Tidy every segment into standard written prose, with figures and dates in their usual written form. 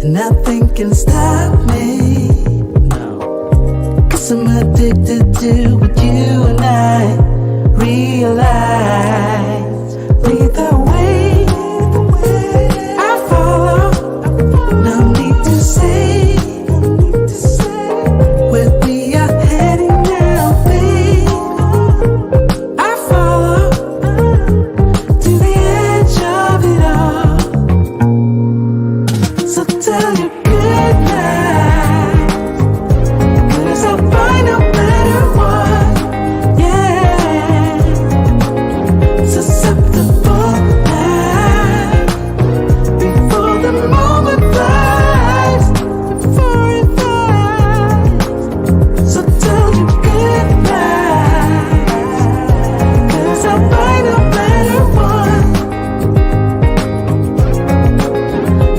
and nothing can stop me. No, 'cause I'm addicted to what you and I realize. Lead the way, I follow. No need to say where we are heading now, babe. I follow to the edge of it all. So tell you good night, 'cause I'll find a better one. Yeah, susceptible now before the moment flies, before it flies. So tell you good night, 'cause I'll find a better one.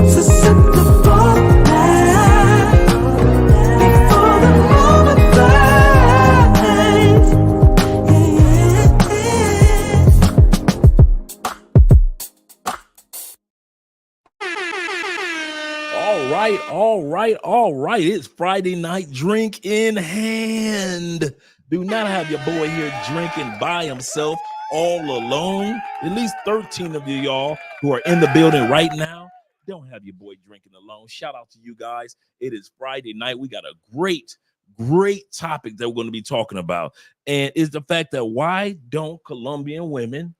Susceptible now before the moment flies. All right. It's Friday night, drink in hand. Do not have your boy here drinking by himself all alone. At least 13 of you y'all who are in the building right now, don't have your boy drinking alone. Shout out to you guys. It is Friday night. We got a great topic that we're going to be talking about. And is the fact that why don't Colombian women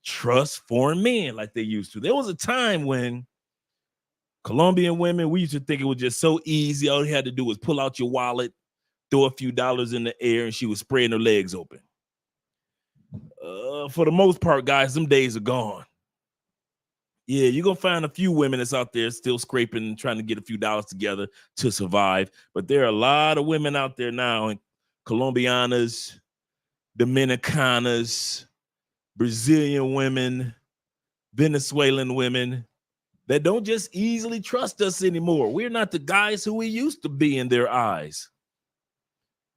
trust foreign men like they used to? There was a time when Colombian women, we used to think it was just so easy. All you had to do was pull out your wallet, throw a few dollars in the air, and she was spreading her legs open. For the most part, guys, them days are gone. Yeah, you're going to find a few women that's out there still scraping and trying to get a few dollars together to survive. But there are a lot of women out there now, and Colombianas, Dominicanas, Brazilian women, Venezuelan women, that don't just easily trust us anymore. We're not the guys who we used to be in their eyes.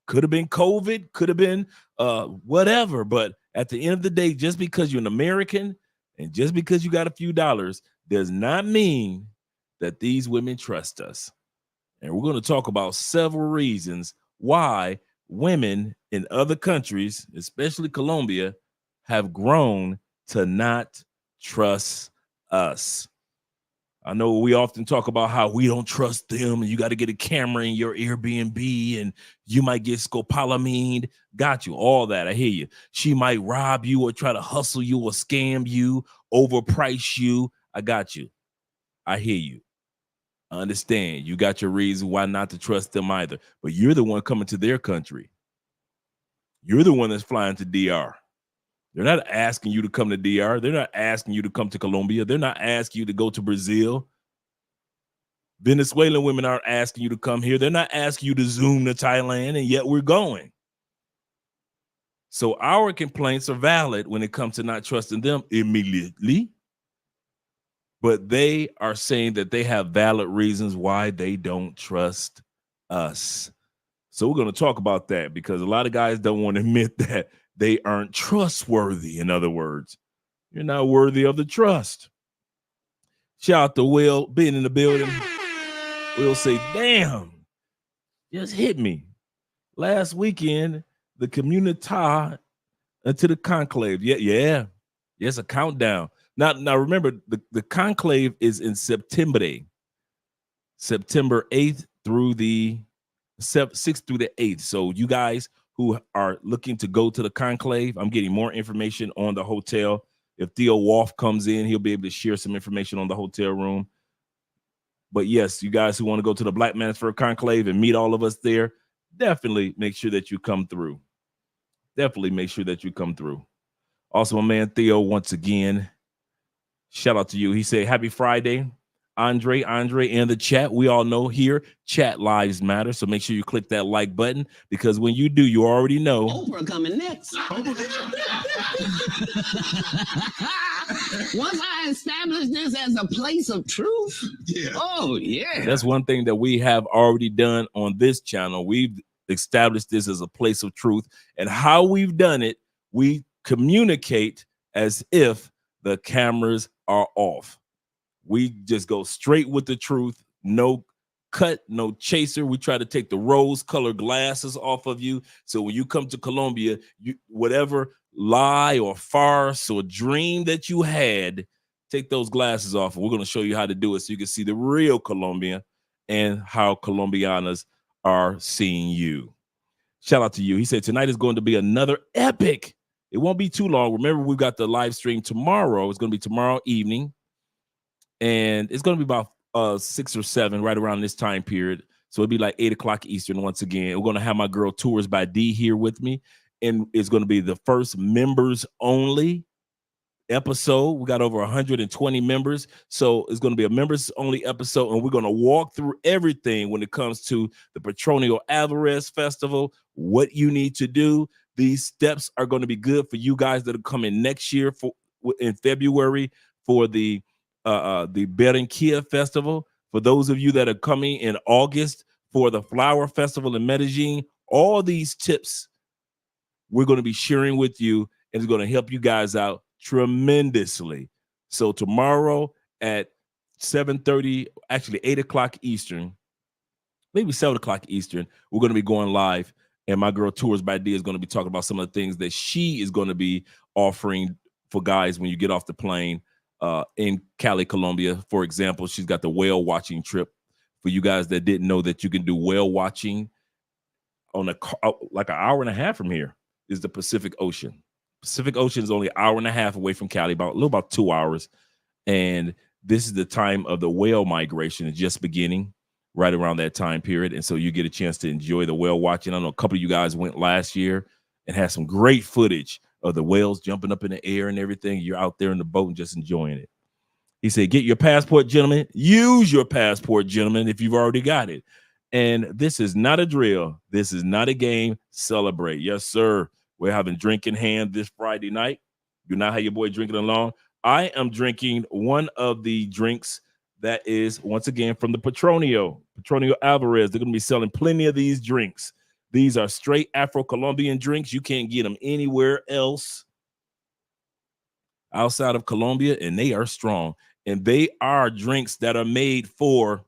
Could have been COVID, could have been whatever. But at the end of the day, just because you're an American and just because you got a few dollars does not mean that these women trust us. And we're going to talk about several reasons why women in other countries, especially Colombia, have grown to not trust us. I know we often talk about how we don't trust them and you got to get a camera in your Airbnb and you might get scopolamine. Got you. All that. I hear you. She might rob you or try to hustle you or scam you, overprice you. I got you. I hear you. I understand. You got your reason why not to trust them either. But you're the one coming to their country. You're the one that's flying to DR. They're not asking you to come to DR. They're not asking you to come to Colombia. They're not asking you to go to Brazil. Venezuelan women aren't asking you to come here. They're not asking you to Zoom to Thailand, and yet we're going. So our complaints are valid when it comes to not trusting them immediately. But they are saying that they have valid reasons why they don't trust us. So we're going to talk about that because a lot of guys don't want to admit that they aren't trustworthy. In other words, you're not worthy of the trust. Shout out to Will being in the building. Will say, damn, just hit me. Last weekend, the community to the conclave. Yeah. Yes, a countdown. Now remember, the conclave is in September 8th through the 6th through the 8th. So you guys who are looking to go to the conclave, I'm getting more information on the hotel. If Theo Wolf comes in, he'll be able to share some information on the hotel room. But yes, you guys who want to go to the Black Mansford Conclave and meet all of us there, definitely make sure that you come through. Definitely make sure that you come through. Also, my man Theo, once again, shout out to you. He said, happy Friday. Andre in the chat. We all know here, chat lives matter. So make sure you click that like button because when you do, you already know. Oprah coming next. Once I establish this as a place of truth, That's one thing that we have already done on this channel. We've established this as a place of truth. And how we've done it, we communicate as if the cameras are off. We just go straight with the truth. No cut, no chaser. We try to take the rose-colored glasses off of you. So when you come to Colombia, whatever lie or farce or dream that you had, take those glasses off. And we're going to show you how to do it so you can see the real Colombian and how Colombianas are seeing you. Shout out to you. He said tonight is going to be another epic. It won't be too long. Remember, we've got the live stream tomorrow. It's going to be tomorrow evening. And it's going to be about 6 or 7, right around this time period. So it'll be like 8 o'clock Eastern once again. We're going to have my girl Tours by D here with me. And it's going to be the first members only episode. We got over 120 members. So it's going to be a members only episode. And we're going to walk through everything when it comes to the Petronio Alvarez Festival, what you need to do. These steps are going to be good for you guys that are coming next year in February for the Barranquilla Festival. For those of you that are coming in August for the Flower Festival in Medellin, all these tips we're going to be sharing with you, and it's going to help you guys out tremendously. So tomorrow at 7:30, actually 8 o'clock Eastern, maybe 7 o'clock Eastern, we're going to be going live. And my girl Tours by D is going to be talking about some of the things that she is going to be offering for guys when you get off the plane in Cali, Colombia. For example, she's got the whale watching trip for you guys that didn't know that you can do whale watching on like an hour and a half from here is the Pacific Ocean. Pacific Ocean is only an hour and a half away from Cali, about 2 hours. And this is the time of the whale migration. It's just beginning right around that time period. And so you get a chance to enjoy the whale watching. I know a couple of you guys went last year and had some great footage of the whales jumping up in the air and everything. You're out there in the boat and just enjoying it. He said, get your passport, gentlemen. Use your passport, gentlemen, if you've already got it. And this is not a drill. This is not a game. Celebrate. Yes, sir. We're having drink in hand this Friday night. You know how your boy drinking along. I am drinking one of the drinks that is, once again, from the Petronio Alvarez. They're going to be selling plenty of these drinks. These are straight Afro-Colombian drinks. You can't get them anywhere else outside of Colombia, and they are strong. And they are drinks that are made for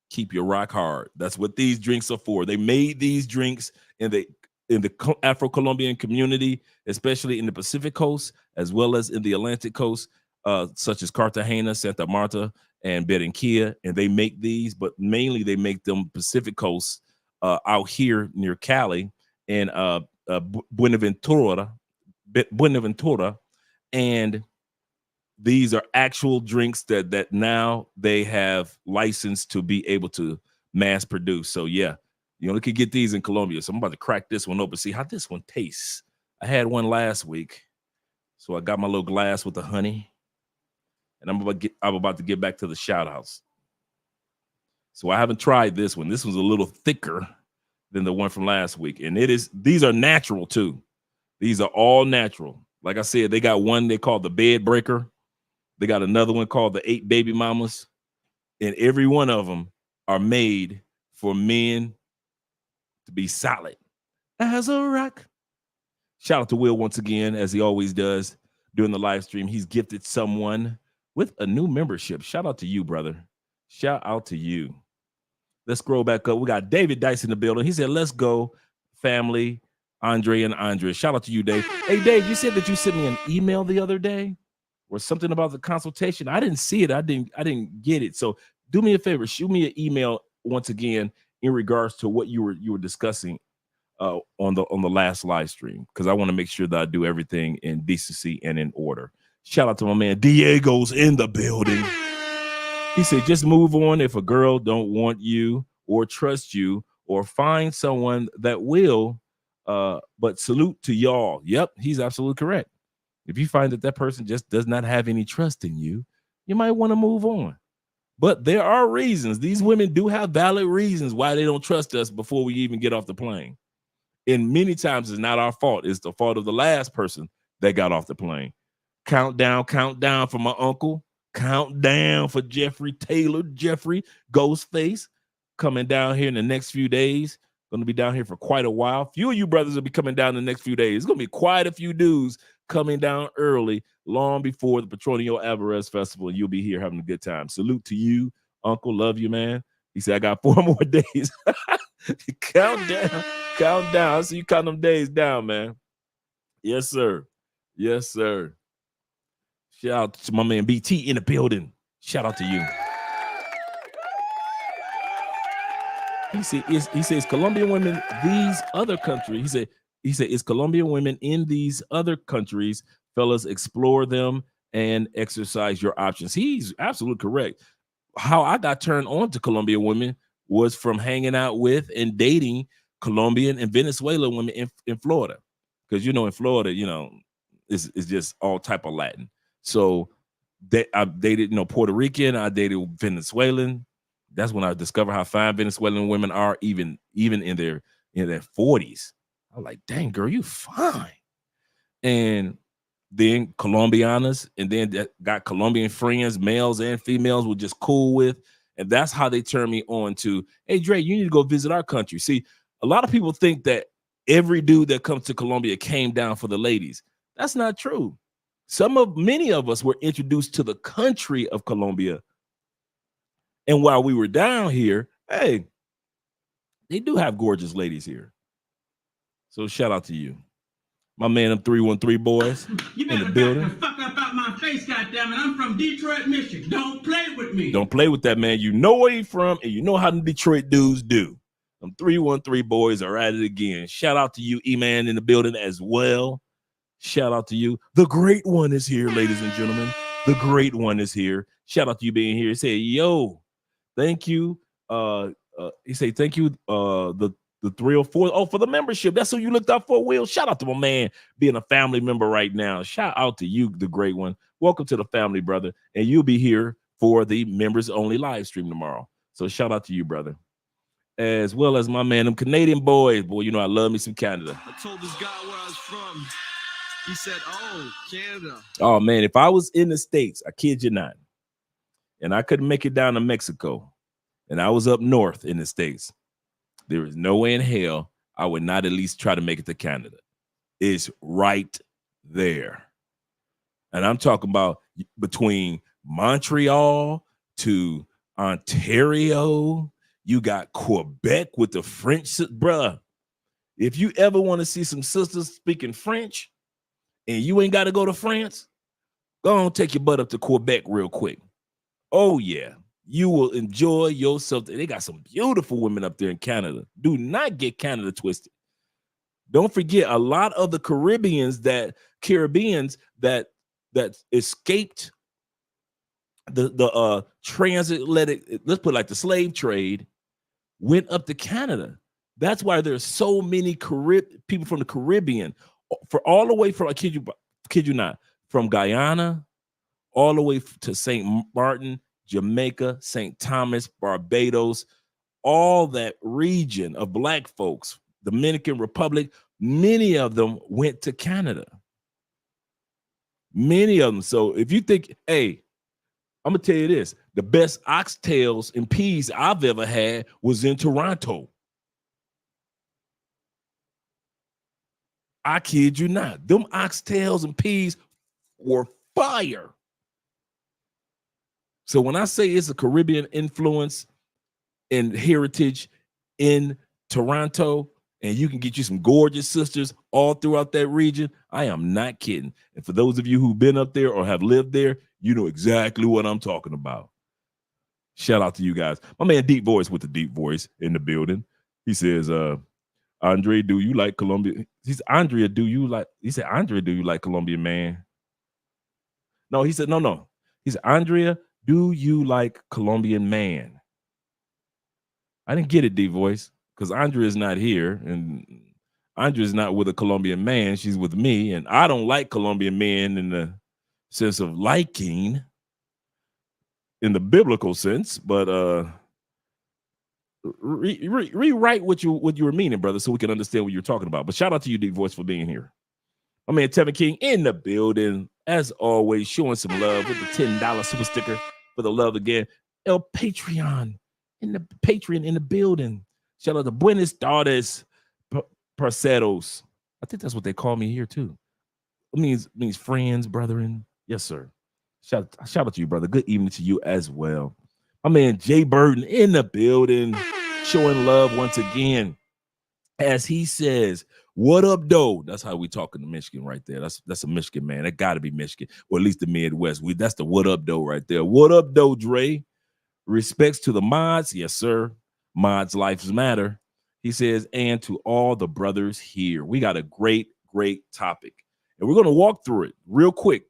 keep your rock hard. That's what these drinks are for. They made these drinks in the Afro-Colombian community, especially in the Pacific Coast, as well as in the Atlantic Coast, such as Cartagena, Santa Marta, and Barranquilla. And they make these, but mainly they make them Pacific Coast out here near Cali and Buenaventura. And these are actual drinks that now they have licensed to be able to mass produce. So yeah, you only could get these in Colombia. So I'm about to crack this one open, see how this one tastes. I had one last week, so I got my little glass with the honey, and I'm about to get back to the shout outs. So I haven't tried this one. This one's a little thicker than the one from last week, and these are natural too. These are all natural. Like I said, they got one they call the Bed Breaker. They got another one called the 8 Baby Mamas, and every one of them are made for men to be solid as a rock. Shout out to Will once again, as he always does during the live stream. He's gifted someone with a new membership. Shout out to you, brother. Shout out to you. Let's scroll back up. We got David Dice in the building. He said, let's go, family, Andre and Andrea. Shout out to you, Dave. Hey, Dave, you said that you sent me an email the other day or something about the consultation. I didn't see it. I didn't get it. So do me a favor. Shoot me an email once again in regards to what you were discussing on the last live stream, because I want to make sure that I do everything in decency and in order. Shout out to my man Diego's in the building. He said, just move on if a girl don't want you or trust you, or find someone that will. But salute to y'all. Yep, he's absolutely correct. If you find that person just does not have any trust in you, you might want to move on. But there are reasons. These women do have valid reasons why they don't trust us before we even get off the plane. And many times it's not our fault. It's the fault of the last person that got off the plane. Count down for my uncle. Count down for Jeffrey Taylor, Jeffrey Ghostface, coming down here in the next few days. Going to be down here for quite a while. Few of you brothers will be coming down in the next few days. It's going to be quite a few dudes coming down early, long before the Petronio Alvarez Festival, and you'll be here having a good time. Salute to you, Uncle. Love you, man. He said, I got 4 more days. Count down. Count down. I see you count them days down, man. Yes, sir. Yes, sir. Shout out to my man BT in the building. Shout out to you. He says Colombian women, these other countries. He said, it's Colombian women in these other countries, fellas, explore them and exercise your options. He's absolutely correct. How I got turned on to Colombian women was from hanging out with and dating Colombian and Venezuelan women in Florida. Because, in Florida, it's just all type of Latin. So I dated, Puerto Rican, I dated Venezuelan. That's when I discovered how fine Venezuelan women are, even in their 40s. I was like, dang, girl, you fine. And then Colombianas, and then got Colombian friends, males and females, were just cool with. And that's how they turned me on to, hey, Dre, you need to go visit our country. See, a lot of people think that every dude that comes to Colombia came down for the ladies. That's not true. Many of us were introduced to the country of Colombia. And while we were down here, hey, they do have gorgeous ladies here. So shout out to you. My man, them 313 boys You in the better building. back the fuck up out my face, goddammit. I'm from Detroit, Michigan. Don't play with me. Don't play with that, man. You know where he's from, and you know how the Detroit dudes do. Them 313 boys are at it again. Shout out to you, E-Man, in the building as well. Shout out to you. The great one is here, ladies and gentlemen. The great one is here. Shout out to you being here. He said, yo, thank you. He said, thank you, the 304. Oh, for the membership. That's who you looked out for, Will. Shout out to my man being a family member right now. Shout out to you, the great one. Welcome to the family, brother. And you'll be here for the members only live stream tomorrow. So shout out to you, brother. As well as my man, them Canadian boys. Boy, I love me some Canada. I told this guy where I was from. He said, oh, Canada. Oh, man, if I was in the States, I kid you not, and I couldn't make it down to Mexico, and I was up north in the States, there is no way in hell I would not at least try to make it to Canada. It's right there. And I'm talking about between Montreal to Ontario. You got Quebec with the French, bruh. If you ever want to see some sisters speaking French and you ain't got to go to France, go on, take your butt up to Quebec real quick. Oh, yeah. You will enjoy yourself. They got some beautiful women up there in Canada. Do not get Canada twisted. Don't forget, a lot of the Caribbeans that escaped the transatlantic, let's put it like the slave trade, went up to Canada. That's why there's so many people from the Caribbean, for all the way from, I kid you not, from Guyana all the way to St. Martin, Jamaica, St. Thomas, Barbados, all that region of black folks, Dominican Republic, many of them went to Canada. Many of them. So if you think, hey, I'm going to tell you this, the best oxtails and peas I've ever had was in Toronto. I kid you not. Them oxtails and peas were fire. So when I say it's a Caribbean influence and heritage in Toronto, and you can get you some gorgeous sisters all throughout that region, I am not kidding. And for those of you who've been up there or have lived there, you know exactly what I'm talking about. Shout out to you guys. My man Deep Voice with the deep voice in the building. He says, Andre, do you like Colombia? He said, Andrea, do you like Colombian, man? No, he said, no. He said, Andrea, do you like Colombian man? I didn't get it, Deep Voice, because Andrea is not here, and Andrea is not with a Colombian man. She's with me, and I don't like Colombian men in the sense of liking, in the biblical sense, but rewrite what you were meaning, brother, so we can understand what you're talking about. But shout out to you, Deep Voice, for being here. My man Tevin King in the building, as always, showing some love with the $10 super sticker for the love again. El Patreon in the building. Shout out to Buenos Tardes, Parceros. I think that's what they call me here too. means friends, brethren. Yes, sir. Shout out to you, brother. Good evening to you as well. My man Jay Burton in the building, showing love once again. As he says, what up, though? That's how we talking to Michigan right there. That's a Michigan man. That got to be Michigan, or at least the Midwest. That's the what up, though, right there. What up, though, Dre? Respects to the mods. Yes, sir. Mods lives matter. He says, and to all the brothers here. We got a great topic. And we're going to walk through it real quick.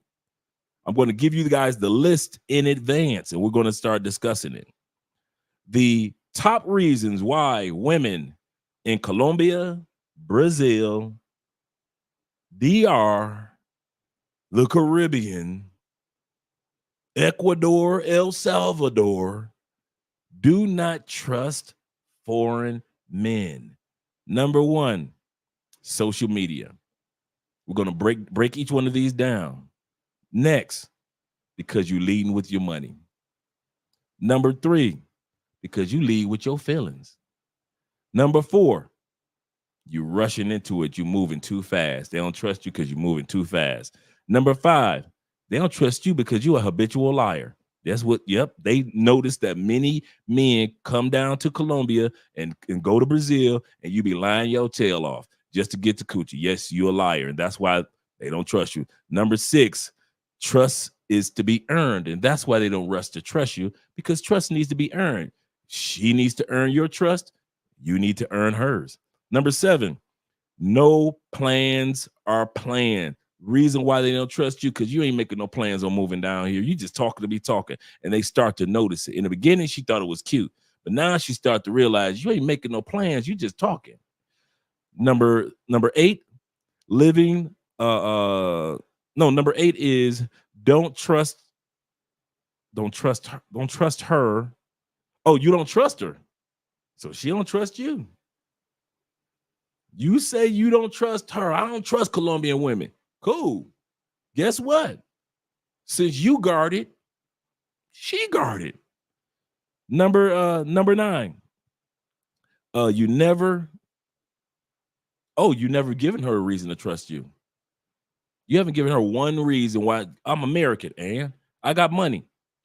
I'm going to give you guys the list in advance, and we're going to start discussing it. The top reasons why women in Colombia, Brazil, DR, the Caribbean, Ecuador, El Salvador, do not trust foreign men. Number one, social media. We're going to break each one of these down. Next, because you leading with your money. Number three, because you lead with your feelings. Number four, you rushing into it. You moving too fast. They don't trust you because you're moving too fast. Number five, they don't trust you because you're a habitual liar. That's what, yep. They noticed that many men come down to Colombia and go to Brazil, and you be lying your tail off just to get to coochie. Yes, you're a liar, and that's why they don't trust you. Number six, trust is to be earned, and that's why they don't rush to trust you, because trust needs to be earned. She needs to earn your trust. You need to earn hers. Number seven, no plans are planned. Reason why they don't trust you, because you ain't making no plans on moving down here. You just talking to be talking, and they start to notice it. In the beginning, she thought it was cute, but now she start to realize you ain't making no plans. You just talking. Number eight, living. Number eight is don't trust her. Oh, you don't trust her, so she don't trust you. You say you don't trust her. I don't trust Colombian women. Cool. Guess what? Since you guarded, she guarded. Number nine. You never given her a reason to trust you. You haven't given her one reason why. I'm American, and I got money,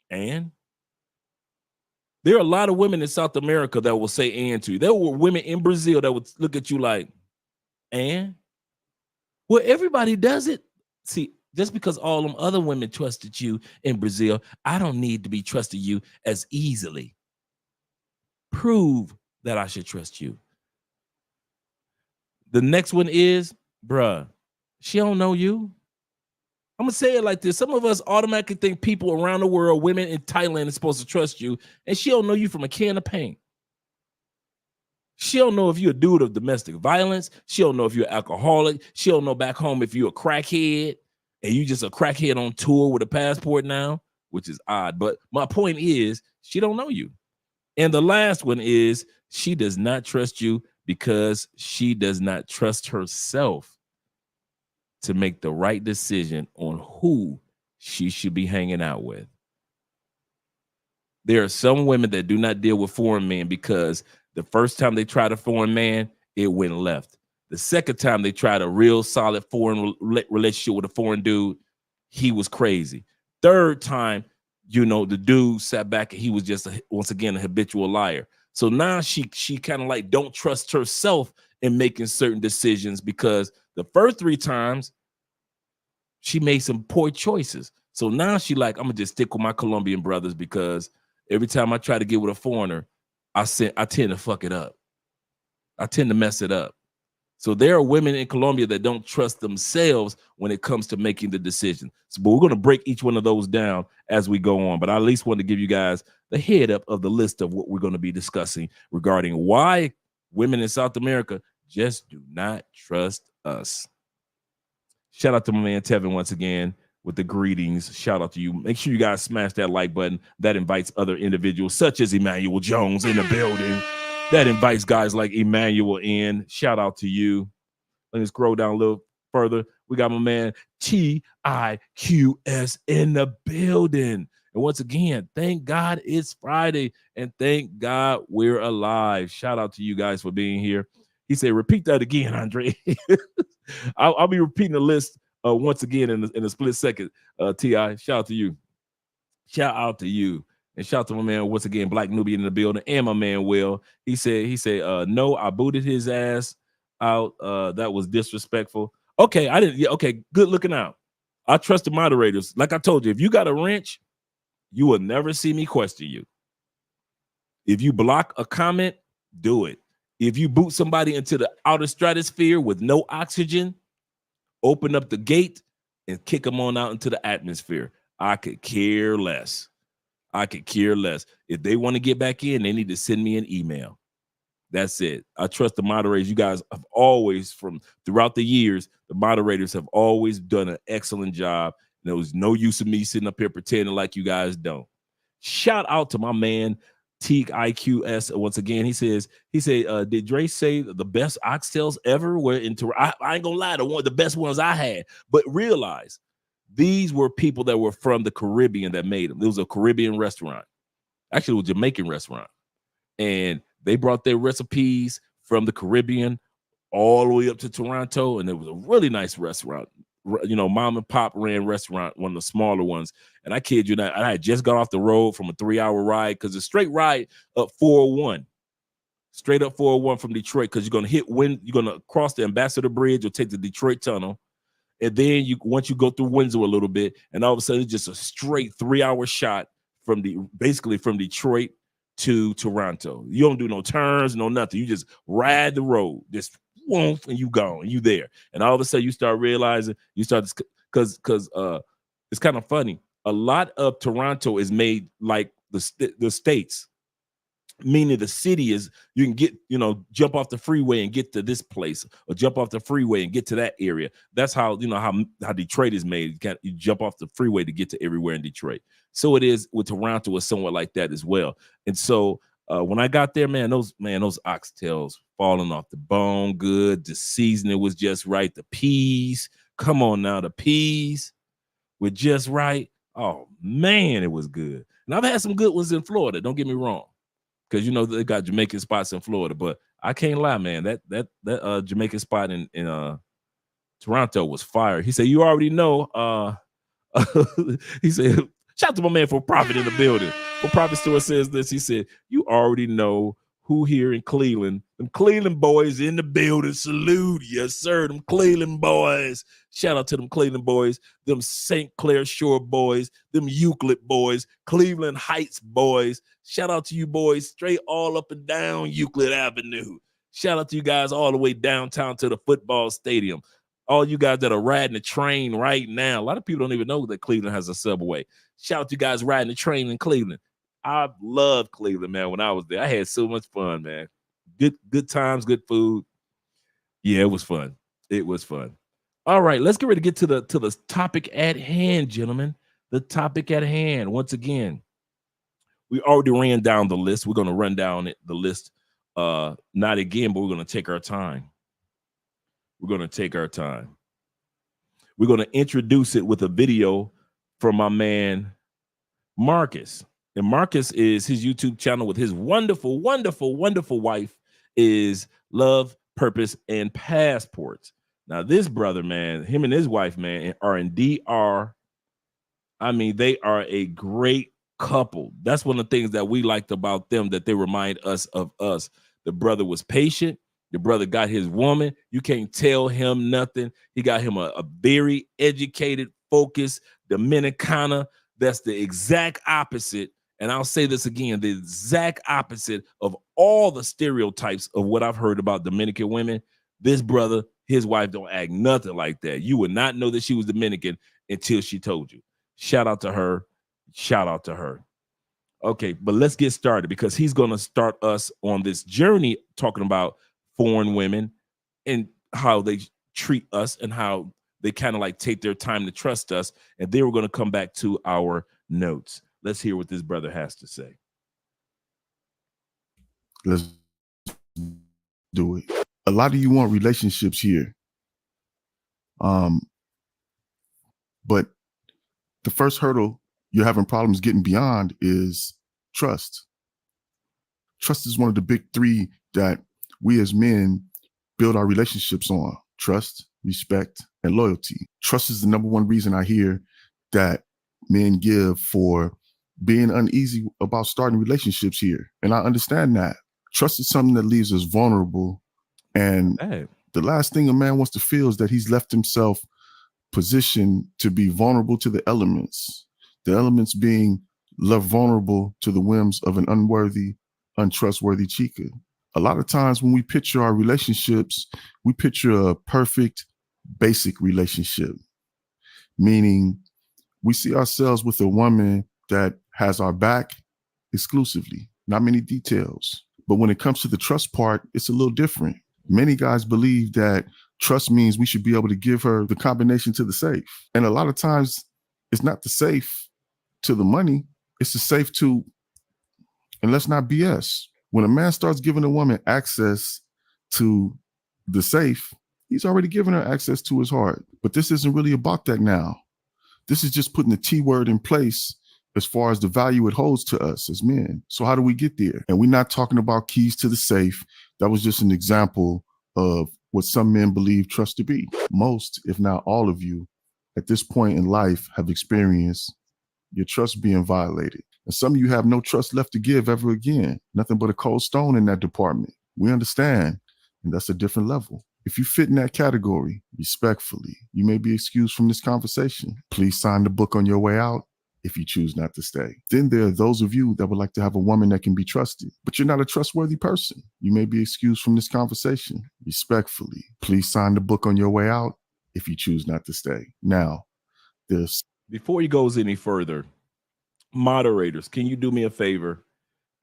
and there are a lot of women in South America that will say and to you. There were women in Brazil that would look at you like, and well, everybody does it. See, just because all them other women trusted you in Brazil, I don't need to be trusting you as easily. Prove that I should trust you. The next one is, bruh, she don't know you. I'm going to say it like this. Some of us automatically think people around the world, women in Thailand, are supposed to trust you, and she don't know you from a can of paint. She don't know if you're a dude of domestic violence. She don't know if you're an alcoholic. She don't know back home if you're a crackhead, and you just a crackhead on tour with a passport now, which is odd. But my point is, she don't know you. And the last one is, she does not trust you because she does not trust herself to make the right decision on who she should be hanging out with. There are some women that do not deal with foreign men because the first time they tried a foreign man, it went left. The second time they tried a real solid foreign relationship with a foreign dude, he was crazy. Third time, the dude sat back and he was just, once again, a habitual liar. So now she kind of like don't trust herself in making certain decisions because the first three times she made some poor choices. So now she like, I'm going to just stick with my Colombian brothers because every time I try to get with a foreigner, I tend to fuck it up. I tend to mess it up. So there are women in Colombia that don't trust themselves when it comes to making the decision. But we're going to break each one of those down as we go on. But I at least want to give you guys the head up of the list of what we're going to be discussing regarding why women in South America just do not trust us. Shout out to my man Tevin once again with the greetings. Shout out to you. Make sure you guys smash that like button. That invites other individuals such as Emmanuel Jones in the building. That invites guys like Emmanuel in. Shout out to you. Let me scroll down a little further. We got my man TIQS in the building. And once again, thank God it's Friday and thank God we're alive. Shout out to you guys for being here. He said, repeat that again, Andre. I'll be repeating the list once again in a split second. T.I., shout out to you. Shout out to you. And shout out to my man, once again, Black Nubian in the building, and my man Will. He said, no, I booted his ass out. That was disrespectful. Okay, I didn't. Yeah, okay, good looking out. I trust the moderators. Like I told you, if you got a wrench, you will never see me question you. If you block a comment, do it. If you boot somebody into the outer stratosphere with no oxygen, open up the gate and kick them on out into the atmosphere. I could care less. I could care less. If they want to get back in, they need to send me an email. That's it. I trust the moderators. You guys have always, from throughout the years, the moderators have always done an excellent job. There was no use of me sitting up here pretending like you guys don't. Shout out to my man, Teague IQS. Once again, he said, did Dre say the best oxtails ever were into? I ain't gonna lie, the best ones I had. But realize these were people that were from the Caribbean that made them. It was a Caribbean restaurant. Actually, it was a Jamaican restaurant. And they brought their recipes from the Caribbean all the way up to Toronto. And it was a really nice restaurant. You know, mom and pop ran restaurant, one of the smaller ones. And I kid you not, I had just got off the road from a 3-hour ride, because it's straight ride up 401. Straight up 401 from Detroit, because you're going to cross the Ambassador Bridge or take the Detroit Tunnel. And then once you go through Windsor a little bit, and all of a sudden it's just a straight 3-hour shot from basically from Detroit to Toronto. You don't do no turns, no nothing. You just ride the road, just woof, and you gone, and you there. And all of a sudden you start realizing, because it's kind of funny. A lot of Toronto is made like the states. Meaning the city is, you can get, jump off the freeway and get to this place, or jump off the freeway and get to that area. That's how, how Detroit is made. You jump off the freeway to get to everywhere in Detroit. So it is with Toronto, is somewhat like that as well. And so when I got there, those oxtails falling off the bone good. The seasoning was just right. The peas, come on now, the peas were just right. Oh man, it was good. And I've had some good ones in Florida. Don't get me wrong. Because they got Jamaican spots in Florida, but I can't lie, man. That Jamaican spot in Toronto was fire. He said, "You already know." He said, "Shout out to my man For Profit in the building." For Profit Store says this. He said, "You already know who here in Cleveland. Them Cleveland boys in the building. Salute, yes sir. Them Cleveland boys. Shout out to them Cleveland boys. Them St. Clair Shore boys. Them Euclid boys. Cleveland Heights boys. Shout out to you boys straight all up and down Euclid Avenue. Shout out to you guys all the way downtown to the football stadium. All you guys that are riding the train right now. A lot of people don't even know that Cleveland has a subway. Shout out to you guys riding the train in Cleveland. I loved Cleveland, man. When I was there, I had so much fun, man. Good times, good food. Yeah, it was fun. It was fun. All right, let's get ready to get to the topic at hand, gentlemen. The topic at hand. Once again, we already ran down the list. We're going to run down the list, not again, but we're going to take our time. We're going to take our time. We're going to introduce it with a video from my man Marcus. And Marcus is his YouTube channel with his wonderful, wonderful, wonderful wife is Love, Purpose, and Passports. Now, this brother, man, him and his wife, man, are in DR. I mean, they are a great couple. That's one of the things that we liked about them, that they remind us of us. The brother was patient. The brother got his woman. You can't tell him nothing. He got him a very educated, focused Dominicana. That's the exact opposite. And I'll say this again, the exact opposite of all the stereotypes of what I've heard about Dominican women. This brother, his wife don't act nothing like that. You would not know that she was Dominican until she told you. Shout out to her. Shout out to her. Okay, but let's get started, because he's going to start us on this journey talking about foreign women and how they treat us and how they kind of like take their time to trust us. And then we're going to come back to our notes. Let's hear what this brother has to say. Let's do it. A lot of you want relationships here. But the first hurdle you're having problems getting beyond is trust. Trust is one of the big three that we as men build our relationships on: trust, respect, and loyalty. Trust is the number one reason I hear that men give for being uneasy about starting relationships here. And I understand that. Trust is something that leaves us vulnerable. And the last thing a man wants to feel is that he's left himself positioned to be vulnerable to the elements being left vulnerable to the whims of an unworthy, untrustworthy chica. A lot of times when we picture our relationships, we picture a perfect, basic relationship, meaning we see ourselves with a woman that has our back exclusively, not many details. But when it comes to the trust part, it's a little different. Many guys believe that trust means we should be able to give her the combination to the safe. And a lot of times it's not the safe to the money, it's the safe to, and let's not BS. When a man starts giving a woman access to the safe, he's already given her access to his heart. But this isn't really about that now. This is just putting the T word in place as far as the value it holds to us as men. So how do we get there? And we're not talking about keys to the safe. That was just an example of what some men believe trust to be. Most, if not all of you, at this point in life have experienced your trust being violated. And some of you have no trust left to give ever again. Nothing but a cold stone in that department. We understand, and that's a different level. If you fit in that category, respectfully, you may be excused from this conversation. Please sign the book on your way out if you choose not to stay. Then there are those of you that would like to have a woman that can be trusted, but you're not a trustworthy person. You may be excused from this conversation. Respectfully, please sign the book on your way out if you choose not to stay. Now, before he goes any further, moderators, can you do me a favor?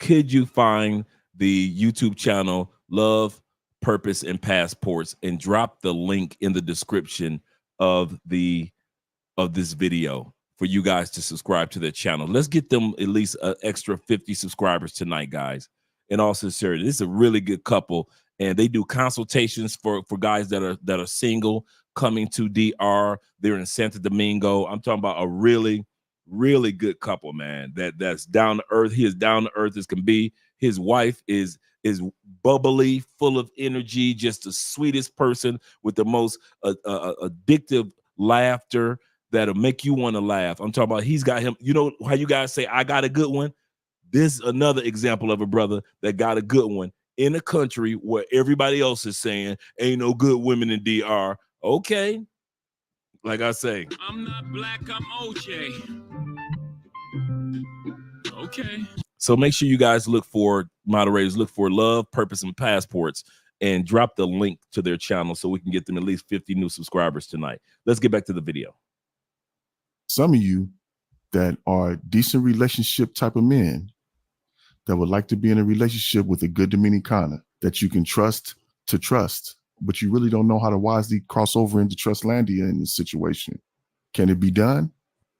Could you find the YouTube channel Love, Purpose, and Passports and drop the link in the description of this video for you guys to subscribe to their channel? Let's get them at least an extra 50 subscribers tonight, guys. In all sincerity, this is a really good couple, and they do consultations for guys that are single coming to DR. They're in Santo Domingo. I'm talking about a really, really good couple, man. That's down to earth. He is down to earth as can be. His wife is bubbly, full of energy, just the sweetest person with the most addictive laughter that'll make you want to laugh. I'm talking about he's got him. You know how you guys say, I got a good one? This is another example of a brother that got a good one in a country where everybody else is saying ain't no good women in DR. Okay. Like I say, I'm not black, I'm OJ. Okay. So make sure you guys moderators look for Love, Purpose, and Passports and drop the link to their channel so we can get them at least 50 new subscribers tonight. Let's get back to the video. Some of you that are decent relationship type of men that would like to be in a relationship with a good Dominicana that you can trust to trust, but you really don't know how to wisely cross over into Trustlandia in this situation. Can it be done?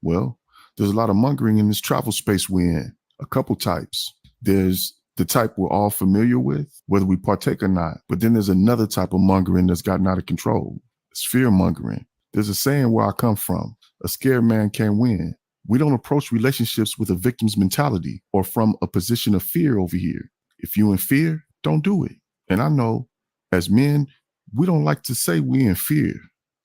Well, there's a lot of mongering in this travel space we're in. A couple types. There's the type we're all familiar with, whether we partake or not. But then there's another type of mongering that's gotten out of control. It's fear mongering. There's a saying where I come from, a scared man can't win. We don't approach relationships with a victim's mentality or from a position of fear over here. If you in fear, don't do it. And I know as men, we don't like to say we in fear.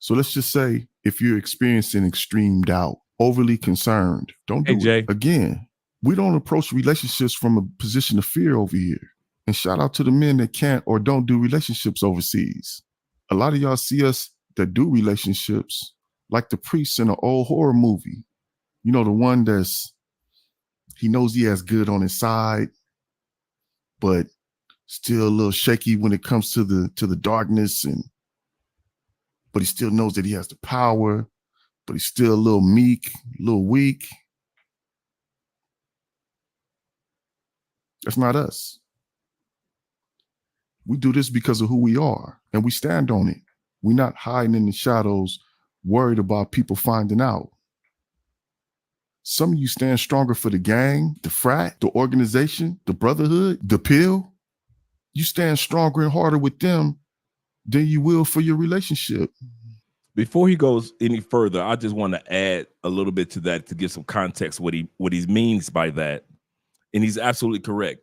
So let's just say if you're experiencing extreme doubt, overly concerned, don't do it. Again, we don't approach relationships from a position of fear over here. And shout out to the men that can't or don't do relationships overseas. A lot of y'all see us that do relationships like the priest in an old horror movie. You know, the one he knows he has good on his side, but still a little shaky when it comes to the darkness, but he still knows that he has the power, but he's still a little meek, a little weak. That's not us. We do this because of who we are, and we stand on it. We're not hiding in the shadows, worried about people finding out. Some of you stand stronger for the gang, the frat, the organization, the brotherhood, the pill. You stand stronger and harder with them than you will for your relationship. Before he goes any further, I just want to add a little bit to that to give some context what he means by that. And he's absolutely correct.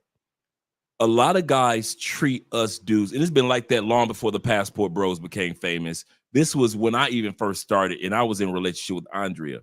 A lot of guys treat us dudes, and it's been like that long before the Passport Bros became famous. This was when I even first started, and I was in a relationship with Andrea.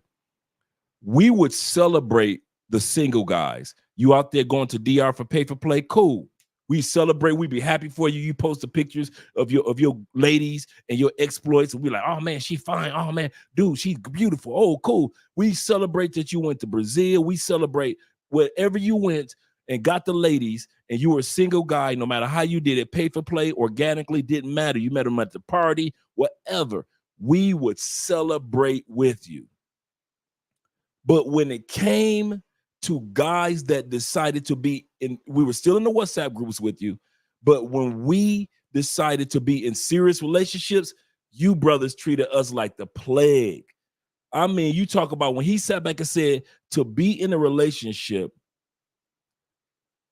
We would celebrate the single guys. You out there going to DR for pay for play? Cool. We celebrate. We be happy for you. You post the pictures of your ladies and your exploits, and we like, oh man, she fine. Oh man, dude, she's beautiful. Oh, cool. We celebrate that you went to Brazil. We celebrate wherever you went and got the ladies, and you were a single guy. No matter how you did it, pay for play, organically, didn't matter. You met them at the party, whatever. We would celebrate with you. But when it came to guys that decided to be in, we were still in the WhatsApp groups with you, but when we decided to be in serious relationships, you brothers treated us like the plague. I mean, you talk about when he sat back and said to be in a relationship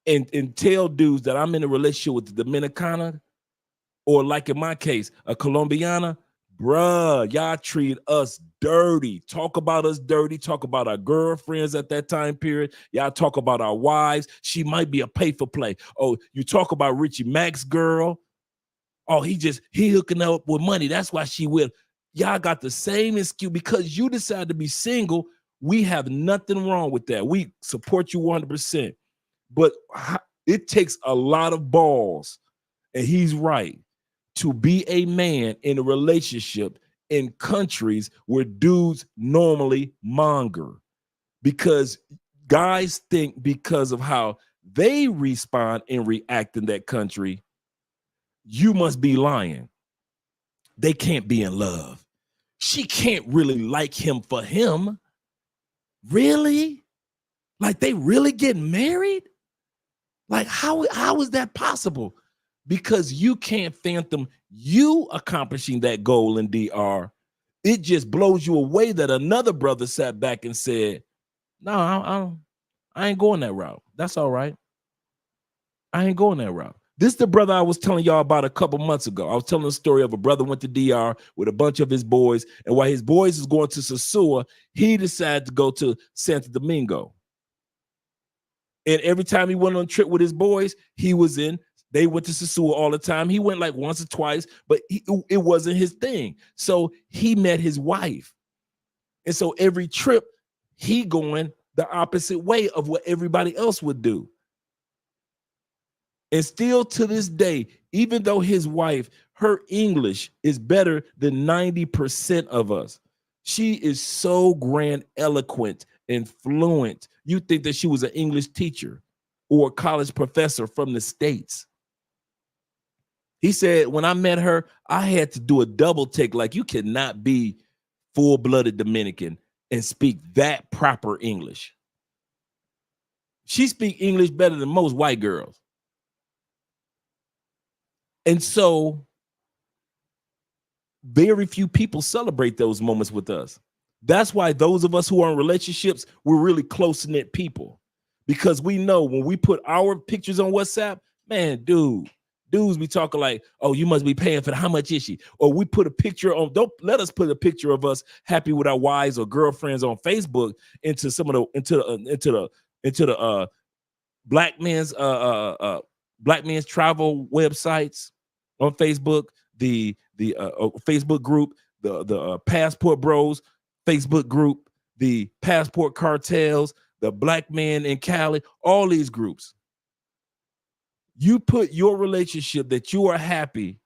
and tell dudes that I'm in a relationship with the Dominicana, or like in my case, a Colombiana, bruh, y'all treat us dirty. Talk about us dirty. Talk about our girlfriends at that time period. Y'all talk about our wives. She might be a pay for play. Oh, you talk about Richie Mac's girl. Oh, he hooking up with money. That's why she with. Y'all got the same excuse because you decided to be single. We have nothing wrong with that. We support you 100%. But it takes a lot of balls, and he's right, to be a man in a relationship in countries where dudes normally monger, because guys think because of how they respond and react in that country, you must be lying. They can't be in love. She can't really like him for him. Really? Like they really getting married? Like how is that possible? Because you can't fathom you accomplishing that goal in DR. It just blows you away that another brother sat back and said, no, I ain't going that route. That's all right. I ain't going that route. This is the brother I was telling y'all about a couple months ago. I was telling the story of a brother went to DR with a bunch of his boys, and while his boys was going to Sosua, he decided to go to Santo Domingo. And every time he went on a trip with his boys, they went to Sosua all the time. He went like once or twice, but it wasn't his thing. So he met his wife. And so every trip, he going the opposite way of what everybody else would do. And still to this day, even though his wife, her English is better than 90% of us, she is so grandiloquent and fluent. You think that she was an English teacher or a college professor from the States. He said, when I met her, I had to do a double take. Like, you cannot be full-blooded Dominican and speak that proper English. She speaks English better than most white girls. And so very few people celebrate those moments with us. That's why those of us who are in relationships, we're really close-knit people, because we know when we put our pictures on WhatsApp, man, dudes be talking like, oh, you must be paying for how much is she? Or we put a picture on, don't let us put a picture of us happy with our wives or girlfriends on Facebook into some of the into the black men's travel websites on Facebook, the Facebook group, the Passport Bros Facebook group, the Passport Cartels, the Black Men in Cali, all these groups. You put your relationship that you are happy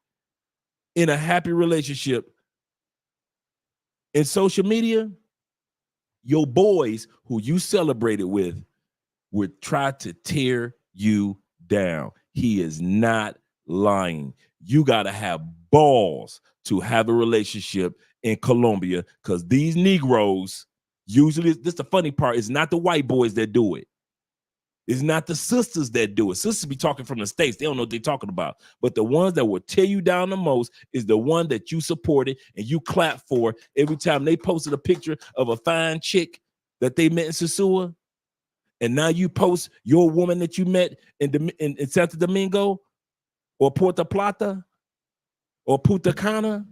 in a happy relationship in social media, your boys who you celebrated with would try to tear you down. He is not lying. You got to have balls to have a relationship in Colombia, because these Negroes, usually, this the funny part, it's not the white boys that do it. It's not the sisters that do it. Sisters be talking from the States. They don't know what they're talking about. But the ones that will tear you down the most is the one that you supported and you clap for every time they posted a picture of a fine chick that they met in Sosua. And now you post your woman that you met in Santo Domingo or Puerto Plata or Punta Cana.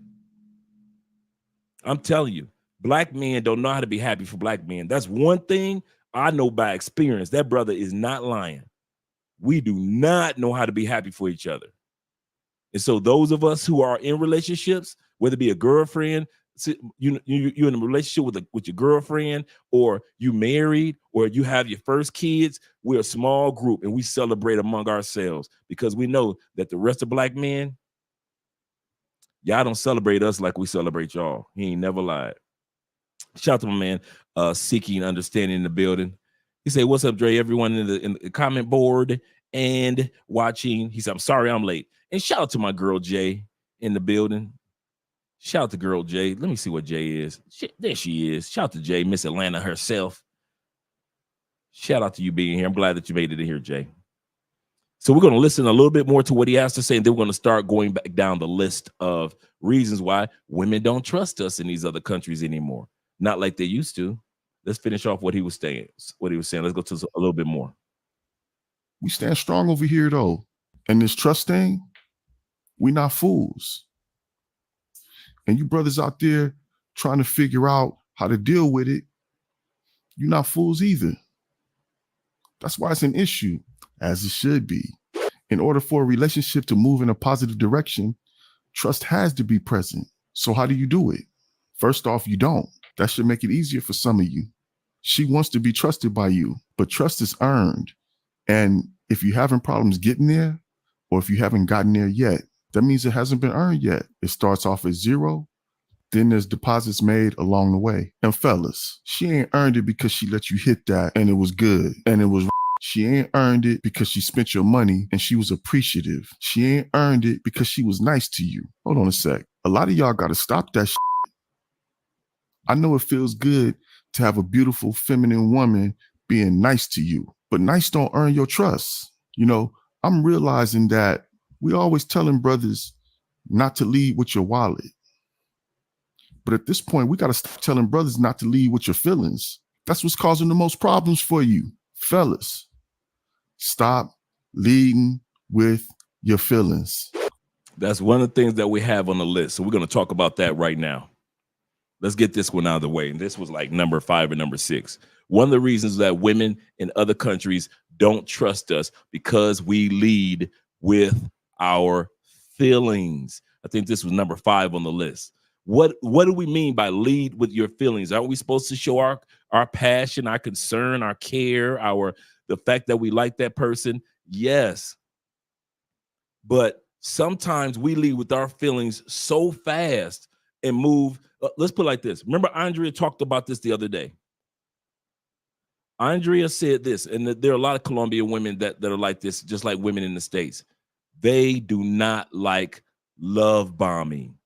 I'm telling you, black men don't know how to be happy for black men. That's one thing I know by experience. That brother is not lying. We do not know how to be happy for each other. And so those of us who are in relationships, whether it be a girlfriend, you're in a relationship with your girlfriend, or you married, or you have your first kids. We're a small group and we celebrate among ourselves because we know that the rest of black men, y'all don't celebrate us like we celebrate y'all. He ain't never lied. Shout out to my man, Seeking Understanding in the building. He said, "What's up, Dre? Everyone in the comment board and watching." He said, "I'm sorry I'm late." And shout out to my girl Jay in the building. Shout out to girl Jay. Let me see what Jay is. There she is. Shout out to Jay, Miss Atlanta herself. Shout out to you being here. I'm glad that you made it in here, Jay. So we're going to listen a little bit more to what he has to say, and then we're going to start going back down the list of reasons why women don't trust us in these other countries anymore. Not like they used to. Let's finish off what he was saying. Let's go to a little bit more. We stand strong over here, though. And this trust thing, we not fools. And you brothers out there trying to figure out how to deal with it, you're not fools either. That's why it's an issue, as it should be. In order for a relationship to move in a positive direction, trust has to be present. So how do you do it? First off, you don't. That should make it easier for some of you. She wants to be trusted by you, but trust is earned. And if you're having problems getting there, or if you haven't gotten there yet, that means it hasn't been earned yet. It starts off at 0, then there's deposits made along the way. And fellas, she ain't earned it because she let you hit that and it was good and it was. She ain't earned it because she spent your money and she was appreciative. She ain't earned it because she was nice to you. Hold on a sec. A lot of y'all got to stop that shit. I know it feels good to have a beautiful feminine woman being nice to you, but nice don't earn your trust. You know, I'm realizing that we always telling brothers not to lead with your wallet. But at this point, we got to stop telling brothers not to lead with your feelings. That's what's causing the most problems for you. Fellas, stop leading with your feelings. That's one of the things that we have on the list. So we're going to talk about that right now. Let's get this one out of the way. And this was like number 5 and number 6. One of the reasons that women in other countries don't trust us because we lead with our feelings. I think this was number 5 on the list. What do we mean by lead with your feelings? Aren't we supposed to show our passion, our concern, our care, the fact that we like that person? Yes. But sometimes we lead with our feelings so fast and move. Let's put it like this. Remember, Andrea talked about this the other day. Andrea said this, and there are a lot of Colombian women that are like this, just like women in the States. They do not like love bombing.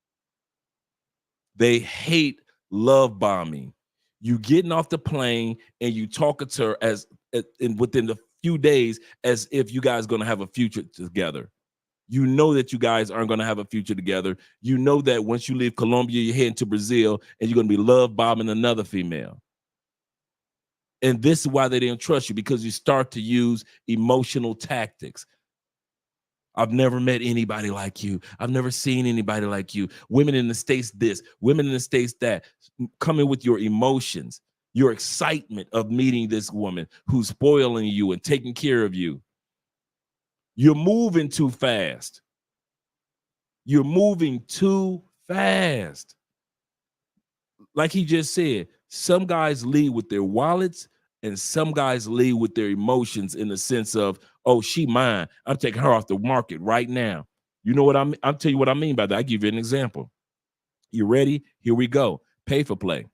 They hate love bombing. You getting off the plane and you talking to her within a few days as if you guys going to have a future together. You know that you guys aren't going to have a future together. You know that once you leave Colombia, you're heading to Brazil and you're going to be love bombing another female. And this is why they didn't trust you, because you start to use emotional tactics. I've never met anybody like you. I've never seen anybody like you. Women in the States this, women in the States that. Come in with your emotions, your excitement of meeting this woman who's spoiling you and taking care of you. You're moving too fast. You're moving too fast. Like he just said, some guys lead with their wallets and some guys lead with their emotions in the sense of, oh, she mine. I'm taking her off the market right now. You know what I mean? I'll tell you what I mean by that. I'll give you an example. You ready? Here we go. Pay for play.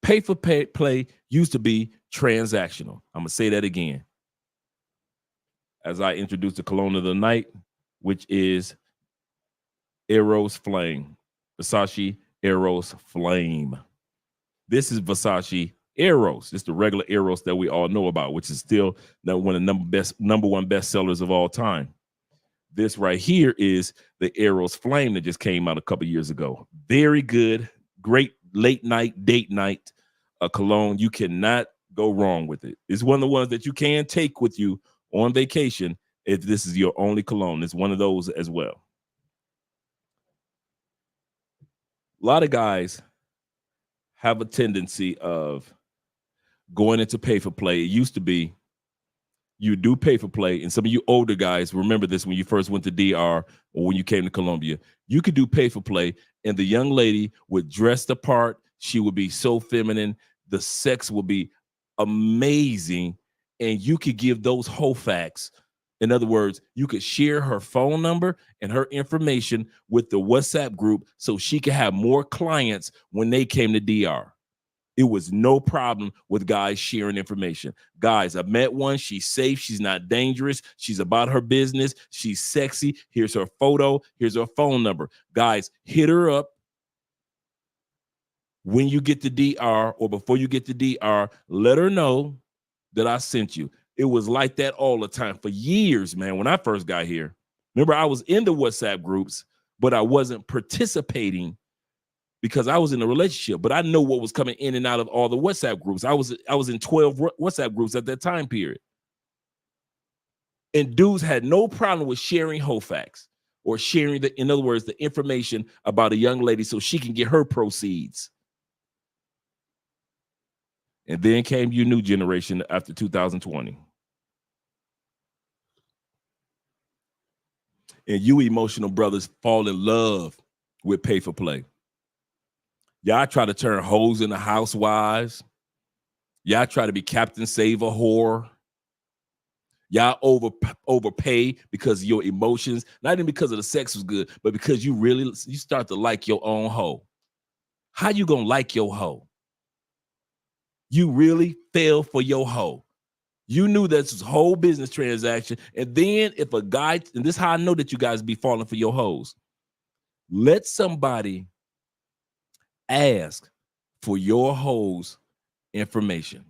Pay for play used to be transactional. I'm going to say that again. As I introduce the cologne of the night, which is Eros Flame. Versace Eros Flame. This is Versace Eros. It's the regular Eros that we all know about, which is still one of the number one bestsellers of all time. This right here is the Eros Flame that just came out a couple years ago. Very good, great late night, date night cologne. You cannot go wrong with it. It's one of the ones that you can take with you on vacation if this is your only cologne. It's one of those as well. A lot of guys have a tendency of going into pay for play. It used to be you do pay for play. And some of you older guys remember this when you first went to DR or when you came to Colombia. You could do pay for play, and the young lady would dress the part. She would be so feminine. The sex would be amazing, and you could give those whole facts. In other words, you could share her phone number and her information with the WhatsApp group so she could have more clients when they came to DR. It was no problem with guys sharing information. Guys, I met one. She's safe. She's not dangerous. She's about her business. She's sexy. Here's her photo. Here's her phone number. Guys, hit her up when you get to DR or before you get to DR. Let her know that I sent you. It was like that all the time for years, man. When I first got here, remember, I was in the WhatsApp groups, but I wasn't participating because I was in a relationship, but I know what was coming in and out of all the WhatsApp groups. I was in 12 WhatsApp groups at that time period. And dudes had no problem with sharing whole facts or sharing, in other words, the information about a young lady so she can get her proceeds. And then came your new generation after 2020. And you emotional brothers fall in love with pay for play. Y'all try to turn hoes into housewives. Y'all try to be Captain Save a whore. Y'all overpay because of your emotions, not even because of the sex was good, but because you start to like your own hoe. How you gonna like your hoe? You really fell for your hoe. You knew that's this whole business transaction. And then if a guy, and this is how I know that you guys be falling for your hoes. Let somebody ask for your hoes information.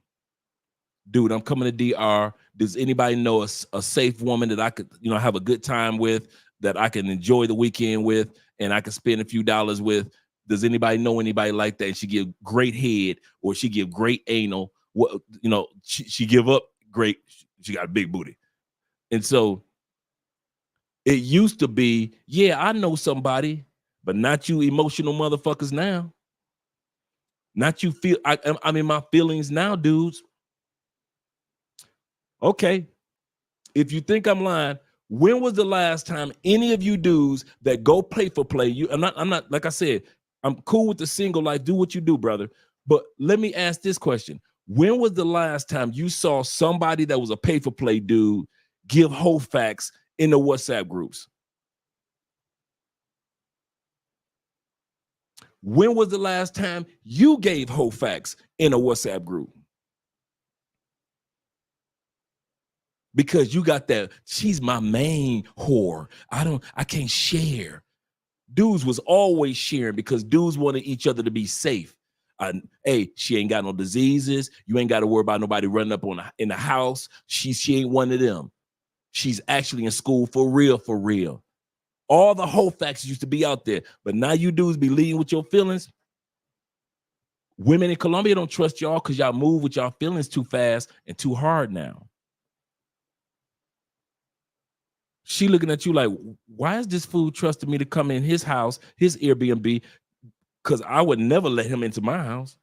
Dude, I'm coming to DR. Does anybody know a safe woman that I could, have a good time with, that I can enjoy the weekend with, and I can spend a few dollars with? Does anybody know anybody like that? And she give great head, or she give great anal. What, she give up great. She got a big booty. And so it used to be, yeah, I know somebody, but not you emotional motherfuckers now. Not you feel, I'm in my feelings now, dudes. Okay. If you think I'm lying, when was the last time any of you dudes that go pay for play, I'm not, like I said, I'm cool with the single life. Do what you do, brother. But let me ask this question. When was the last time you saw somebody that was a pay for play dude give whole facts in the WhatsApp groups? When was the last time you gave whole facts in a WhatsApp group? Because you got that, she's my main whore. I can't share. Dudes was always sharing because dudes wanted each other to be safe. Hey, she ain't got no diseases. You ain't got to worry about nobody running up in the house. She ain't one of them. She's actually in school for real, for real. All the whole facts used to be out there, but now you dudes be leading with your feelings. Women in Colombia don't trust y'all because y'all move with y'all feelings too fast and too hard now. She looking at you like, why is this fool trusting me to come in his house, his Airbnb? Because I would never let him into my house.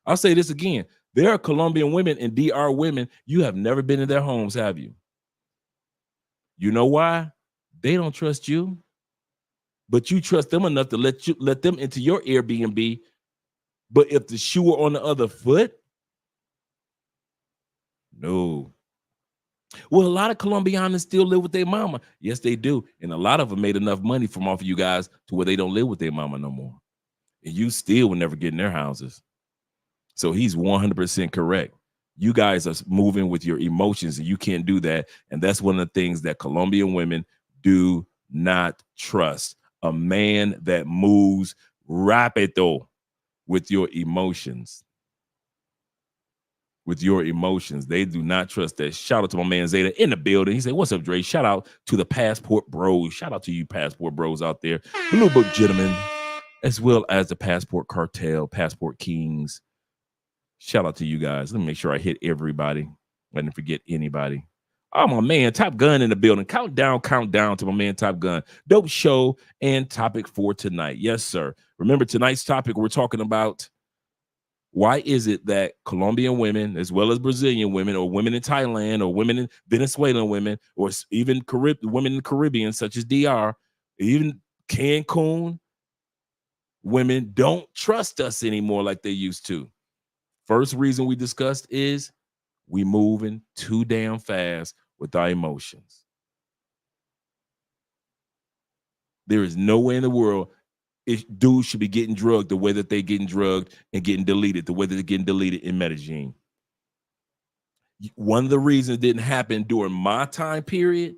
I'll say this again. There are Colombian women and DR women. You have never been in their homes, have you? You know why? They don't trust you. But you trust them enough to let them into your Airbnb. But if the shoe were on the other foot, no. Well, a lot of Colombians still live with their mama. Yes, they do. And a lot of them made enough money from off of you guys to where they don't live with their mama no more. And you still will never get in their houses. So he's 100% correct. You guys are moving with your emotions, and you can't do that. And that's one of the things that Colombian women do not trust. A man that moves rapido with your emotions. With your emotions. They do not trust that. Shout out to my man Zeta in the building. He said, what's up, Dre? Shout out to the Passport Bros. Shout out to you Passport Bros out there. The Blue Book Gentlemen, as well as the Passport Cartel, Passport Kings. Shout out to you guys. Let me make sure I hit everybody. I didn't forget anybody. Oh, my man, Top Gun in the building. Count down to my man Top Gun. Dope show and topic for tonight. Yes, sir. Remember tonight's topic, we're talking about Why is it that Colombian women, as well as Brazilian women, or women in Thailand, or women in Venezuelan women, or even women in the Caribbean, such as DR, even Cancun, women don't trust us anymore like they used to? First reason we discussed is we moving too damn fast with our emotions. There is no way in the world dudes should be getting drugged the way that they're getting drugged and getting deleted the way that they're getting deleted in Medellin. One of the reasons it didn't happen during my time period,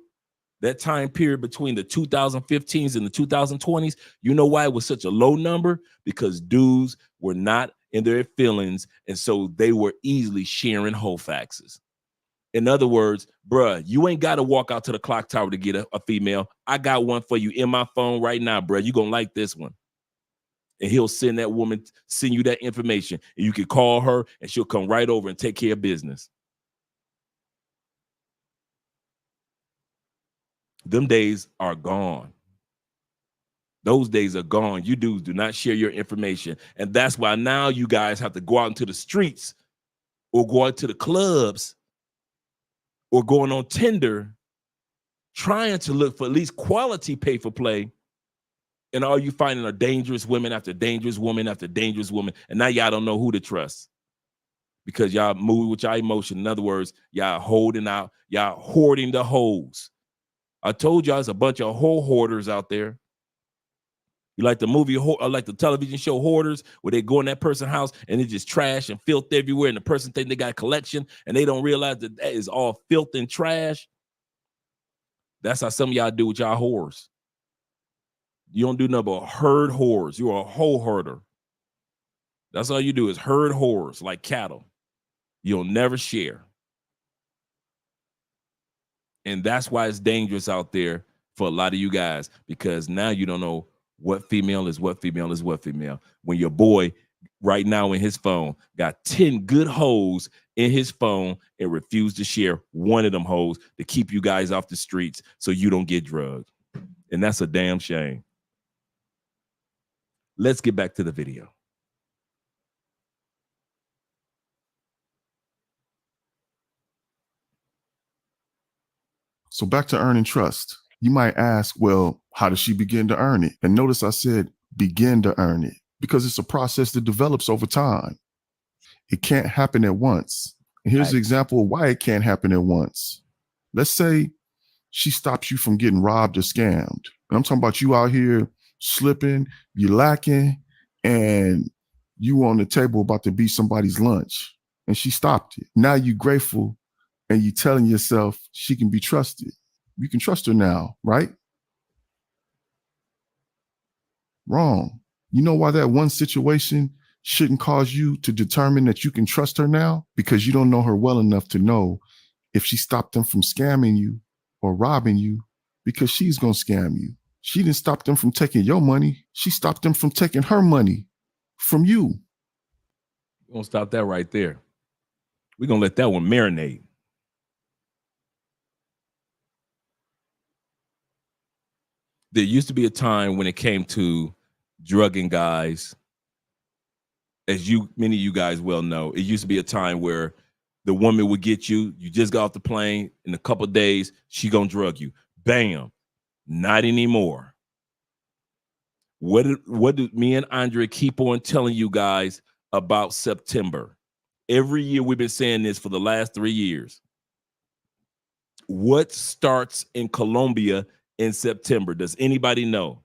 that time period between the 2015s and the 2020s, you know why it was such a low number? Because dudes were not in their feelings, and so they were easily sharing whole faxes. In other words, bruh, you ain't got to walk out to the clock tower to get a female. I got one for you in my phone right now, bruh. You're going to like this one. And he'll send that woman, send you that information. And you can call her, and she'll come right over and take care of business. Them days are gone. Those days are gone. You dudes do not share your information. And that's why now you guys have to go out into the streets or go out to the clubs or going on Tinder, trying to look for at least quality pay for play. And all you finding are dangerous women after dangerous woman after dangerous woman. And now y'all don't know who to trust because y'all move with y'all emotion. In other words, y'all holding out, y'all hoarding the hoes. I told y'all there's a bunch of hoe hoarders out there. You like the movie, or like the television show Hoarders, where they go in that person's house and it's just trash and filth everywhere, and the person think they got a collection, and they don't realize that that is all filth and trash. That's how some of y'all do with y'all whores. You don't do nothing but herd whores. You're a hoe herder. That's all you do is herd whores like cattle. You'll never share. And that's why it's dangerous out there for a lot of you guys, because now you don't know what female is what female is what female. When your boy right now in his phone got 10 good hoes in his phone and refused to share one of them hoes to keep you guys off the streets so you don't get drugged. And that's a damn shame. Let's get back to the video. So back to earning trust. You might ask, well, how does she begin to earn it? And notice I said begin to earn it because it's a process that develops over time. It can't happen at once. And here's an example of why it can't happen at once. Let's say she stops you from getting robbed or scammed. And I'm talking about you out here slipping, you lacking, and you on the table about to beat somebody's lunch. And she stopped it. Now you're grateful and you're telling yourself she can be trusted. You can trust her now, right? Wrong. You know why that one situation shouldn't cause you to determine that you can trust her now? Because you don't know her well enough to know if she stopped them from scamming you or robbing you, because she's going to scam you. She didn't stop them from taking your money. She stopped them from taking her money from you. We're going to stop that right there. We're going to let that one marinate. There used to be a time when it came to drugging guys, as many of you guys well know, it used to be a time where the woman would get you, you just got off the plane, in a couple of days, she gonna drug you. Bam. Not anymore. What did me and Andrea keep on telling you guys about September? Every year we've been saying this for the last 3 years. What starts in Colombia in September? Does anybody know?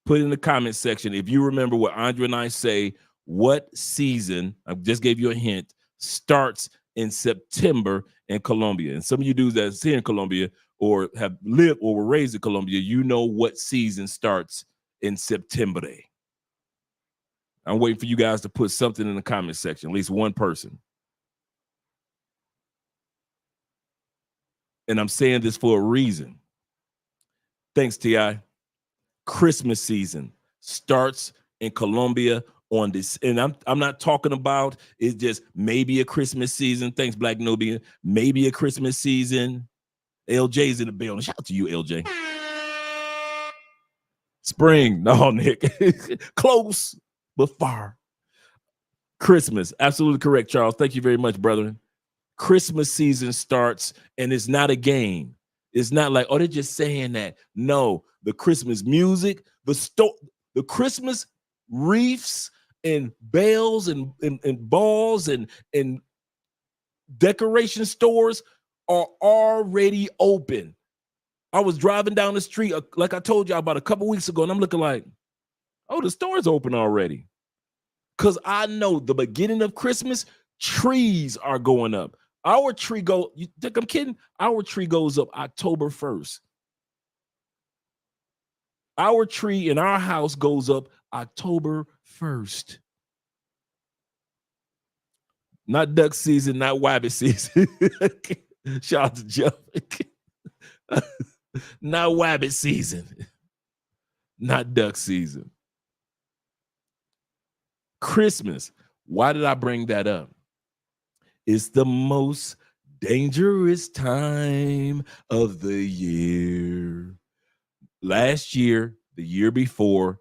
Put in the comment section if you remember what Andrea and I say. What season, I just gave you a hint, starts in September in Colombia? And some of you dudes that's here in Colombia or have lived or were raised in Colombia, you know what season starts in September. I'm waiting for you guys to put something in the comment section, at least one person. And I'm saying this for a reason. Thanks, T.I. Christmas season starts in Colombia on this. And I'm not talking about it's just maybe a Christmas season. Thanks, Black Nubian. Maybe a Christmas season. LJ's in the building. Shout out to you, LJ. Spring. No, Nick. Close, but far. Christmas. Absolutely correct, Charles. Thank you very much, brethren. Christmas season starts, and it's not a game. It's not like, oh, they're just saying that. No, the Christmas music, the Christmas wreaths and bells and balls and decoration stores are already open. I was driving down the street, like I told you about a couple weeks ago, and I'm looking like, oh, the store's open already. Because I know the beginning of Christmas, trees are going up. Our tree you think I'm kidding? Our tree goes up October 1st. Our tree in our house goes up October 1st. Not duck season, not wabbit season. Shout out to Jeff. Not wabbit season. Not duck season. Christmas. Why did I bring that up? It's the most dangerous time of the year. Last year, the year before,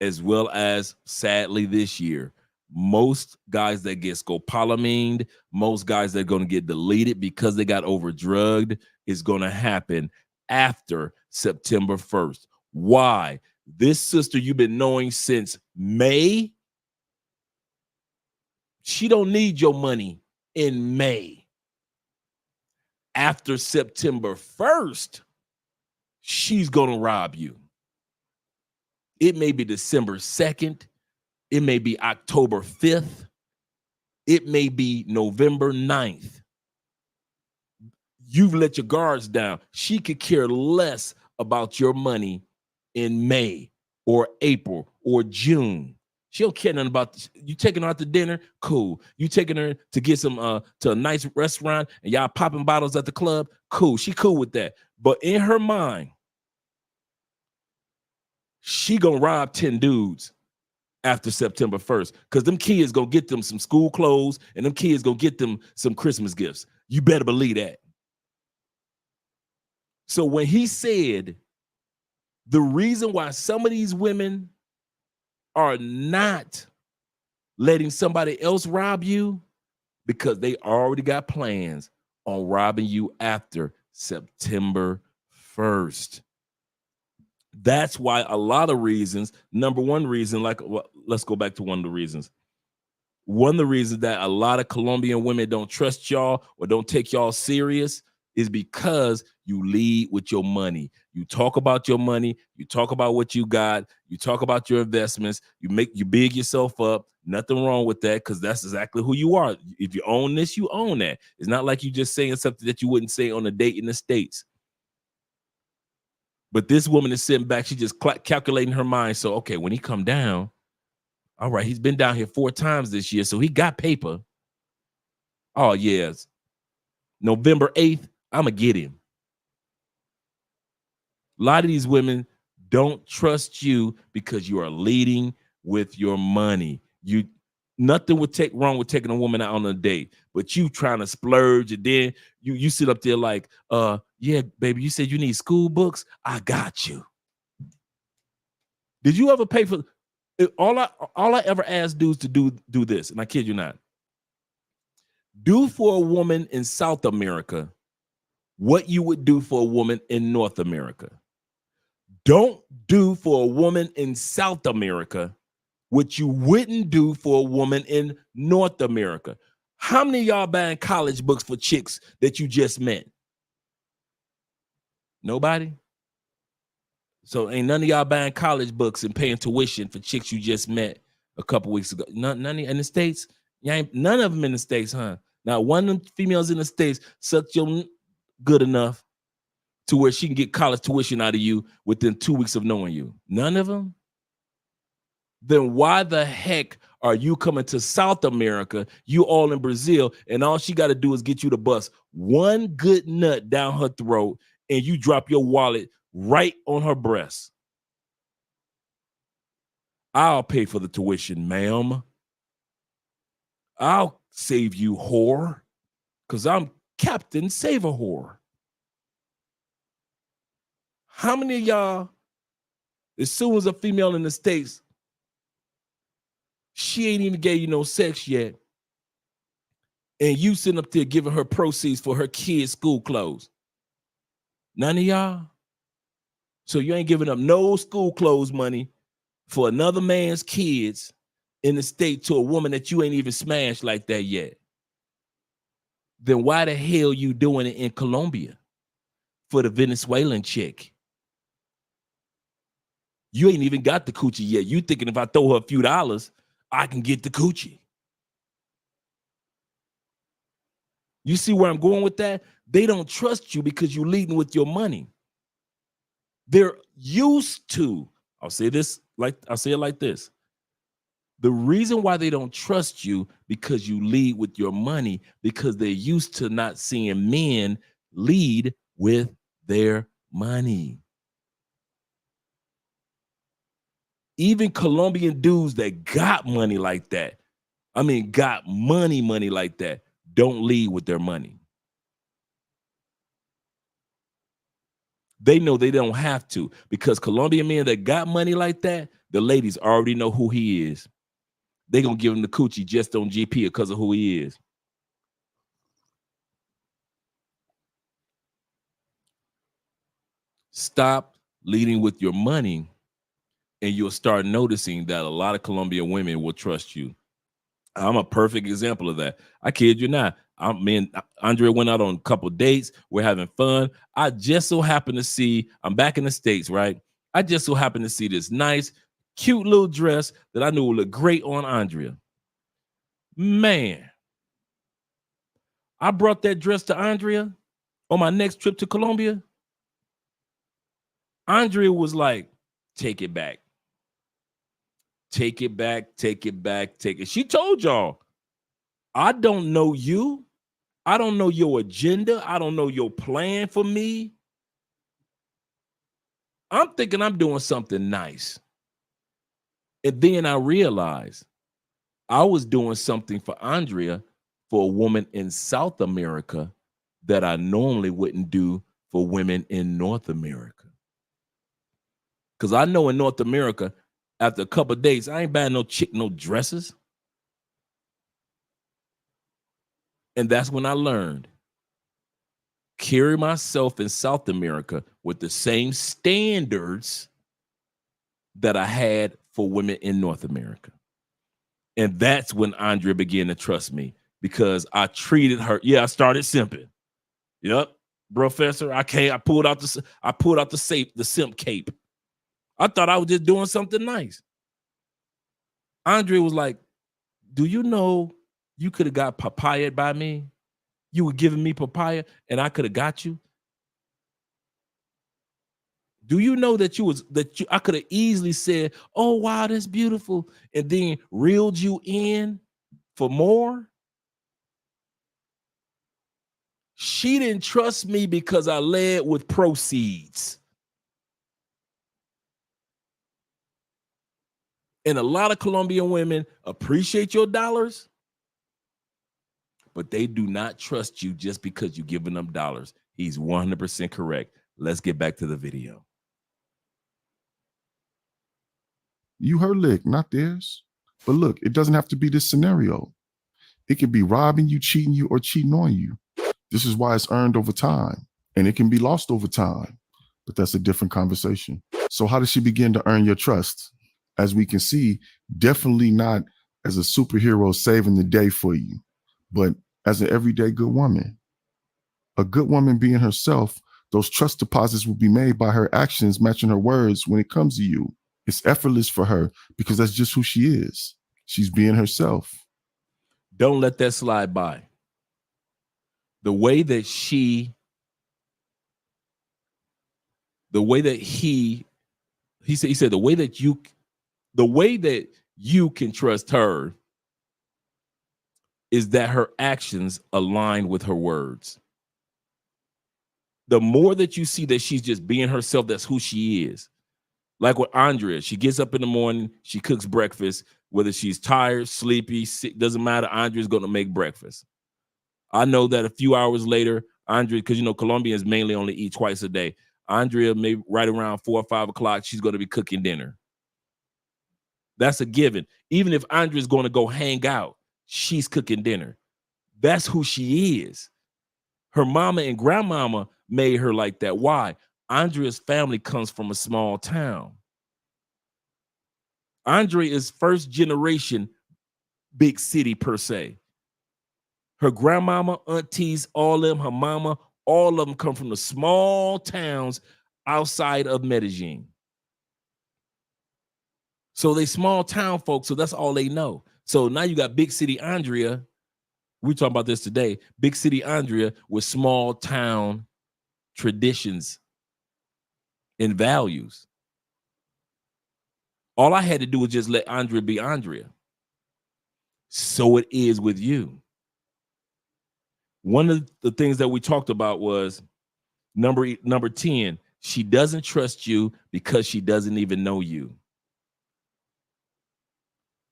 as well as sadly this year, most guys that get scopolamine, most guys that are going to get deleted because they got overdrugged is going to happen after September 1st. Why? This sister you've been knowing since May, she don't need your money in May. After September 1st, she's going to rob you. It may be December 2nd. It may be October 5th. It may be November 9th. You've let your guards down. She could care less about your money in May or April or June. She don't care nothing about you taking her out to dinner. Cool. You taking her to get some to a nice restaurant and y'all popping bottles at the club. Cool. She cool with that. But in her mind, she gonna rob 10 dudes after September 1st because them kids gonna get them some school clothes and them kids gonna get them some Christmas gifts. You better believe that. So when he said the reason why some of these women are not letting somebody else rob you, because they already got plans on robbing you after September 1st. That's why a lot of reasons, number one reason, let's go back to one of the reasons. One of the reasons that a lot of Colombian women don't trust y'all or don't take y'all serious is because you lead with your money. You talk about your money. You talk about what you got. You talk about your investments. You big yourself up. Nothing wrong with that because that's exactly who you are. If you own this, you own that. It's not like you just saying something that you wouldn't say on a date in the States. But this woman is sitting back. She just calculating her mind. So, okay, when he come down, all right, he's been down here 4 times this year, so he got paper. Oh, yes. November 8th, I'm going to get him. A lot of these women don't trust you because you are leading with your money. Nothing would take wrong with taking a woman out on a date, but you trying to splurge, and then you sit up there like, yeah, baby, you said you need school books. I got you. Did you ever pay for all I ever asked dudes to do this, and I kid you not. Do for a woman in South America what you would do for a woman in North America. Don't do for a woman in South America what you wouldn't do for a woman in North America. How many of y'all buying college books for chicks that you just met? Nobody? So ain't none of y'all buying college books and paying tuition for chicks you just met a couple weeks ago. None in the States? None of them in the States, huh? Now, one of them females in the States sucked your good enough to where she can get college tuition out of you within 2 weeks of knowing you. None of them? Then why the heck are you coming to South America, you all in Brazil, and all she got to do is get you to bust one good nut down her throat and you drop your wallet right on her breast? I'll pay for the tuition, ma'am. I'll save you, whore, because I'm Captain Save-A-Whore. How many of y'all, as soon as a female in the States She ain't even gave you no sex yet. And you sitting up there giving her proceeds for her kids' school clothes. None of y'all. So you ain't giving up no school clothes money for another man's kids in the state to a woman that you ain't even smashed like that yet. Then why the hell you doing it in Colombia for the Venezuelan chick? You ain't even got the coochie yet. You thinking if I throw her a few dollars, I can get the coochie. You see where I'm going with that? They don't trust you because you're leading with your money. They're used to, I'll say it like this. The reason why they don't trust you because you lead with your money, because they're used to not seeing men lead with their money. Even Colombian dudes that got money like that, got money like that, don't lead with their money. They know they don't have to, because Colombian men that got money like that, the ladies already know who he is. They gonna give him the coochie just on GP because of who he is. Stop leading with your money, and you'll start noticing that a lot of Colombian women will trust you. I'm a perfect example of that. I kid you not. Andrea went out on a couple dates. We're having fun. I just so happened to see, I'm back in the States, right? I just so happened to see this nice, cute little dress that I knew would look great on Andrea. Man, I brought that dress to Andrea on my next trip to Colombia. Andrea was like, take it back. Take it back, take it back, take it. She told y'all, I don't know you. I don't know your agenda. I don't know your plan for me. I'm thinking I'm doing something nice. And then I realized I was doing something for Andrea for a woman in South America that I normally wouldn't do for women in North America. Because I know in North America, after a couple of days, I ain't buying no chick no dresses. And that's when I learned, carry myself in South America with the same standards that I had for women in North America. And that's when Andrea began to trust me, because I treated her. Yeah, I started simping. Yep, professor. I pulled out the simp cape. I thought I was just doing something nice. Andrea was like, do you know you could have got papaya by me? You were giving me papaya and I could have got you. Do you know that I could have easily said, oh, wow, that's beautiful, and then reeled you in for more? She didn't trust me because I led with proceeds. And a lot of Colombian women appreciate your dollars, but they do not trust you just because you're giving them dollars. He's 100% correct. Let's get back to the video. You her lick, not theirs. But look, it doesn't have to be this scenario. It could be robbing you, cheating you, or cheating on you. This is why it's earned over time, and it can be lost over time, but that's a different conversation. So how does she begin to earn your trust? As we can see, definitely not as a superhero saving the day for you, but as an everyday good woman. A good woman being herself, those trust deposits will be made by her actions matching her words when it comes to you. It's effortless for her because that's just who she is. She's being herself. Don't let that slide by. The way that you can trust her is that her actions align with her words. The more that you see that she's just being herself, that's who she is. Like with Andrea, she gets up in the morning, she cooks breakfast, whether she's tired, sleepy, sick, doesn't matter. Andrea's going to make breakfast. I know that a few hours later, Andrea, because Colombians mainly only eat twice a day. Andrea, maybe right around 4 or 5 o'clock, she's going to be cooking dinner. That's a given. Even if Andrea's going to go hang out, she's cooking dinner. That's who she is. Her mama and grandmama made her like that. Why? Andrea's family comes from a small town. Andrea is first generation big city per se. Her grandmama, aunties, all of them, her mama, all of them come from the small towns outside of Medellin. So they small town folks, so that's all they know. So now you got big city Andrea. We talking about this today. Big city Andrea with small town traditions and values. All I had to do was just let Andrea be Andrea. So it is with you. One of the things that we talked about was number 10. She doesn't trust you because she doesn't even know you.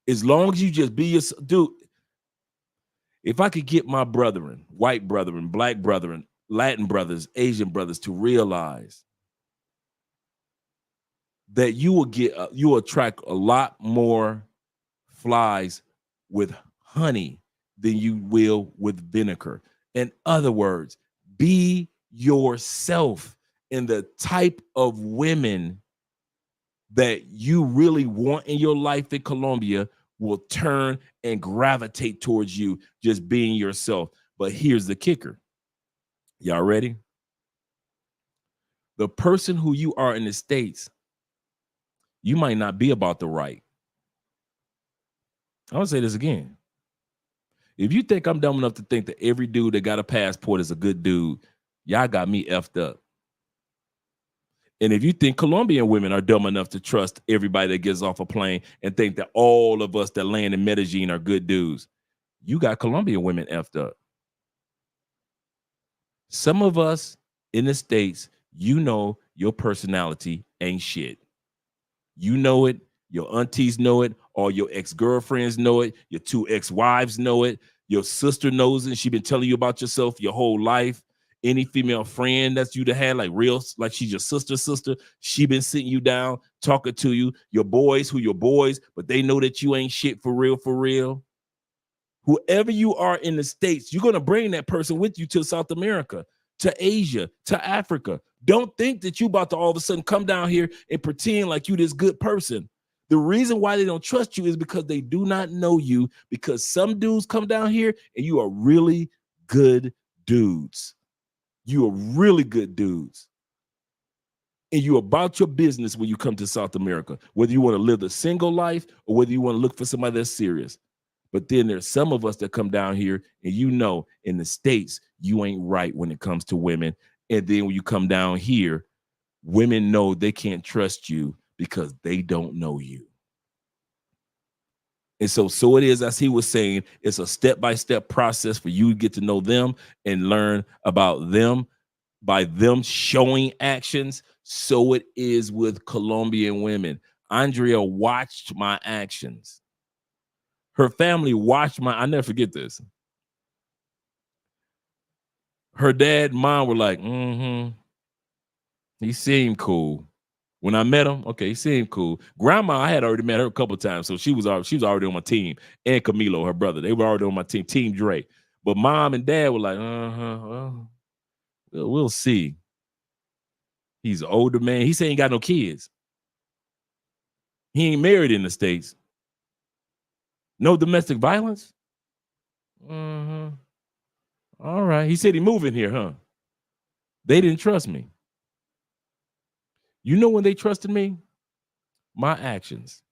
As long as you just be yourself, dude. If I could get my brethren, white brethren, black brethren, Latin brothers, Asian brothers to realize that you will attract a lot more flies with honey than you will with vinegar. In other words, be yourself, and the type of women that you really want in your life in Colombia will turn and gravitate towards you just being yourself. But here's the kicker. Y'all ready? The person who you are in the States, you might not be about the right. I'll say this again. If you think I'm dumb enough to think that every dude that got a passport is a good dude, y'all got me effed up. And if you think Colombian women are dumb enough to trust everybody that gets off a plane and think that all of us that land in Medellin are good dudes, you got Colombian women effed up. Some of us in the States, you know your personality ain't shit. You know it. Your aunties know it. All your ex-girlfriends know it. Your 2 ex-wives know it. Your sister knows it. She been telling you about yourself your whole life. Any female friend that's you to have, like she's your sister, she been sitting you down, talking to you. Your boys, who your boys, but they know that you ain't shit for real, for real. Whoever you are in the States, you're going to bring that person with you to South America, to Asia, to Africa. Don't think that you about to all of a sudden come down here and pretend like you this good person. The reason why they don't trust you is because they do not know you, because some dudes come down here and you are really good dudes. You are really good dudes. And you're about your business when you come to South America, whether you want to live the single life or whether you want to look for somebody that's serious. But then there's some of us that come down here and you know in the States, you ain't right when it comes to women. And then when you come down here, women know they can't trust you because they don't know you. And so it is, as he was saying, it's a step-by-step process for you to get to know them and learn about them by them showing actions. So it is with Colombian women. Andrea watched my actions. Her family watched I never forget this. Her dad and mom were like, he seemed cool. When I met him, okay, he seemed cool. Grandma, I had already met her a couple of times, so she was already on my team. And Camilo, her brother, they were already on my team, Team Dre. But mom and dad were like, well, we'll see. He's an older man. He said he ain't got no kids. He ain't married in the States. No domestic violence? All right. He said he moving here, huh? They didn't trust me. You know when they trusted me? My actions.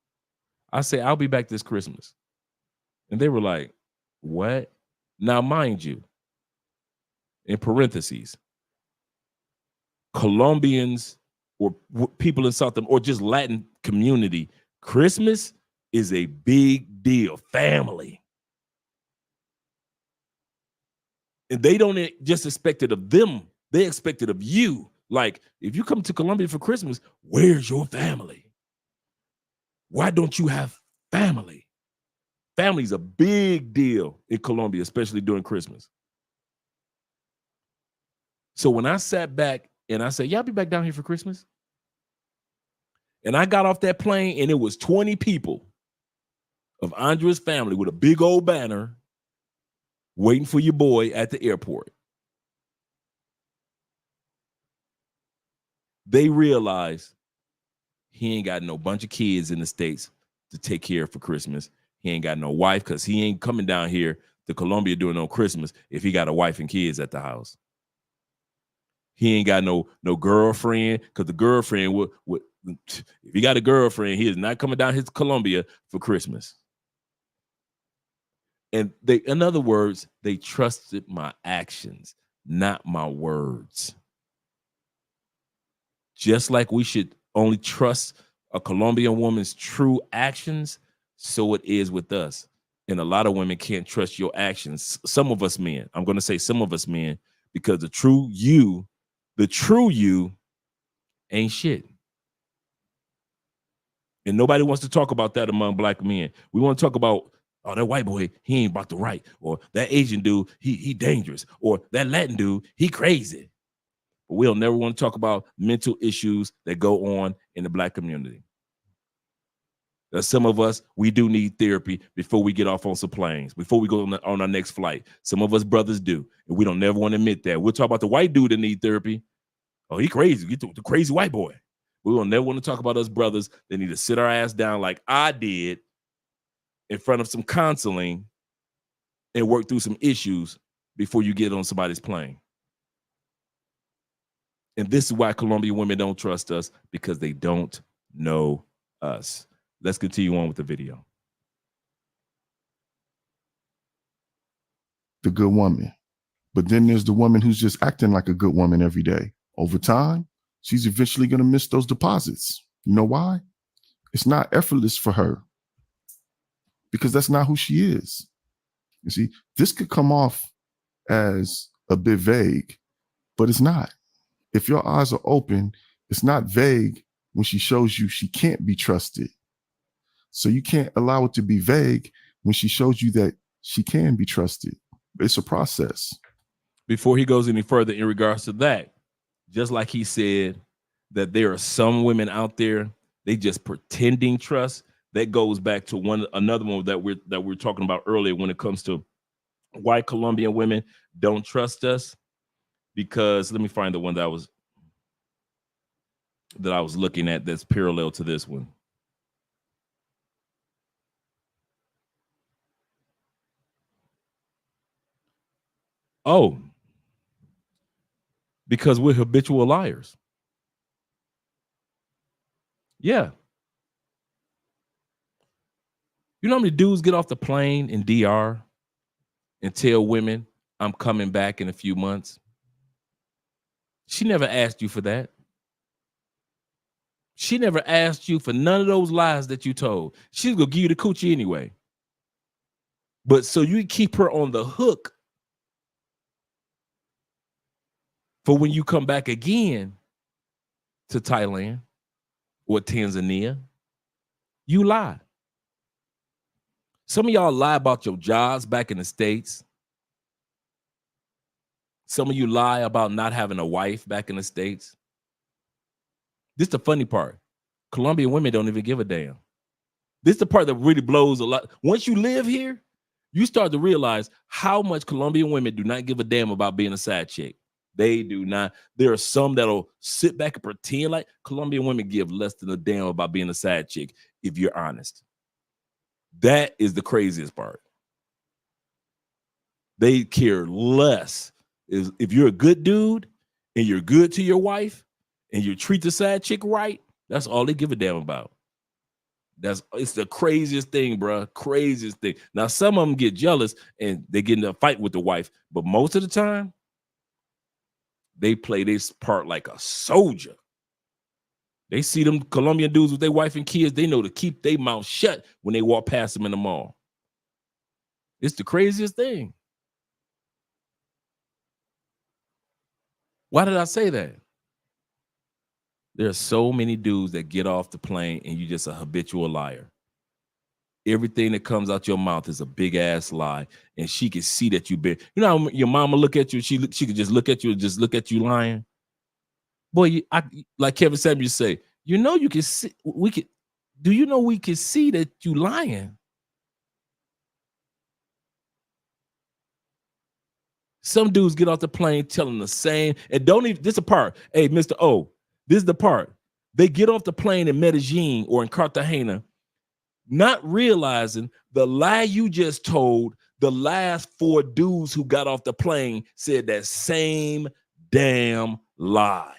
I say, I'll be back this Christmas. And they were like, what? Now, mind you, in parentheses, Colombians or people in South America or just Latin community, Christmas is a big deal. Family. And they don't just expect it of them. They expect it of you. Like, if you come to Colombia for Christmas, where's your family? Why don't you have family? Family's a big deal in Colombia, especially during Christmas. So when I sat back and I said, y'all be back down here for Christmas? And I got off that plane and it was 20 people. of Andrea's family with a big old banner waiting for your boy at the airport. They realize he ain't got no bunch of kids in the States to take care of for Christmas. He ain't got no wife because he ain't coming down here to Colombia doing no Christmas if he got a wife and kids at the house. He ain't got no girlfriend because the girlfriend would if he got a girlfriend, he is not coming down here to Colombia for Christmas. And they, in other words, they trusted my actions, not my words. Just like we should only trust a Colombian woman's true actions, so it is with us. And a lot of women can't trust your actions. Some of us men, I'm going to say some of us men, because the true you ain't shit. And nobody wants to talk about that among black men. We want to talk about, oh, that white boy, he ain't about the right, or that Asian dude, he dangerous, or that Latin dude, he crazy. But we'll never want to talk about mental issues that go on in the black community. Some of us, we do need therapy before we get off on some planes, before we go on our next flight. Some of us brothers do, and we don't never want to admit that. We'll talk about the white dude that need therapy. Oh, he crazy. Get the crazy white boy. We will never want to talk about us brothers that need to sit our ass down like I did in front of some counseling and work through some issues before you get on somebody's plane. And this is why Colombian women don't trust us, because they don't know us. Let's continue on with the video. The good woman. But then there's the woman who's just acting like a good woman every day. Over time, she's eventually going to miss those deposits. You know why? It's not effortless for her, because that's not who she is. You see, this could come off as a bit vague, but it's not. If your eyes are open, it's not vague when she shows you she can't be trusted. So you can't allow it to be vague when she shows you that she can be trusted. It's a process. Before he goes any further in regards to that, just like he said that there are some women out there, they just pretending trust. That goes back to another one that we're talking about earlier when it comes to why Colombian women don't trust us. Because let me find the one that I was looking at that's parallel to this one. Oh, because we're habitual liars. Yeah. You know how many dudes get off the plane in DR and tell women, I'm coming back in a few months? She never asked you for that. She never asked you for none of those lies that you told. She's going to give you the coochie anyway. But so you keep her on the hook for when you come back again to Thailand or Tanzania, you lie. Some of y'all lie about your jobs back in the States. Some of you lie about not having a wife back in the States. This is the funny part. Colombian women don't even give a damn. This is the part that really blows a lot. Once you live here, you start to realize how much Colombian women do not give a damn about being a side chick. They do not. There are some that'll sit back and pretend like Colombian women give less than a damn about being a side chick, if you're honest. That is the craziest part. They care less. If you're a good dude and you're good to your wife and you treat the side chick right, that's all they give a damn about. It's the craziest thing, bro. Craziest thing. Now, some of them get jealous and they get in a fight with the wife, but most of the time, they play this part like a soldier. They see them Colombian dudes with their wife and kids, they know to keep their mouth shut when they walk past them in the mall. It's the craziest thing. Why did I say that? There are so many dudes that get off the plane and you're just a habitual liar. Everything that comes out your mouth is a big ass lie, and she can see that you've been. You know how your mama look at you, she could just look at you and just look at you lying. Boy, like Kevin Samuels say, you know you can see. Do you know we can see that you lying? Some dudes get off the plane telling the same, and don't even, this is the part. Hey, Mr. O, this is the part. They get off the plane in Medellin or in Cartagena, not realizing the lie you just told. The last 4 dudes who got off the plane said that same damn lie.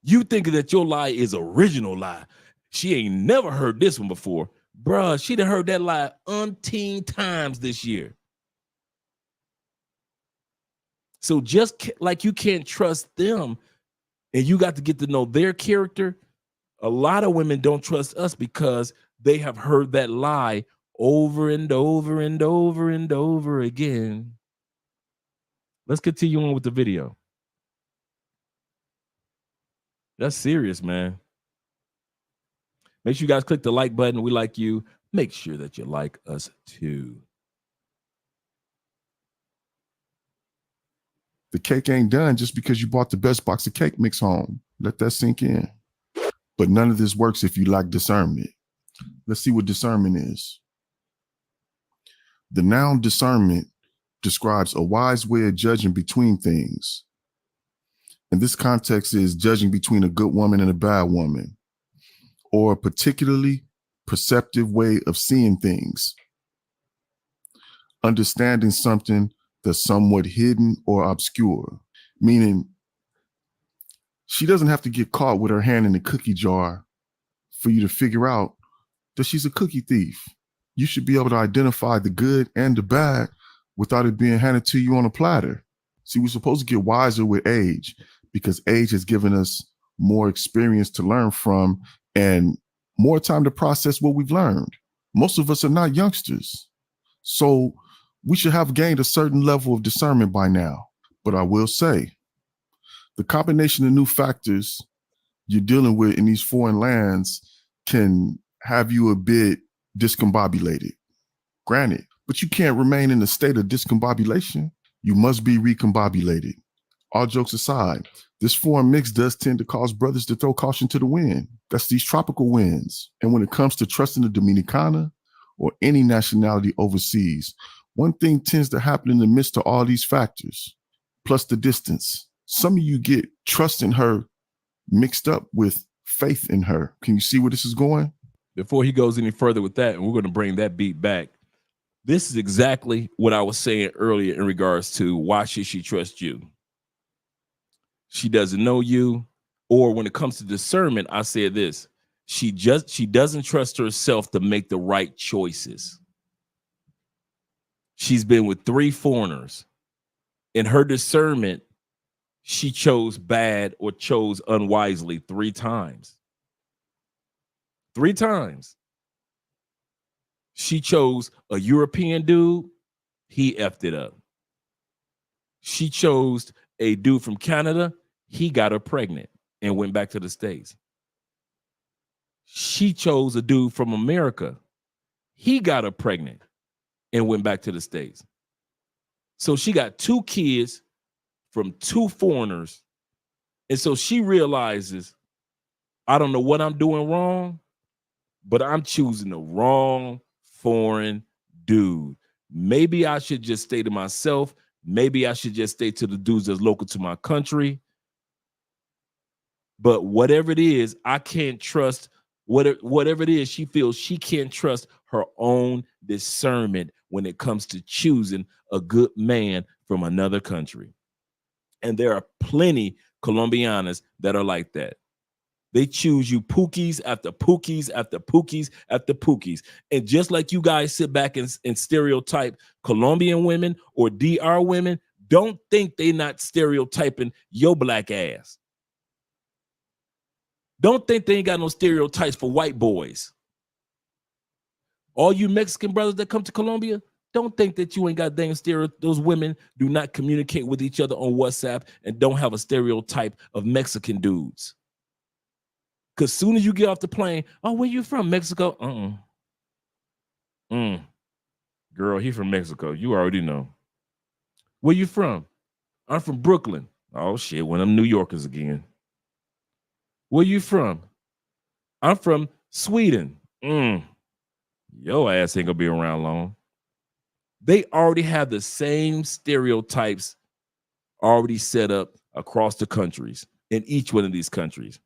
You thinking that your lie is original lie. She ain't never heard this one before. Bruh, she done heard that lie umpteen times this year. So just like you can't trust them and you got to get to know their character, a lot of women don't trust us because they have heard that lie over and over and over and over again. Let's continue on with the video. That's serious, man. Make sure you guys click the like button. We like you. Make sure that you like us too. The cake ain't done just because you bought the best box of cake mix home. Let that sink in. But none of this works if you lack discernment. Let's see what discernment is. The noun discernment describes a wise way of judging between things. In this context is judging between a good woman and a bad woman, or a particularly perceptive way of seeing things. Understanding something that's somewhat hidden or obscure, meaning she doesn't have to get caught with her hand in the cookie jar for you to figure out that she's a cookie thief. You should be able to identify the good and the bad without it being handed to you on a platter. See, we're supposed to get wiser with age because age has given us more experience to learn from and more time to process what we've learned. Most of us are not youngsters, so we should have gained a certain level of discernment by now. But I will say, the combination of new factors you're dealing with in these foreign lands can have you a bit discombobulated. Granted, but you can't remain in a state of discombobulation. You must be recombobulated. All jokes aside, this foreign mix does tend to cause brothers to throw caution to the wind. That's these tropical winds. And when it comes to trusting the Dominicana or any nationality overseas, one thing tends to happen in the midst of all these factors, plus the distance. Some of you get trust in her mixed up with faith in her. Can you see where this is going? Before he goes any further with that, and we're going to bring that beat back, this is exactly what I was saying earlier in regards to why should she trust you? She doesn't know you. Or when it comes to discernment, I said this, she doesn't trust herself to make the right choices. She's been with 3 foreigners. In her discernment, she chose bad or chose unwisely 3 times. 3 times. She chose a European dude. He effed it up. She chose a dude from Canada. He got her pregnant and went back to the States. She chose a dude from America. He got her pregnant and went back to the States. So she got 2 kids from 2 foreigners. And so she realizes, I don't know what I'm doing wrong, but I'm choosing the wrong foreign dude. Maybe I should just stay to myself. Maybe I should just stay to the dudes that's local to my country. But whatever it is, I can't trust, whatever it is, she feels she can't trust her own discernment when it comes to choosing a good man from another country. And there are plenty Colombianas that are like that. They choose you pookies after pookies after pookies after pookies. And just like you guys sit back and stereotype Colombian women or DR women, don't think they not stereotyping your black ass. Don't think they ain't got no stereotypes for white boys. All you Mexican brothers that come to Colombia, don't think that you ain't got dang stereotypes. Those women do not communicate with each other on WhatsApp and don't have a stereotype of Mexican dudes. Because soon as you get off the plane, oh, where you from? Mexico? Girl, he from Mexico. You already know. Where you from? I'm from Brooklyn. Oh, shit, one of them New Yorkers again. Where you from? I'm from Sweden. Your ass ain't gonna be around long. They already have the same stereotypes already set up across the countries, in each one of these countries,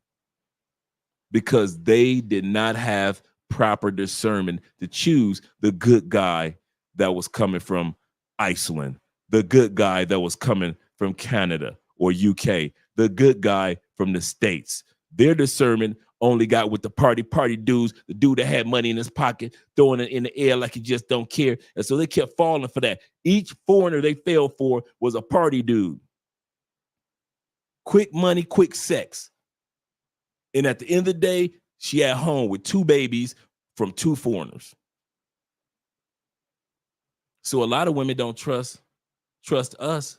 because they did not have proper discernment to choose the good guy that was coming from Iceland, the good guy that was coming from Canada or UK, the good guy from the States. Their discernment only got with the party dudes, the dude that had money in his pocket, throwing it in the air like he just don't care. And so they kept falling for that. Each foreigner they fell for was a party dude. Quick money, quick sex. And at the end of the day, she at home with 2 babies from 2 foreigners. So a lot of women don't trust us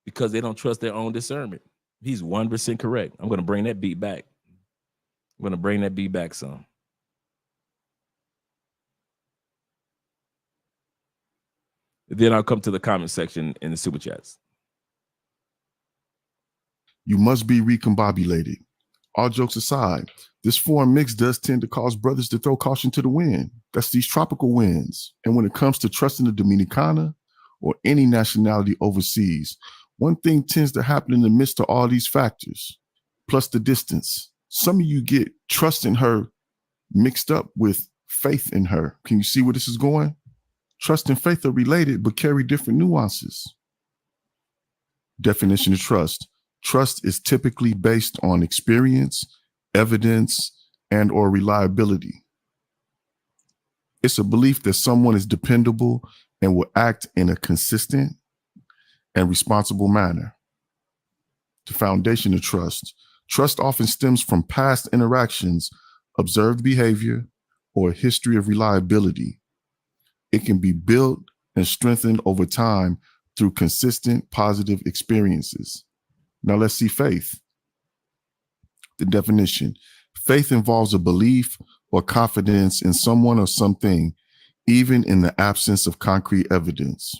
because they don't trust their own discernment. He's 1% correct. I'm going to bring that beat back. I'm going to bring that beat back some. Then I'll come to the comment section in the super chats. You must be recombobulated. All jokes aside, this foreign mix does tend to cause brothers to throw caution to the wind. That's these tropical winds. And when it comes to trusting the Dominicana or any nationality overseas, one thing tends to happen in the midst of all these factors, plus the distance. Some of you get trust in her mixed up with faith in her. Can you see where this is going? Trust and faith are related, but carry different nuances. Definition of trust. Trust is typically based on experience, evidence, and or reliability. It's a belief that someone is dependable and will act in a consistent and responsible manner. The foundation of trust. Trust often stems from past interactions, observed behavior, or a history of reliability. It can be built and strengthened over time through consistent positive experiences. Now let's see faith. The definition. Faith involves a belief or confidence in someone or something, even in the absence of concrete evidence.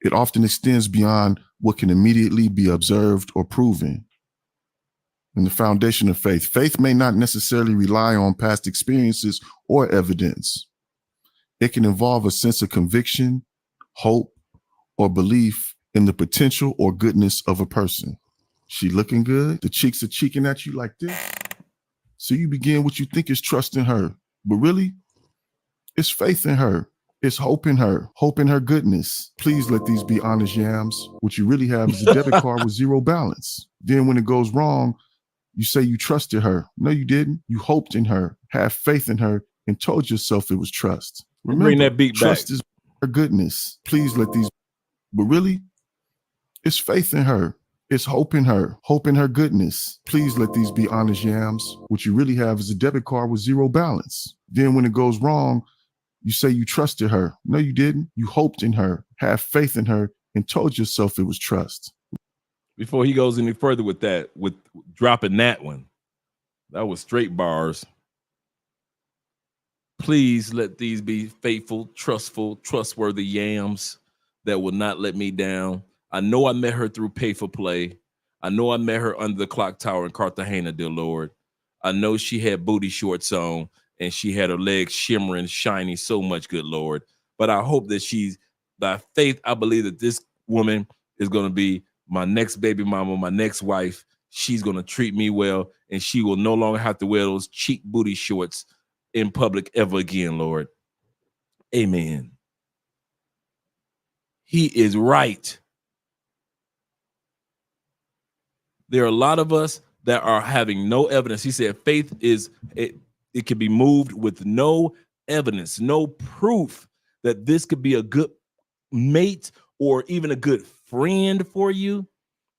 It often extends beyond what can immediately be observed or proven. And the foundation of faith. Faith may not necessarily rely on past experiences or evidence. It can involve a sense of conviction, hope, or belief in the potential or goodness of a person. She looking good? The cheeks are cheeking at you like this. So you begin what you think is trust in her, but really, it's faith in her. It's hope in her goodness. Please let these be honest yams. What you really have is a debit card with zero balance. Then when it goes wrong, you say you trusted her. No, you didn't. You hoped in her, have faith in her, and told yourself it was trust. Remember, bring that beat trust back. is her goodness. Please let these, but really, it's faith in her. It's hope in her goodness. Please let these be honest yams. What you really have is a debit card with zero balance. Then when it goes wrong, you say you trusted her. No, you didn't. You hoped in her, have faith in her, and told yourself it was trust. Before he goes any further with that, with dropping that one, that was straight bars. Please let these be faithful, trustful, trustworthy yams that will not let me down. I know I met her through Pay for Play. I know I met her under the clock tower in Cartagena, dear Lord. I know she had booty shorts on and she had her legs shimmering, shining so much, good Lord. But I hope that by faith, I believe that this woman is going to be my next baby mama, my next wife. She's going to treat me well, and she will no longer have to wear those cheap booty shorts in public ever again, Lord. Amen. He is right. There are a lot of us that are having no evidence. He said faith is, it can be moved with no evidence, no proof that this could be a good mate or even a good friend for you.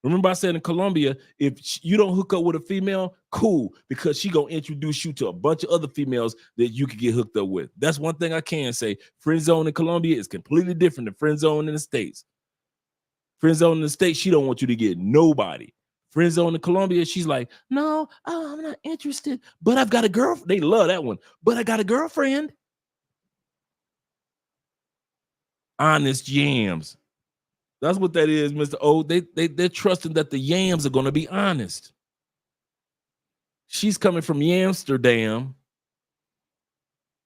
Remember I said in Colombia, if you don't hook up with a female, cool, because she gonna introduce you to a bunch of other females that you could get hooked up with. That's one thing I can say. Friend zone in Colombia is completely different than friend zone in the States. Friend zone in the States, she don't want you to get nobody. Friend zone in Colombia, she's like, no, I'm not interested, but I've got a girlfriend. They love that one, but I got a girlfriend. Honest yams. That's what that is, Mr. O. They're trusting that the yams are going to be honest. She's coming from Amsterdam,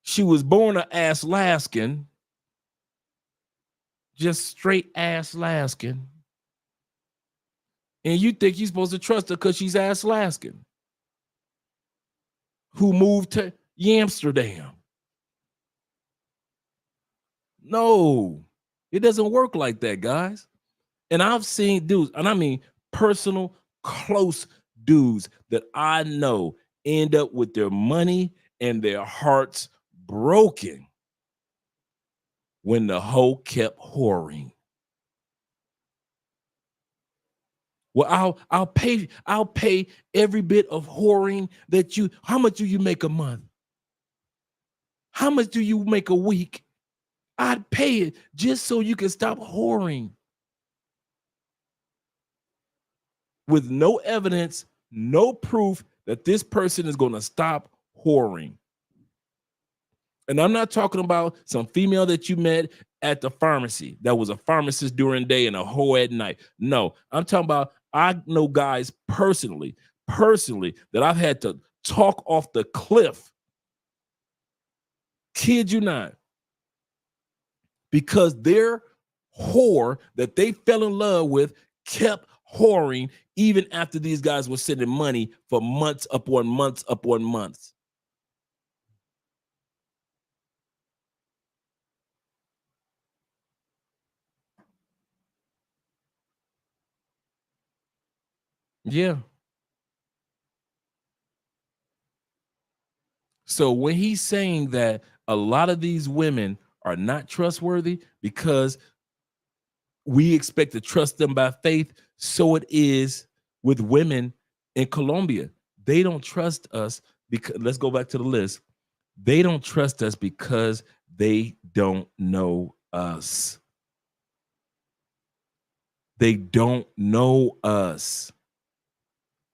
She was born an Ass-Laskin, just straight Ass-Laskin. And you think you're supposed to trust her because she's Ass-Laskin, who moved to Amsterdam. No, it doesn't work like that, guys. And I've seen dudes, and I mean personal, close dudes that I know end up with their money and their hearts broken when the hoe kept whoring. Well, I'll pay every bit of whoring that you. How much do you make a month? How much do you make a week? I'd pay it just so you can stop whoring. With no evidence, no proof that this person is going to stop whoring. And I'm not talking about some female that you met at the pharmacy that was a pharmacist during the day and a hoe at night. No, I'm talking about, I know guys personally that I've had to talk off the cliff. Kid you not. Because their whore that they fell in love with kept whoring even after these guys were sending money for months upon months upon months. Yeah. So when he's saying that a lot of these women are not trustworthy because we expect to trust them by faith, so it is with women in Colombia. They don't trust us because, let's go back to the list. They don't trust us because they don't know us. They don't know us.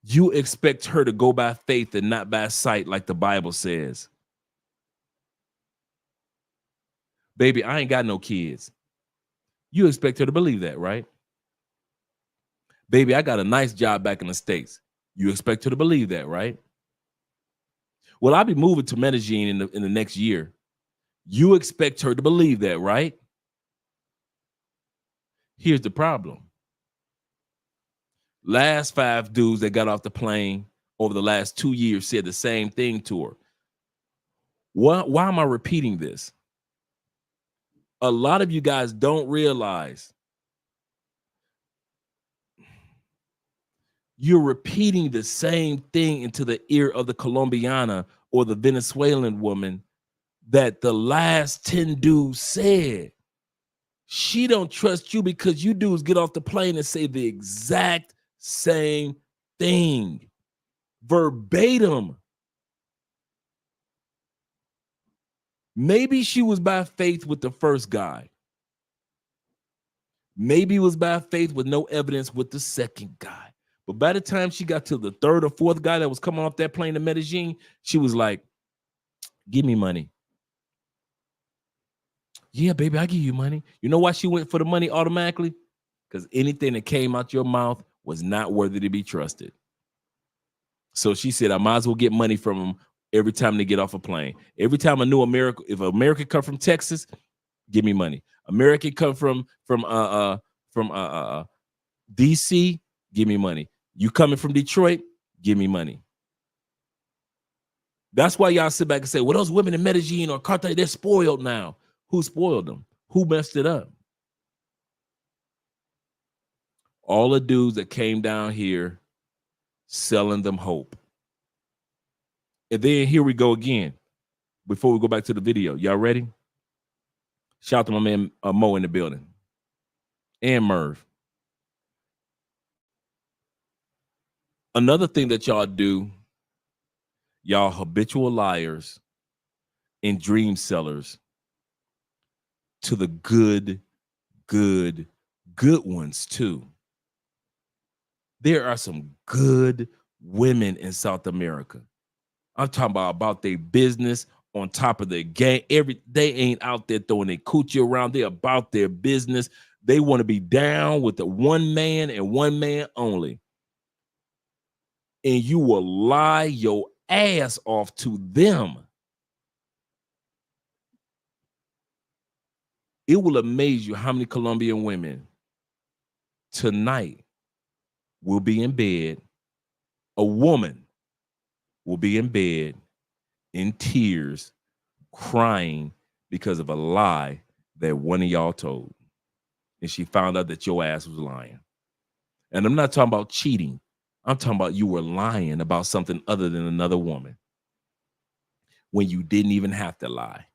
You expect her to go by faith and not by sight, like the Bible says. Baby, I ain't got no kids. You expect her to believe that, right? Baby, I got a nice job back in the States. You expect her to believe that, right? Well, I'll be moving to Medellin in the next year. You expect her to believe that, right? Here's the problem. Last 5 dudes that got off the plane over the last 2 years said the same thing to her. Why am I repeating this? A lot of you guys don't realize you're repeating the same thing into the ear of the Colombiana or the Venezuelan woman that the last 10 dudes said. She don't trust you because you dudes get off the plane and say the exact same thing, verbatim. Maybe she was by faith with the first guy. Maybe it was by faith with no evidence with the second guy. But by the time she got to the third or fourth guy that was coming off that plane to Medellin, she was like, give me money. Yeah, baby, I give you money. You know why she went for the money automatically? Because anything that came out your mouth was not worthy to be trusted. So she said, I might as well get money from them every time they get off a plane. Every time a new American, if an American come from Texas, give me money. American come from DC, give me money. You coming from Detroit, give me money. That's why y'all sit back and say, well, those women in Medellin or Cartagena, they're spoiled now. Who spoiled them? Who messed it up? All the dudes that came down here selling them hope. And then here we go again. Before we go back to the video, y'all ready? Shout out to my man Mo in the building. And Merv. Another thing that y'all do, y'all habitual liars and dream sellers to the good ones too. There are some good women in South America. I'm talking about their business on top of their game. They ain't out there throwing their coochie around. They're about their business. They want to be down with the one man and one man only. And you will lie your ass off to them. It will amaze you how many Colombian women tonight will be in bed. A woman will be in bed in tears, crying because of a lie that one of y'all told. And she found out that your ass was lying. And I'm not talking about cheating. I'm talking about you were lying about something other than another woman when you didn't even have to lie.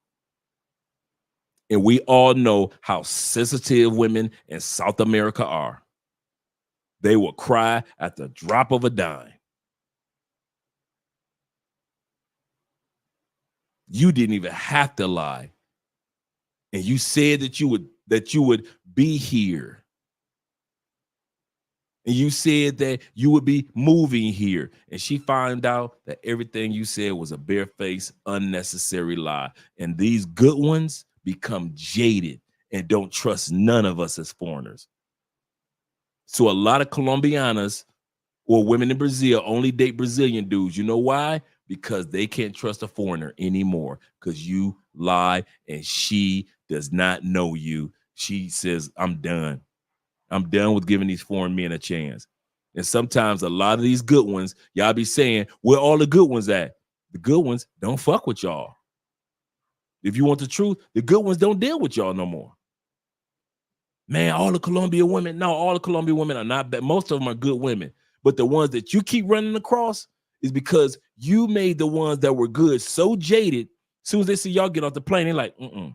And we all know how sensitive women in South America are. They will cry at the drop of a dime. You didn't even have to lie. And you said that you would be here. And you said that you would be moving here. And she found out that everything you said was a barefaced, unnecessary lie. And these good ones become jaded and don't trust none of us as foreigners. So a lot of Colombianas or women in Brazil only date Brazilian dudes. You know why? Because they can't trust a foreigner anymore because you lie and she does not know you. She says, I'm done. I'm done with giving these foreign men a chance. And sometimes a lot of these good ones, y'all be saying, where all the good ones at? The good ones don't fuck with y'all. If you want the truth, the good ones don't deal with y'all no more. Man, all the Colombian women, no, all the Colombian women are not bad. Most of them are good women. But the ones that you keep running across is because you made the ones that were good so jaded. As soon as they see y'all get off the plane, they're like, mm-mm.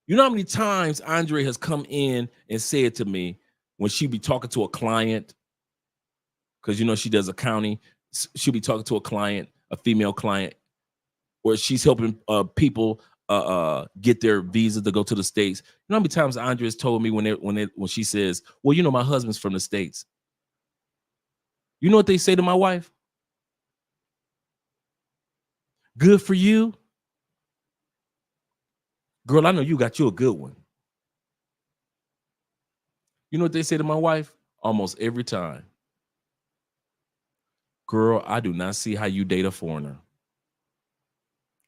You know how many times Andrea has come in and said to me when she be talking to a client, because you know she does accounting, she'll be talking to a client, a female client, where she's helping people get their visa to go to the States. You know how many times Andrea's told me when she says, well, you know, my husband's from the States. You know what they say to my wife? Good for you. Girl, I know you got you a good one. You know what they say to my wife? Almost every time. Girl, I do not see how you date a foreigner.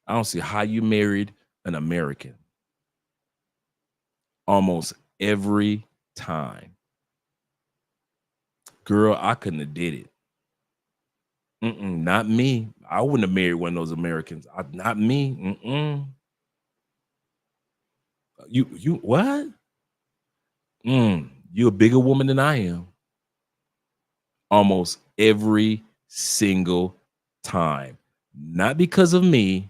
I don't see how you married an American. Almost every time. Girl, I couldn't have did it. Not me. I wouldn't have married one of those Americans. Not me. You what? You're a bigger woman than I am. Almost every single time. Not because of me,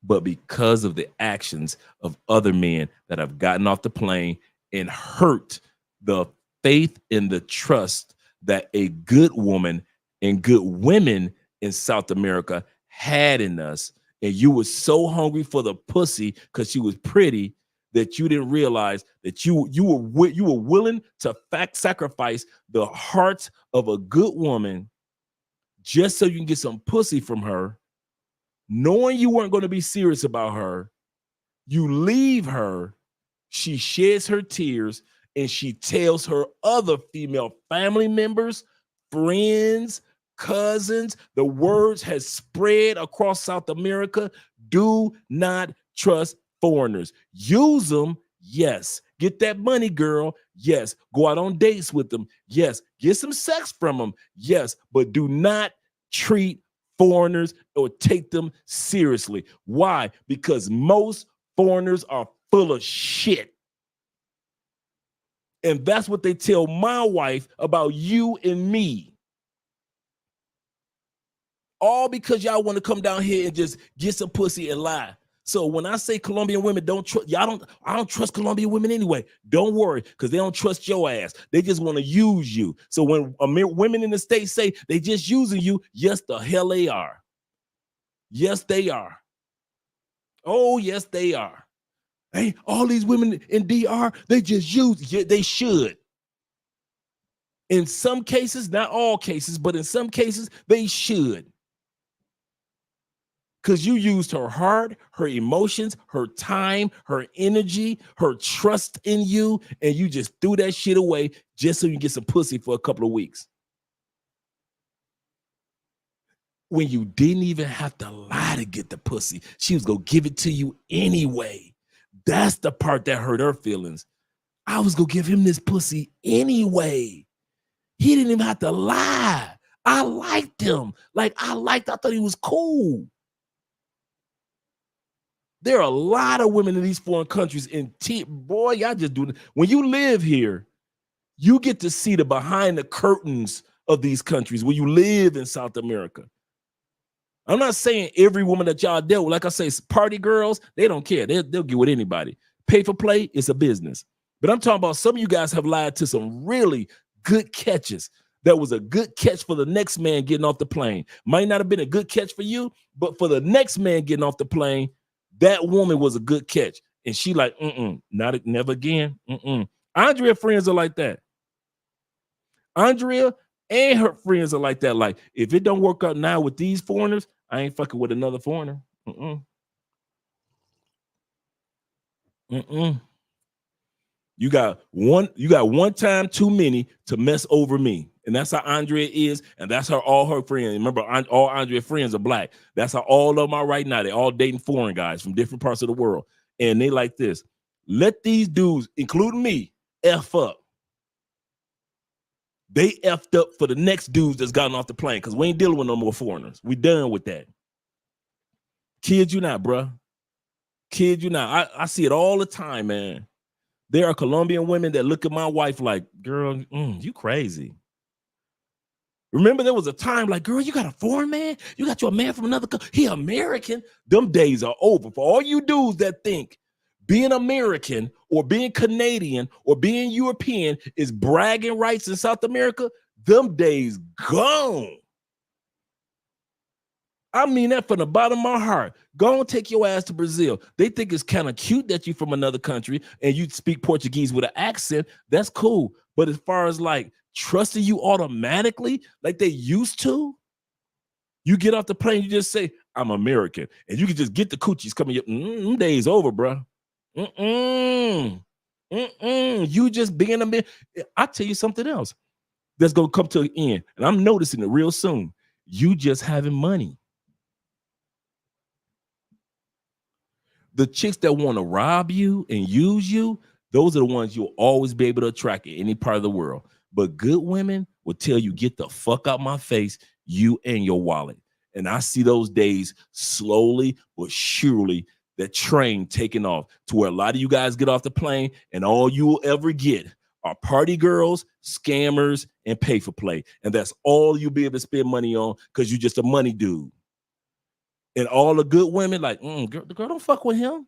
but because of the actions of other men that have gotten off the plane and hurt the faith and the trust that a good woman and good women in South America had in us. And you were so hungry for the pussy because she was pretty that you didn't realize that you were willing to sacrifice the heart of a good woman just so you can get some pussy from her, knowing you weren't going to be serious about her. You leave her, she sheds her tears, and she tells her other female family members, friends, cousins, the words has spread across South America. Do not trust foreigners. Use them, yes. Get that money, girl, yes. Go out on dates with them, yes. Get some sex from them, yes. But do not treat foreigners or take them seriously. Why? Because most foreigners are full of shit. And that's what they tell my wife about you and me. All because y'all want to come down here and just get some pussy and lie. So when I say Colombian women don't trust, I don't trust Colombian women anyway. Don't worry, because they don't trust your ass. They just want to use you. So when women in the States say they just using you, yes, the hell they are. Yes, they are. Oh, yes, they are. Hey, all these women in DR, they just use, yeah, they should. In some cases, not all cases, but in some cases, they should. Because you used her heart, her emotions, her time, her energy, her trust in you, and you just threw that shit away just so you can get some pussy for a couple of weeks. when you didn't even have to lie to get the pussy. She was gonna give it to you anyway. That's the part that hurt her feelings. I was gonna give him this pussy anyway. He didn't even have to lie. I liked him. I thought he was cool. There are a lot of women in these foreign countries, and boy, y'all just doing it. When you live here, you get to see the behind the curtains of these countries when you live in South America. I'm not saying every woman that y'all dealt with, like I say, party girls, they don't care. They'll get with anybody. Pay for play, it's a business. But I'm talking about some of you guys have lied to some really good catches. That was a good catch for the next man getting off the plane. Might not have been a good catch for you, but for the next man getting off the plane, that woman was a good catch. And she like, never again. Andrea friends are like that. Andrea and her friends are like that. Like, if it don't work out now with these foreigners, I ain't fucking with another foreigner. You got one time too many to mess over me. And that's how Andrea is, and that's all her friends. Remember, all Andrea friends are black. That's how all of them are right now. They're all dating foreign guys from different parts of the world. And they like this. Let these dudes, including me, F up. They effed up for the next dudes that's gotten off the plane, because we ain't dealing with no more foreigners. We done with that. Kid you not, bruh. Kid you not. I see it all the time, man. There are Colombian women that look at my wife like, girl, you crazy. Remember, there was a time like, girl, you got a foreign man? You got your man from another country? He American? Them days are over. For all you dudes that think being American or being Canadian or being European is bragging rights in South America, them days gone. I mean that from the bottom of my heart. Go and take your ass to Brazil. They think it's kind of cute that you're from another country and you speak Portuguese with an accent. That's cool. But as far as like trusting you automatically like they used to, you get off the plane, you just say, I'm American. And you can just get the coochies coming up. Days over, bro. You just being American. I'll tell you something else that's going to come to an end. And I'm noticing it real soon. You just having money. The chicks that want to rob you and use you, those are the ones you'll always be able to attract in any part of the world. But good women will tell you, get the fuck out my face, you and your wallet. And I see those days slowly but surely, that train taking off to where a lot of you guys get off the plane and all you will ever get are party girls, scammers, and pay for play. And that's all you'll be able to spend money on because you're just a money dude. And all the good women like, girl, don't fuck with him.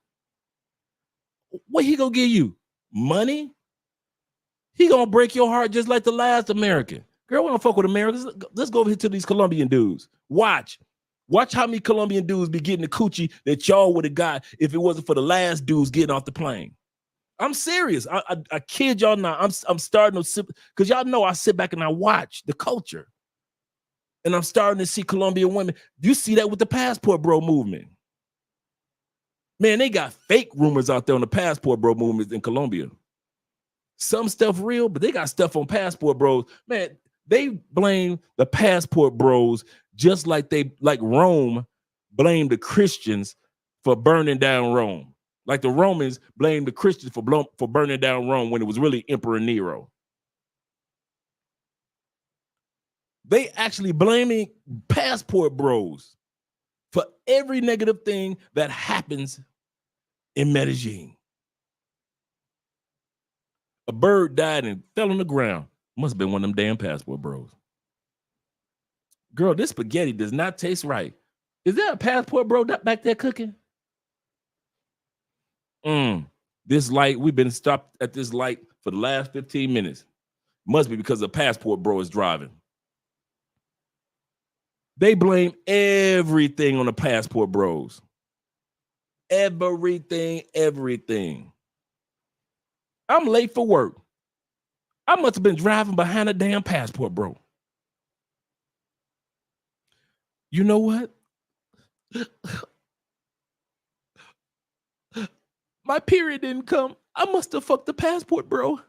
What he gonna give you? Money? He gonna break your heart just like the last American. Girl, we don't fuck with Americans. Let's go over here to these Colombian dudes. Watch how many Colombian dudes be getting the coochie that y'all would have got if it wasn't for the last dudes getting off the plane. I'm serious. I kid y'all not. I'm starting to sip, because y'all know I sit back and I watch the culture. And I'm starting to see Colombian women. You see that with the passport bro movement. Man, they got fake rumors out there on the passport bro movement in Colombia. Some stuff real, but they got stuff on passport bros. Man, they blame the passport bros just like Rome blamed the Christians for burning down Rome. Like the Romans blamed the Christians for burning down Rome when it was really Emperor Nero. They actually blaming passport bros for every negative thing that happens in Medellin. A bird died and fell on the ground. Must have been one of them damn passport bros. Girl, this spaghetti does not taste right. Is there a passport bro back there cooking? This light, we've been stopped at this light for the last 15 minutes. Must be because the passport bro is driving. They blame everything on the passport bros. Everything. I'm late for work. I must have been driving behind a damn passport bro. You know what? My period didn't come. I must have fucked the passport bro.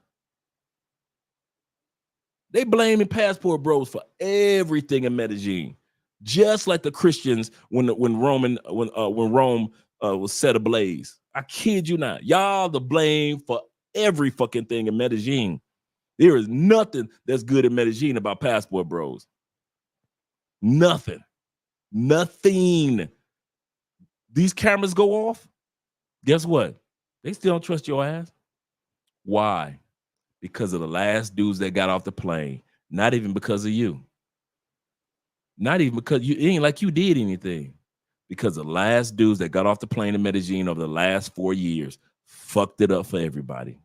They blaming passport bros for everything in Medellin. just like the Christians when Rome was set ablaze. I kid you not. Y'all the blame for every fucking thing in Medellin. There is nothing that's good in Medellin about Passport Bros. Nothing. These cameras go off. Guess what? They still don't trust your ass. Why? Because of the last dudes that got off the plane. Not even because of you. Not even because it ain't like you did anything. Because the last dudes that got off the plane in Medellin over the last 4 years fucked it up for everybody.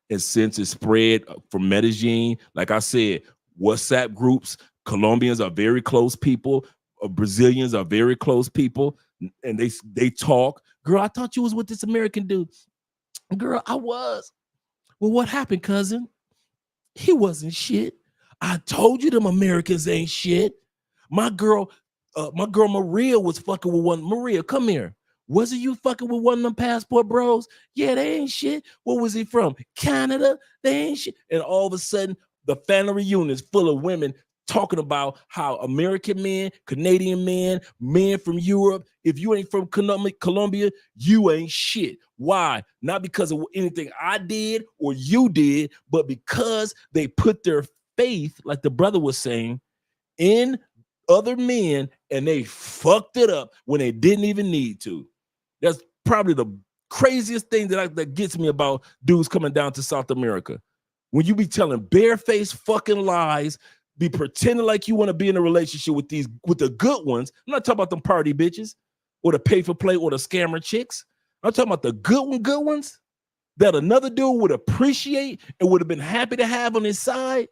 And since it spread from Medellin, like I said, WhatsApp groups, Colombians are very close people. Brazilians are very close people. And they talk. Girl, I thought you was with this American dude. Girl, I was. Well, what happened, cousin? He wasn't shit. I told you them Americans ain't shit. My girl Maria was fucking with one. Maria, come here. Wasn't you fucking with one of them Passport Bros? Yeah, they ain't shit. Where was he from? Canada? They ain't shit. And all of a sudden, the family reunion is full of women talking about how American men, Canadian men, men from Europe, if you ain't from Colombia, you ain't shit. Why? Not because of anything I did or you did, but because they put their faith, like the brother was saying, in other men, and they fucked it up when they didn't even need to. That's probably the craziest thing that gets me about dudes coming down to South America. When you be telling barefaced fucking lies, be pretending like you want to be in a relationship with the good ones. I'm not talking about them party bitches or the pay for play or the scammer chicks. I'm talking about the good ones that another dude would appreciate and would have been happy to have on his side.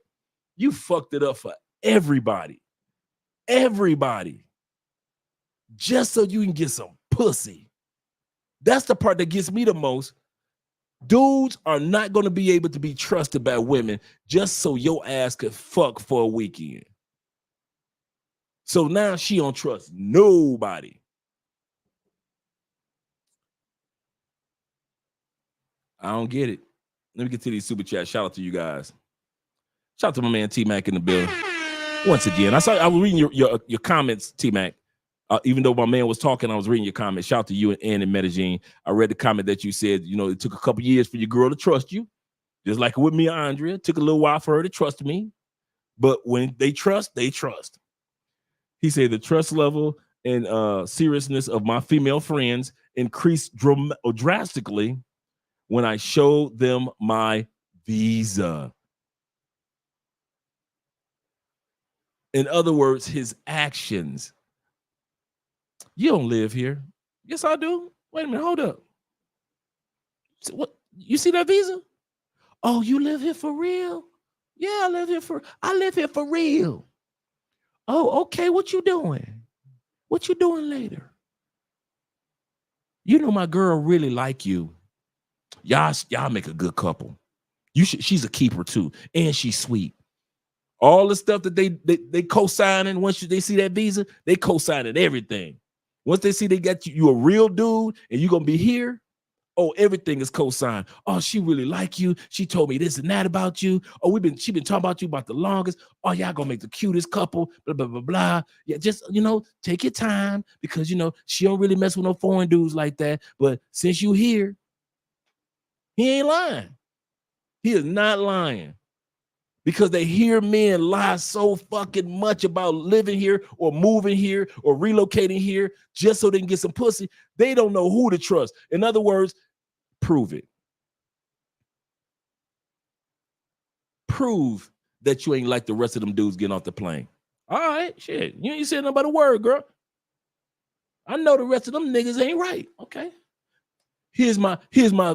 You fucked it up for everybody. Everybody. Just so you can get some pussy. That's the part that gets me the most. Dudes are not going to be able to be trusted by women just so your ass could fuck for a weekend. So now she don't trust nobody. I don't get it. Let me get to these super chats. Shout out to you guys. Shout out to my man T-Mac in the building. Once again, I was reading your comments, T-Mac. Even though my man was talking, I was reading your comments. Shout out to you and Ann in Medellin. I read the comment that you said, it took a couple years for your girl to trust you. Just like with me and Andrea. It took a little while for her to trust me. But when they trust, they trust. He said the trust level and seriousness of my female friends increased drastically when I showed them my visa. In other words, his actions. You don't live here. Yes, I do. Wait a minute, hold up. What? You see that visa? Oh, you live here for real? Yeah, I live here for real. Oh, okay. What you doing? What you doing later? You know my girl really like you. Y'all make a good couple. She's a keeper too, and she's sweet. All the stuff that they co-signing once they see that visa, they co-signing everything. Once they see they got you a real dude and you're gonna be here, oh, everything is co-signed. Oh, she really like you. She told me this and that about you. Oh, she been talking about you about the longest. Oh, y'all gonna make the cutest couple. Blah blah blah blah. Yeah, just take your time because she don't really mess with no foreign dudes like that. But since you here, he ain't lying. He is not lying. Because they hear men lie so fucking much about living here or moving here or relocating here just so they can get some pussy. They don't know who to trust. In other words, prove it. Prove that you ain't like the rest of them dudes getting off the plane. All right, shit. You ain't saying nothing but a word, girl. I know the rest of them niggas ain't right. Okay. Here's my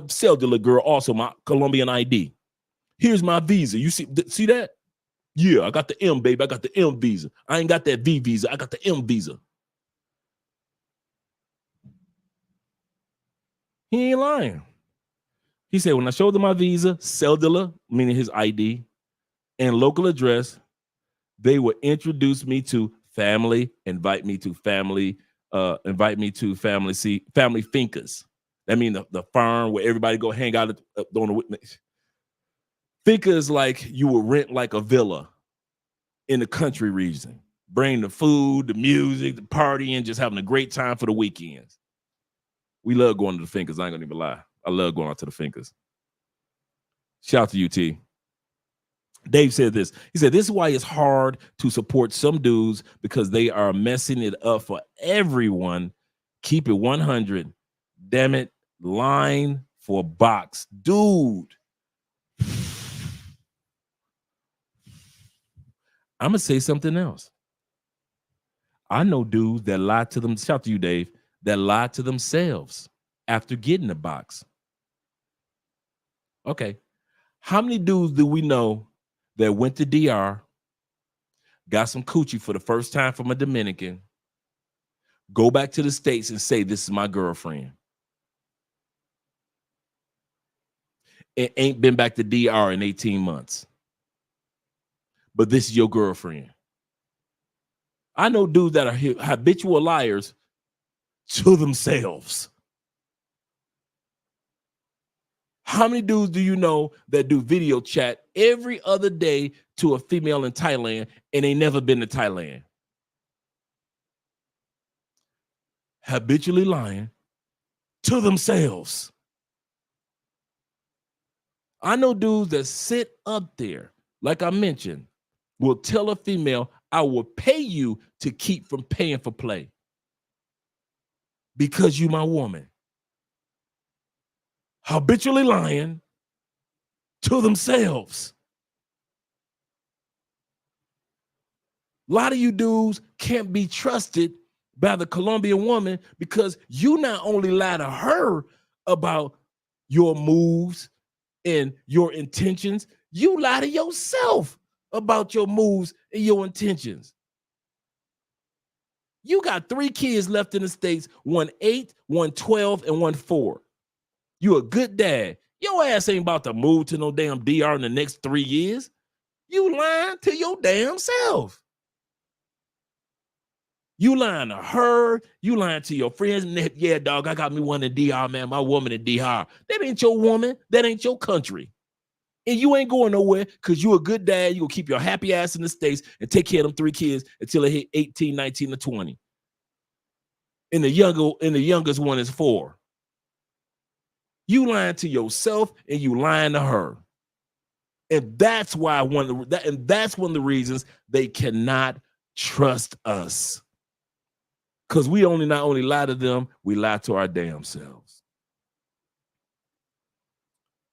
cellular girl, also my Colombian ID. Here's my visa. You see that? Yeah, I got the M, baby. I got the M visa. I ain't got that V visa. I got the M visa. He ain't lying. He said, when I showed them my visa, cellular, meaning his ID, and local address, they would introduce me to family, invite me to family fincas. That means the farm where everybody go hang out on the witness. Finca is like you would rent like a villa. in the country region. Bring the food, the music, the partying, just having a great time for the weekends. We love going to the Finkers. I ain't gonna even lie. I love going out to the Finkers. Shout out to UT. Dave said this. He said, this is why it's hard to support some dudes, because they are messing it up for everyone. Keep it 100. Damn it. Line for a box. Dude. I'm going to say something else. I know dudes that lie to them. Shout out to you, Dave. That lie to themselves after getting the box. Okay. How many dudes do we know that went to DR, got some coochie for the first time from a Dominican, go back to the States and say, this is my girlfriend? It ain't been back to DR in 18 months. But this is your girlfriend. I know dudes that are habitual liars to themselves. How many dudes do you know that do video chat every other day to a female in Thailand and they never been to Thailand? Habitually lying to themselves. I know dudes that sit up there, like I mentioned, will tell a female, I will pay you to keep from paying for play because you my woman. Habitually lying to themselves. A lot of you dudes can't be trusted by the Colombian woman because you not only lie to her about your moves and your intentions, you lie to yourself about your moves and your intentions. You got 3 kids left in the States, 1 8, 1 12, and 1 4. You a good dad. Your ass ain't about to move to no damn DR in the next 3 years. You lying to your damn self. You lying to her. You lying to your friends. Yeah, dog, I got me one in DR, man. My woman in DR. That ain't your woman. That ain't your country. And you ain't going nowhere because you a good dad. You gonna keep your happy ass in the States and take care of them 3 kids until they hit 18, 19, or 20. And the youngest one is 4. You lying to yourself and you lying to her. And that's why that's one of the reasons they cannot trust us. Because we not only lie to them, we lie to our damn selves.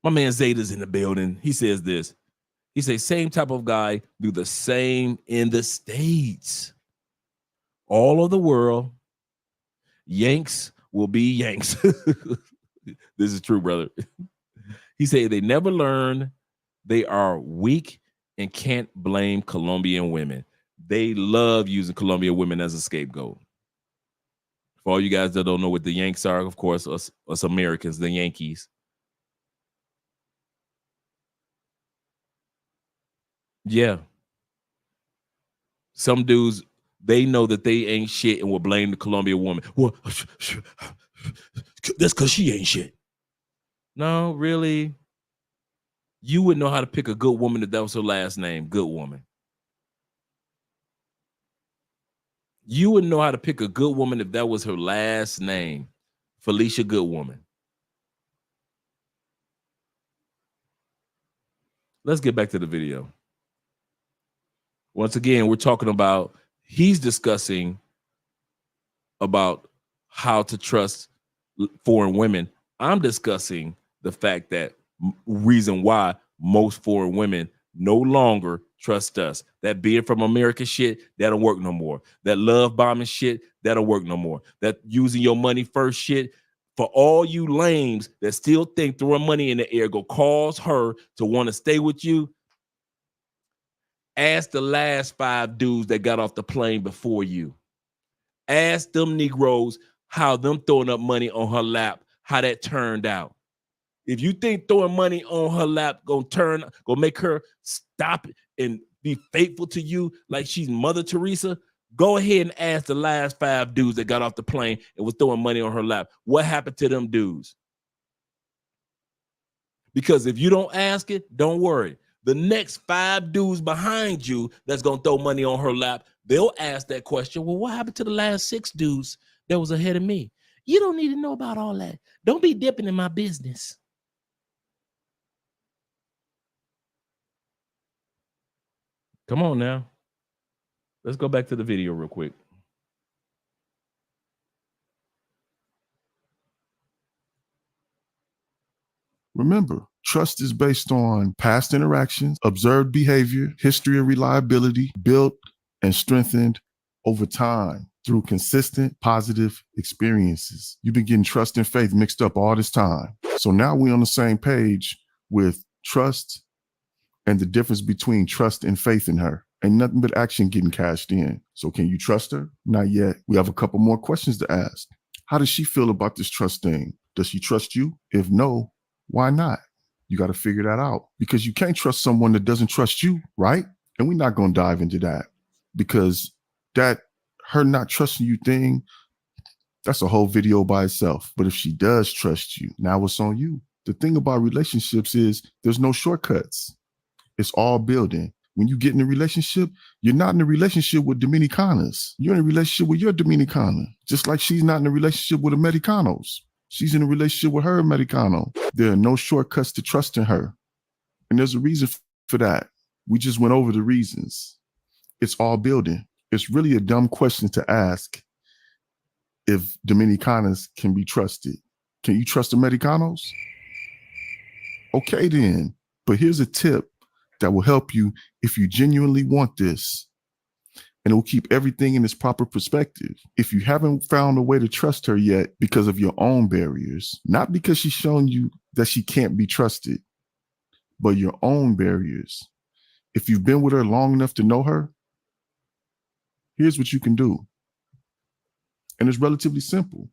My man Zeta's in the building. He says this. He says, same type of guy do the same in the States. All of the world, Yanks will be Yanks. This is true, brother. He said they never learn. They are weak and can't blame Colombian women. They love using Colombian women as a scapegoat. For all you guys that don't know what the Yanks are, of course, us Americans, the Yankees. Yeah. Some dudes, they know that they ain't shit and will blame the Colombian woman. Well, that's because she ain't shit. No, really. You would know how to pick a good woman if that was her last name. Good woman. You would know how to pick a good woman if that was her last name. Felicia Good Woman. Let's get back to the video. Once again, we're talking about, he's discussing about how to trust foreign women. I'm discussing the fact that reason why most foreign women no longer trust us. That being from America shit, that don't work no more. That love bombing shit, that don't work no more. That using your money first shit, for all you lames that still think throwing money in the air go cause her to want to stay with you, ask the last 5 dudes that got off the plane before you. Ask them Negroes how them throwing up money on her lap, how that turned out. If you think throwing money on her lap gonna make her stop and be faithful to you like she's Mother Teresa, go ahead and ask the last 5 dudes that got off the plane and was throwing money on her lap. What happened to them dudes? Because if you don't ask it, don't worry. the next 5 dudes behind you that's going to throw money on her lap, they'll ask that question. Well, what happened to the last 6 dudes that was ahead of me? You don't need to know about all that. Don't be dipping in my business. Come on now. Let's go back to the video real quick. Remember, trust is based on past interactions, observed behavior, history of reliability, built and strengthened over time through consistent positive experiences. You've been getting trust and faith mixed up all this time. So now we're on the same page with trust and the difference between trust and faith in her. Ain't nothing but action getting cashed in. So can you trust her? Not yet. We have a couple more questions to ask. How does she feel about this trust thing? Does she trust you? If no, why not? You got to figure that out, because you can't trust someone that doesn't trust you, right? And we're not going to dive into that, because that her not trusting you thing, that's a whole video by itself. But if she does trust you, now it's on you. The thing about relationships is there's no shortcuts. It's all building. When you get in a relationship, you're not in a relationship with Dominicanas. You're in a relationship with your Dominicana, just like she's not in a relationship with Americanos. She's in a relationship with her Americano. There are no shortcuts to trusting her. And there's a reason for that. We just went over the reasons. It's all building. It's really a dumb question to ask if Dominicanas can be trusted. Can you trust Americanos? Okay then. But here's a tip that will help you if you genuinely want this. And it will keep everything in its proper perspective. If you haven't found a way to trust her yet because of your own barriers, not because she's shown you that she can't be trusted, but your own barriers. If you've been with her long enough to know her, here's what you can do. And it's relatively simple.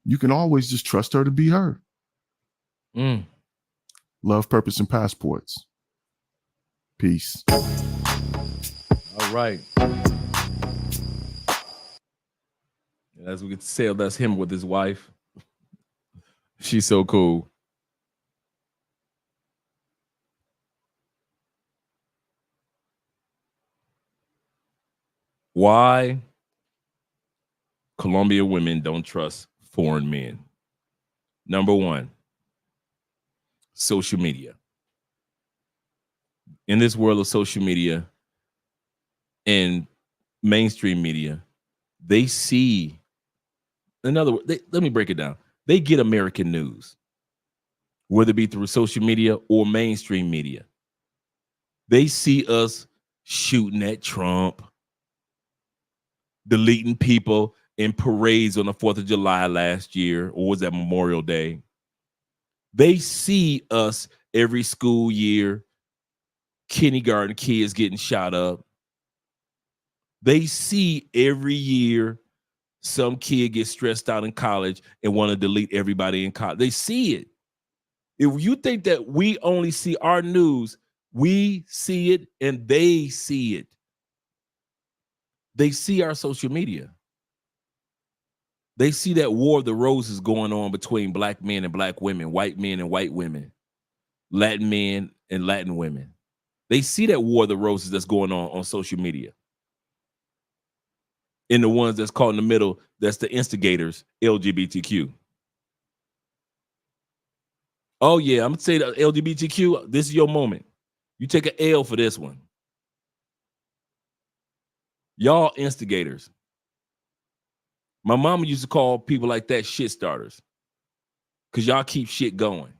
You can always just trust her to be her. Love, purpose, and passports. Peace. All right. As we could say, that's him with his wife. She's so cool. Why Colombian women don't trust foreign men. Number 1, social media. In this world of social media and mainstream media, they see, in other words, let me break it down. They get American news, whether it be through social media or mainstream media. They see us shooting at Trump, deleting people in parades on the 4th of July last year, or was that Memorial Day? They see us every school year, kindergarten kids getting shot up. They see every year some kid gets stressed out in college and want to delete everybody in college. They see it. If you think that we only see our news, we see it and they see it. They see our social media. They see that war of the roses going on between black men and black women, white men and white women, Latin men and Latin women. They see that war of the roses that's going on social media. And the ones that's caught in the middle, that's the instigators, LGBTQ. Oh yeah, I'm gonna say the LGBTQ, this is your moment. You take an L for this one. Y'all instigators. My mama used to call people like that shit starters, because y'all keep shit going.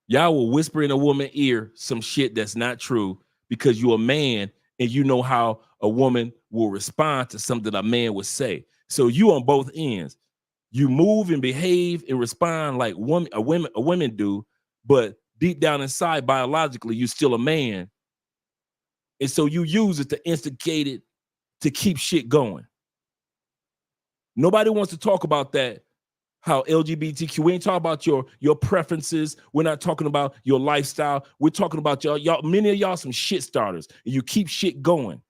Y'all will whisper in a woman's ear some shit that's not true because you're a man and you know how a woman will respond to something a man would say. So you on both ends. You move and behave and respond like women do, but deep down inside, biologically, you're still a man. And so you use it to instigate it to keep shit going. Nobody wants to talk about that, how LGBTQ, we ain't talking about your preferences. We're not talking about your lifestyle. We're talking about y'all, many of y'all some shit starters, and you keep shit going.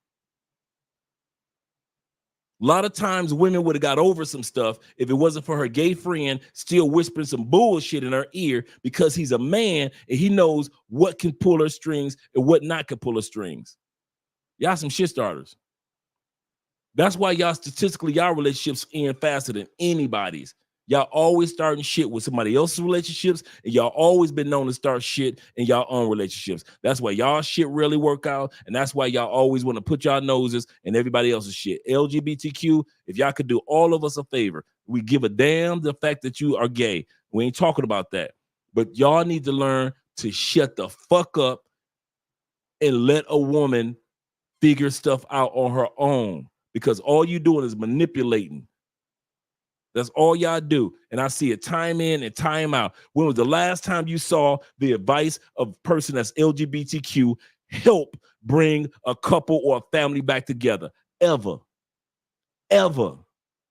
A lot of times women would have got over some stuff if it wasn't for her gay friend still whispering some bullshit in her ear, because he's a man and he knows what can pull her strings and what not can pull her strings. Y'all some shit starters. That's why y'all statistically, y'all relationships end faster than anybody's. Y'all always starting shit with somebody else's relationships, and y'all always been known to start shit in y'all own relationships. That's why y'all shit really work out, and that's why y'all always want to put y'all noses in everybody else's shit. LGBTQ, if y'all could do all of us a favor, we give a damn the fact that you are gay. We ain't talking about that. But y'all need to learn to shut the fuck up and let a woman figure stuff out on her own, because all you doing is manipulating. That's all y'all do. And I see it time in and time out. When was the last time you saw the advice of a person that's LGBTQ help bring a couple or a family back together? Ever. Ever.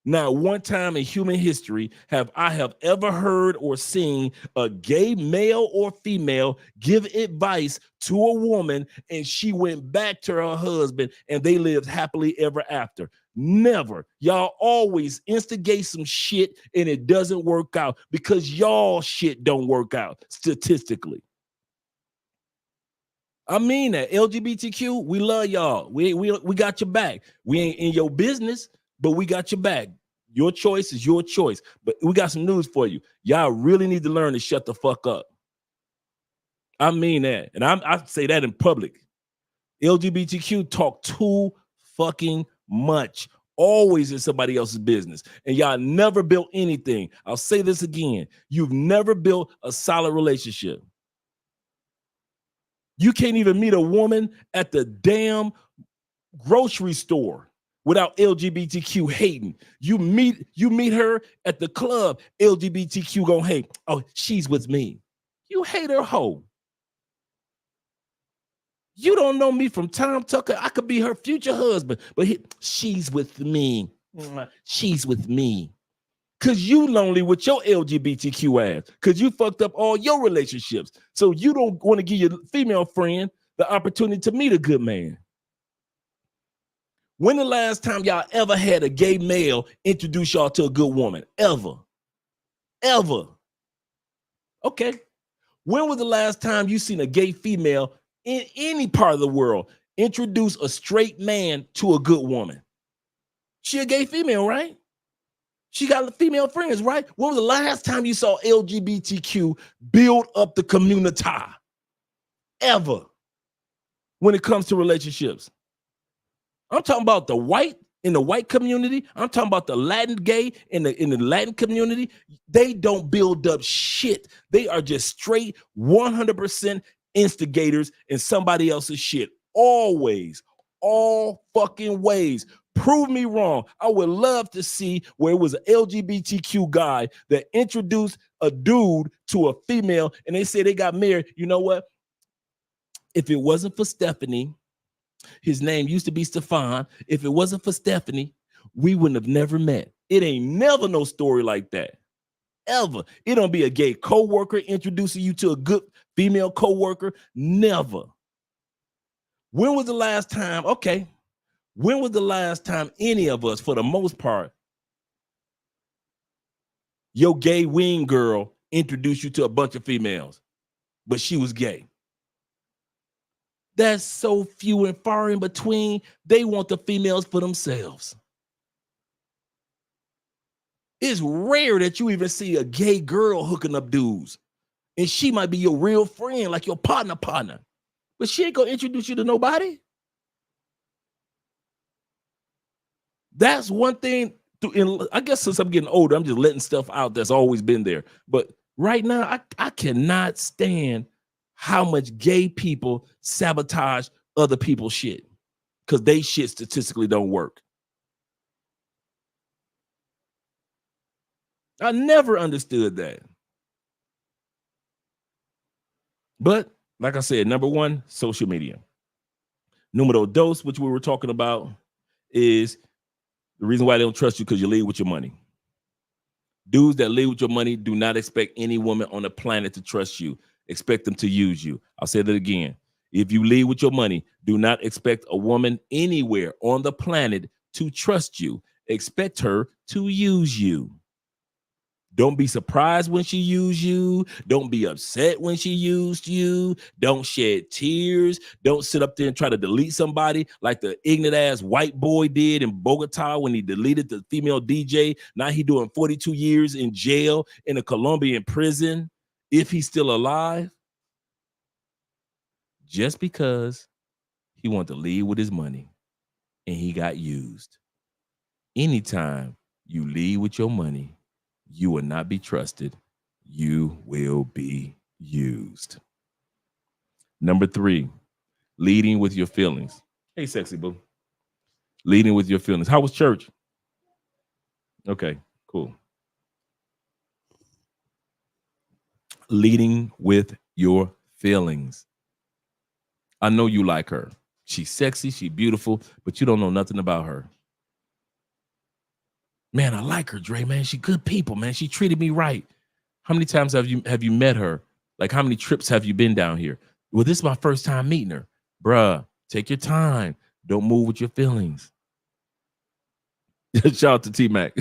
Not one time in human history have I ever heard or seen a gay male or female give advice to a woman and she went back to her husband and they lived happily ever after. Never. Y'all always instigate some shit and it doesn't work out because y'all shit don't work out statistically. I mean that. LGBTQ, we love y'all. We got your back. We ain't in your business, but we got your back. Your choice is your choice. But we got some news for you. Y'all really need to learn to shut the fuck up. I mean that. And I say that in public. LGBTQ talk too fucking much. Always in somebody else's business. And y'all never built anything. I'll say this again. You've never built a solid relationship. You can't even meet a woman at the damn grocery store without LGBTQ hating. You meet her at the club, LGBTQ gonna hate. Oh, she's with me. You hate her hoe. You don't know me from Tom Tucker. I could be her future husband, but she's with me. She's with me. Because you lonely with your LGBTQ ass. Because you fucked up all your relationships. So you don't want to give your female friend the opportunity to meet a good man. When the last time y'all ever had a gay male introduce y'all to a good woman? Ever. Ever. Okay. When was the last time you seen a gay female in any part of the world introduce a straight man to a good woman? She a gay female, right? She got female friends, right? When was the last time you saw LGBTQ build up the community? Ever. When it comes to relationships. I'm talking about the white in the white community. I'm talking about the Latin gay in the Latin community. They don't build up shit. They are just straight 100% instigators in somebody else's shit. Always. All fucking ways. Prove me wrong. I would love to see where it was an LGBTQ guy that introduced a dude to a female and they say they got married. You know what? If it wasn't for Stephanie, his name used to be Stefan. If it wasn't for Stephanie, we wouldn't have never met. It ain't never no story like that. Ever. It don't be a gay coworker introducing you to a good female coworker. Never. When was the last time? Okay. When was the last time any of us, for the most part, your gay wing girl introduced you to a bunch of females, but she was gay? That's so few and far in between. They want the females for themselves. It's rare that you even see a gay girl hooking up dudes. And she might be your real friend, like your partner. But she ain't gonna introduce you to nobody. That's one thing. I guess since I'm getting older, I'm just letting stuff out that's always been there. But right now, I cannot stand how much gay people sabotage other people's shit because they shit statistically don't work. I never understood that. But like I said, number one, social media. Numero dos, which we were talking about, is the reason why they don't trust you because you lead with your money. Dudes that lead with your money do not expect any woman on the planet to trust you. Expect them to use you. I'll say that again. If you lead with your money, do not expect a woman anywhere on the planet to trust you. expect her to use you. Don't be surprised when she used you. Don't be upset when she used you. Don't shed tears. Don't sit up there and try to delete somebody like the ignorant ass white boy did in Bogota when he deleted the female DJ. Now he doing 42 years in jail in a Colombian prison, if he's still alive, just because he wanted to leave with his money and he got used. Anytime you leave with your money, you will not be trusted. You will be used. Number 3, leading with your feelings. Hey, sexy boo. Leading with your feelings. How was church? Okay, cool. Leading with your feelings. I know you like her. She's sexy, she's beautiful, but you don't know nothing about her. Man, I like her, Dre, man. She good people, man. She treated me right. How many times have you met her? Like, how many trips have you been down here? Well, this is my first time meeting her. Bruh, take your time. Don't move with your feelings. Shout out to T-Mac.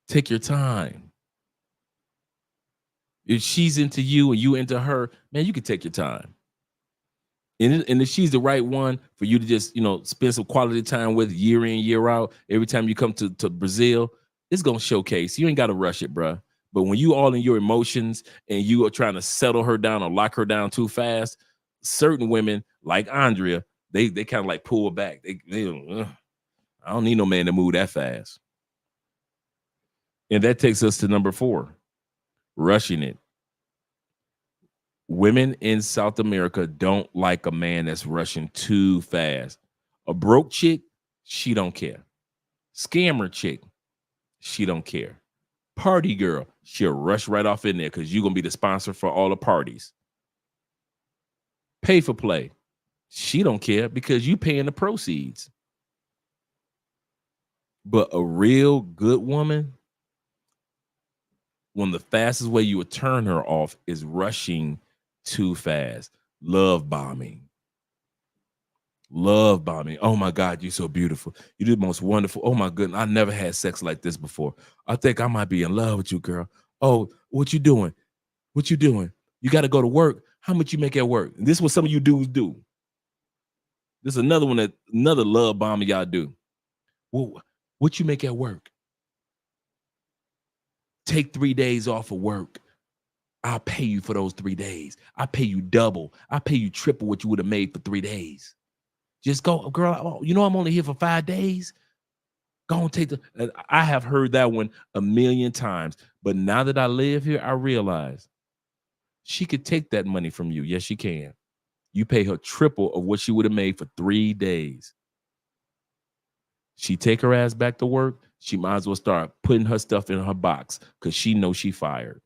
Take your time. If she's into you and you into her, man, you can take your time. And if she's the right one for you to just, spend some quality time with year in, year out, every time you come to Brazil, it's going to showcase. You ain't got to rush it, bruh. But when you all in your emotions and you are trying to settle her down or lock her down too fast, certain women like Andrea, they kind of like pull back. I don't need no man to move that fast. And that takes us to number 4, rushing it. Women in South America don't like a man that's rushing too fast. A broke chick, she don't care. Scammer chick, she don't care. Party girl, she'll rush right off in there because you're going to be the sponsor for all the parties. Pay for play, she don't care because you paying the proceeds. But a real good woman, one of the fastest way you would turn her off is rushing too fast. Love bombing. Love bombing. Oh my God, you're so beautiful. You're the most wonderful. Oh my goodness, I never had sex like this before. I think I might be in love with you, girl. Oh, what you doing? What you doing? You got to go to work. How much you make at work? And this is what some of you dudes do. This is another one another love bombing y'all do. Well, what you make at work? Take 3 days off of work. I'll pay you for those 3 days. I'll pay you double. I'll pay you triple what you would have made for 3 days. Just go, girl, I'm only here for 5 days. Go and take I have heard that one a million times. But now that I live here, I realize she could take that money from you. Yes, she can. You pay her triple of what she would have made for 3 days. She take her ass back to work. She might as well start putting her stuff in her box because she knows she fired.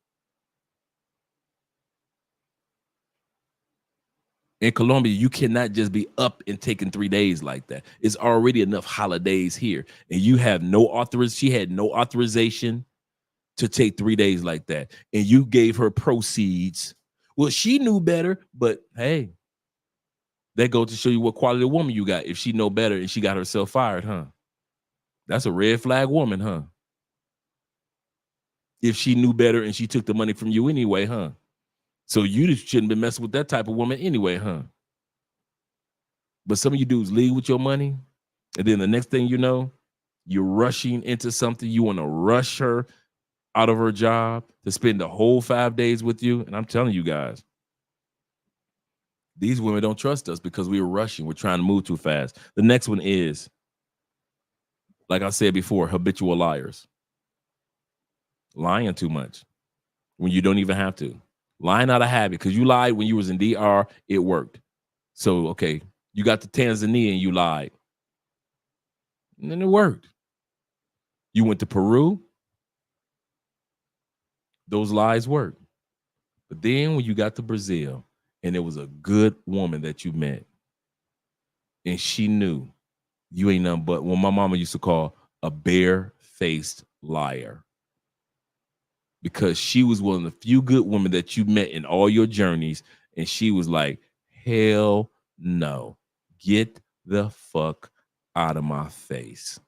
In Colombia, you cannot just be up and taking 3 days like that. It's already enough holidays here. And you have no authorization. She had no authorization to take 3 days like that. And you gave her proceeds. Well, she knew better, but hey, that goes to show you what quality of woman you got. If she know better and she got herself fired, huh? That's a red flag woman, huh? If she knew better and she took the money from you anyway, huh? So you shouldn't be messing with that type of woman anyway, huh? But some of you dudes leave with your money, and then the next thing you know, you're rushing into something. You want to rush her out of her job to spend the whole 5 days with you. And I'm telling you guys, these women don't trust us because we were rushing. We're trying to move too fast. The next one is, like I said before, habitual liars. Lying too much when you don't even have to. Lying out of habit, because you lied when you was in DR, it worked. So, okay, you got to Tanzania and you lied. And then it worked. You went to Peru, those lies worked. But then when you got to Brazil and it was a good woman that you met, and she knew you ain't nothing but what my mama used to call a bare-faced liar. Because she was one of the few good women that you met in all your journeys. And she was like, hell no. Get the fuck out of my face.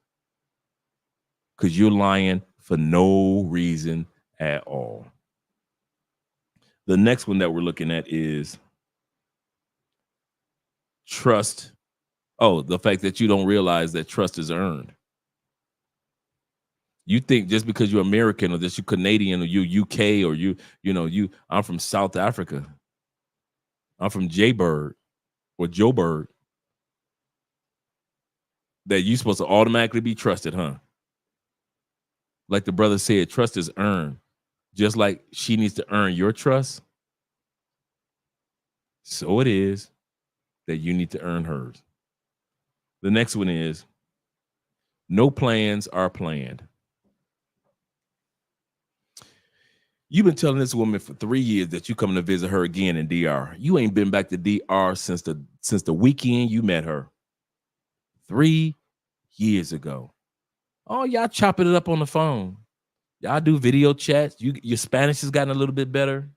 Because you're lying for no reason at all. The next one that we're looking at is trust. Oh, the fact that you don't realize that trust is earned. You think just because you're American or that you're Canadian or you UK or I'm from South Africa. I'm from J-Bird or Joburg. That you're supposed to automatically be trusted, huh? Like the brother said, trust is earned. Just like she needs to earn your trust, so it is that you need to earn hers. The next one is no plans are planned. You've been telling this woman for 3 years that you coming to visit her again in DR. You ain't been back to DR since the weekend you met her. 3 years ago. Oh, y'all chopping it up on the phone. Y'all do video chats. Your Spanish has gotten a little bit better.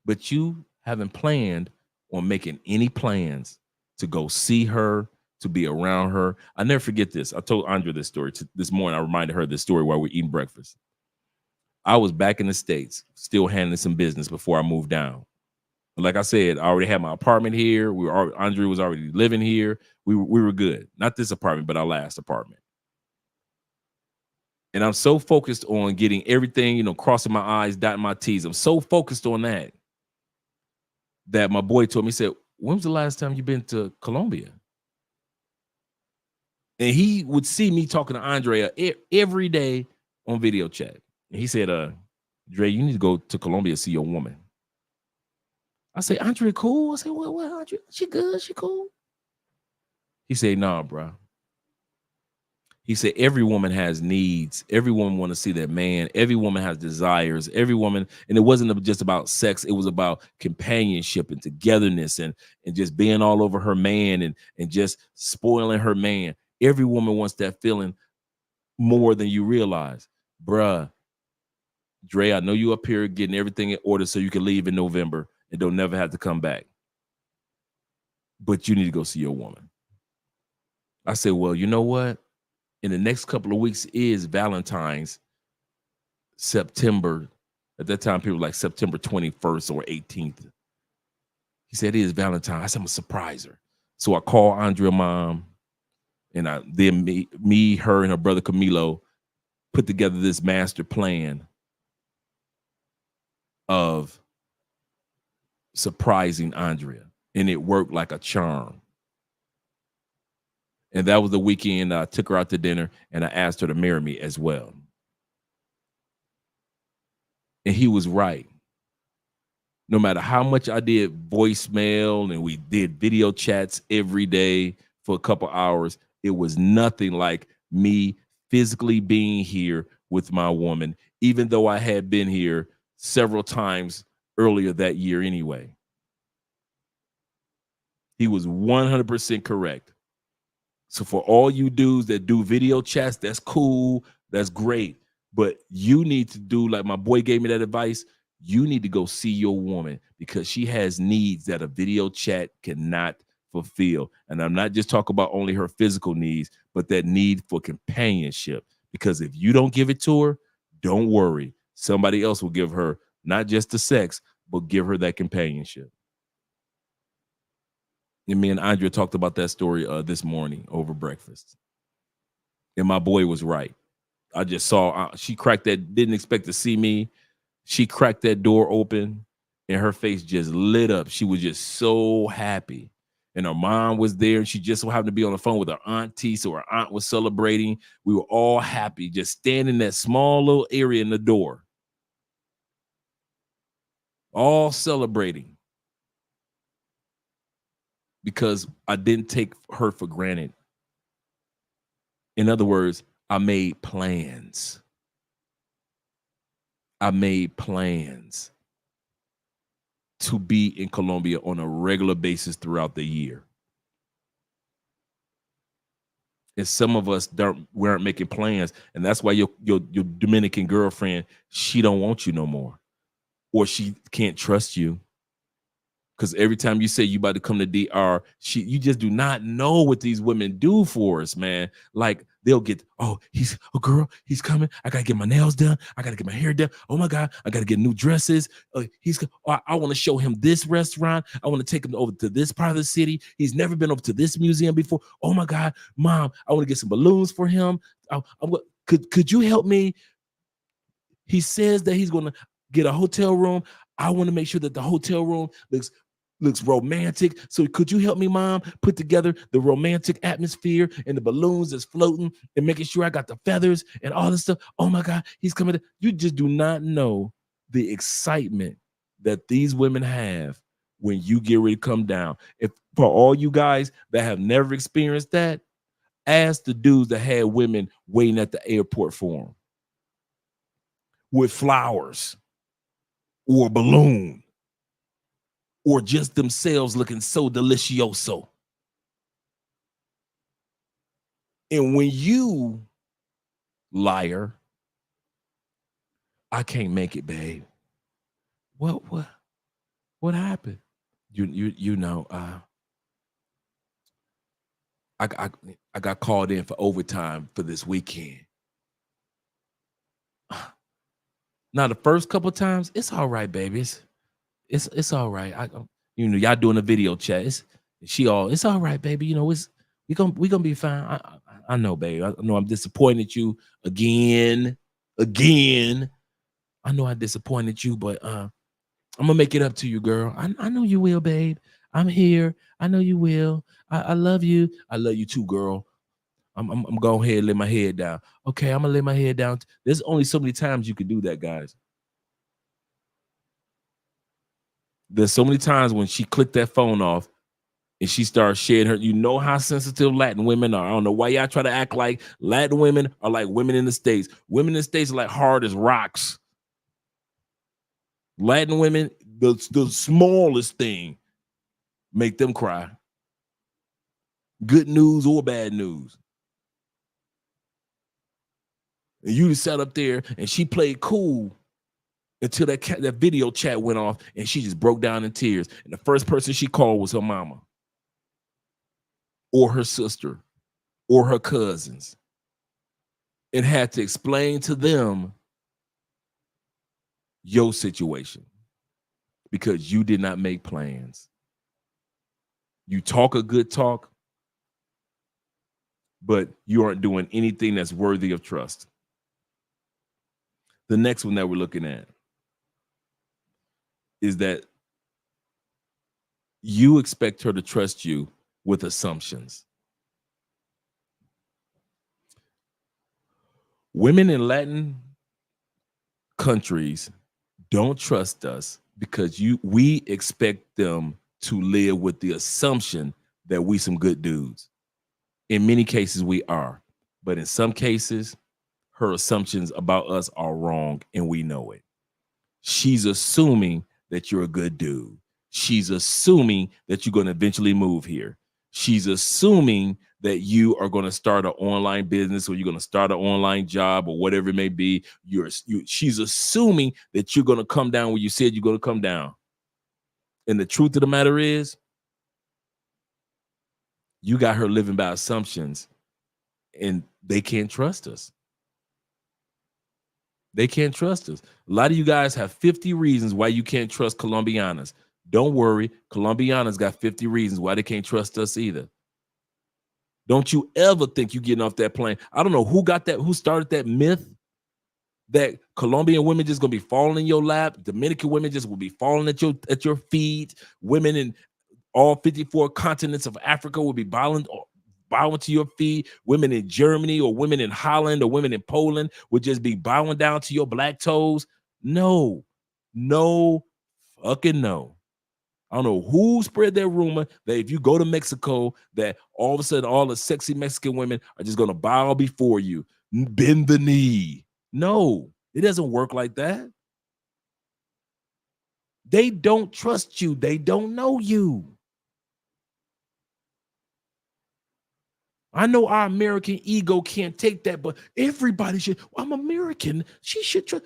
But you haven't planned on making any plans to go see her, to be around her. I never forget this. I told Andrea this story this morning. I reminded her this story while we're eating breakfast. I was back in the States, still handling some business before I moved down. Like I said, I already had my apartment here. Andrea was already living here. We were good. Not this apartment, but our last apartment. And I'm so focused on getting everything, crossing my I's, dotting my T's. I'm so focused on that my boy told me, he said, when was the last time you've been to Colombia? And he would see me talking to Andrea every day on video chat. And he said, Dre, you need to go to Colombia to see your woman. I say, Andrea cool? I said, what, Andrea? She good? She cool? He said, nah, bro. He said, every woman has needs. Every woman want to see that man. Every woman has desires. Every woman, and it wasn't just about sex. It was about companionship and togetherness and just being all over her man and just spoiling her man. Every woman wants that feeling more than you realize. Bruh, Dre, I know you up here getting everything in order so you can leave in November and don't never have to come back. But you need to go see your woman. I said, well, you know what? In the next couple of weeks is Valentine's, September. At that time, people were like September 21st or 18th. He said, it is Valentine's. I said, I'm going to surprise her. So I called Andrea mom, and then me, her, and her brother Camilo put together this master plan of surprising Andrea. And it worked like a charm. And that was the weekend I took her out to dinner and I asked her to marry me as well. And he was right. No matter how much I did voicemail and we did video chats every day for a couple hours, it was nothing like me physically being here with my woman, even though I had been here several times earlier that year anyway. He was 100% correct. So for all you dudes that do video chats, that's cool. That's great. But you need to do, like my boy gave me that advice, you need to go see your woman because she has needs that a video chat cannot fulfill. And I'm not just talking about only her physical needs, but that need for companionship. Because if you don't give it to her, don't worry. Somebody else will give her not just the sex, but give her that companionship. And me and Andrea talked about that story this morning over breakfast. And my boy was right. I just saw, she cracked that, didn't expect to see me. She cracked that door open and her face just lit up. She was just so happy. And her mom was there and she just so happened to be on the phone with her auntie. So her aunt was celebrating. We were all happy, just standing in that small little area in the door. All celebrating. Because I didn't take her for granted. In other words, I made plans. I made plans to be in Colombia on a regular basis throughout the year. And some of us we aren't making plans. And that's why your Dominican girlfriend, she don't want you no more. Or she can't trust you. Because every time you say you about to come to DR, you just do not know what these women do for us, man. Like they'll get, girl, he's coming. I gotta get my nails done. I gotta get my hair done. Oh my God, I gotta get new dresses. I want to show him this restaurant. I want to take him over to this part of the city. He's never been over to this museum before. Oh my God, Mom, I want to get some balloons for him. Could you help me? He says that he's gonna get a hotel room. I want to make sure that the hotel room looks romantic. So could you help me, Mom, put together the romantic atmosphere and the balloons that's floating and making sure I got the feathers and all this stuff? Oh my God, he's coming. You just do not know the excitement that these women have when you get ready to come down. If for all you guys that have never experienced that, ask the dudes that had women waiting at the airport for them with flowers or a balloon, or just themselves looking so delicioso. And when you, liar, I can't make it, babe. What happened? You know, I got called in for overtime for this weekend. Now the first couple of times, it's all right, baby. It's all right. Y'all doing a video chat. It's all right, baby. We gonna be fine. I know, babe. I know I'm disappointed you again. I know I disappointed you, but I'm gonna make it up to you, girl. I know you will, babe. I'm here. I know you will. I love you. I love you too, girl. I'm going ahead and lay my head down. Okay, I'm gonna lay my head down. There's only so many times you could do that, guys. There's so many times when she clicked that phone off and she started sharing her. You know how sensitive Latin women are. I don't know why y'all try to act like Latin women are like women in the States. Women in the States are like hard as rocks. Latin women, the smallest thing make them cry. Good news or bad news. And you just sat up there and she played cool until that video chat went off and she just broke down in tears. And the first person she called was her mama or her sister or her cousins and had to explain to them your situation because you did not make plans. You talk a good talk, but you aren't doing anything that's worthy of trust. The next one that we're looking at is that you expect her to trust you with assumptions. Women in Latin countries don't trust us because we expect them to live with the assumption that we some good dudes. In many cases, we are. But in some cases, her assumptions about us are wrong and we know it. She's assuming that you're a good dude. She's assuming that you're going to eventually move here. She's assuming that you are going to start an online business or you're going to start an online job or whatever it may be. She's assuming that you're going to come down where you said you're going to come down. And the truth of the matter is, you got her living by assumptions and they can't trust us. They can't trust us. A lot of you guys have 50 reasons why you can't trust Colombianas. Don't worry, Colombianas got 50 reasons why they can't trust us either. Don't you ever think you're getting off that plane. I don't know who started that myth that Colombian women just gonna be falling in your lap. Dominican women just will be falling at your feet. Women in all 54 continents of Africa will be bowing to your feet. Women in Germany or women in Holland or women in Poland would just be bowing down to your black toes. No fucking no. I don't know who spread that rumor that if you go to Mexico, that all of a sudden all the sexy Mexican women are just going to bow before you, bend the knee. No, it doesn't work like that. They don't trust you. They don't know you. I know our American ego can't take that, but everybody should. I'm American. She should trust.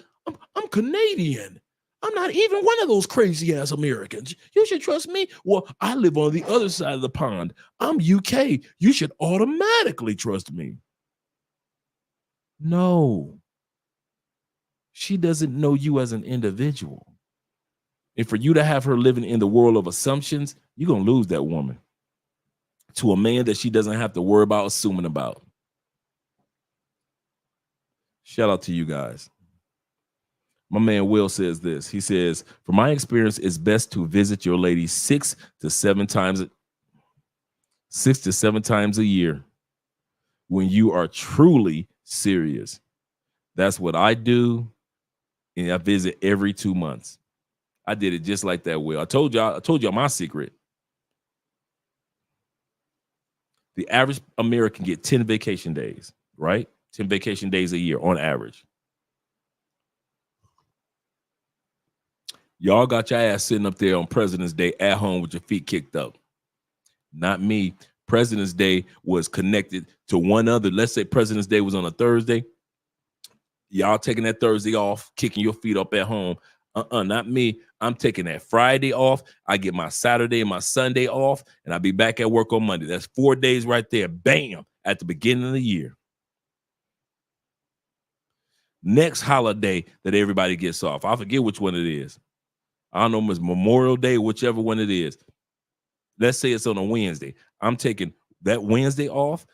I'm Canadian. I'm not even one of those crazy ass Americans. You should trust me. Well, I live on the other side of the pond. I'm UK. You should automatically trust me. No. She doesn't know you as an individual. And for you to have her living in the world of assumptions, you're going to lose that woman to a man that she doesn't have to worry about assuming about. Shout out to you guys. My man Will says this. He says, from my experience, it's best to visit your lady 6 to 7 times a year when you are truly serious. That's what I do. And I visit every 2 months. I did it just like that, Will. I told y'all my secret. The average American get 10 vacation days, right? 10 vacation days a year on average. Y'all got your ass sitting up there on President's Day at home with your feet kicked up. Not me. President's Day was connected to one other. Let's say President's Day was on a Thursday. Y'all taking that Thursday off, kicking your feet up at home. Not me. I'm taking that Friday off. I get my Saturday and my Sunday off, and I'll be back at work on Monday. That's 4 days right there. Bam, at the beginning of the year. Next holiday that everybody gets off. I forget which one it is. I don't know if it's Memorial Day, whichever one it is. Let's say it's on a Wednesday. I'm taking that Wednesday off,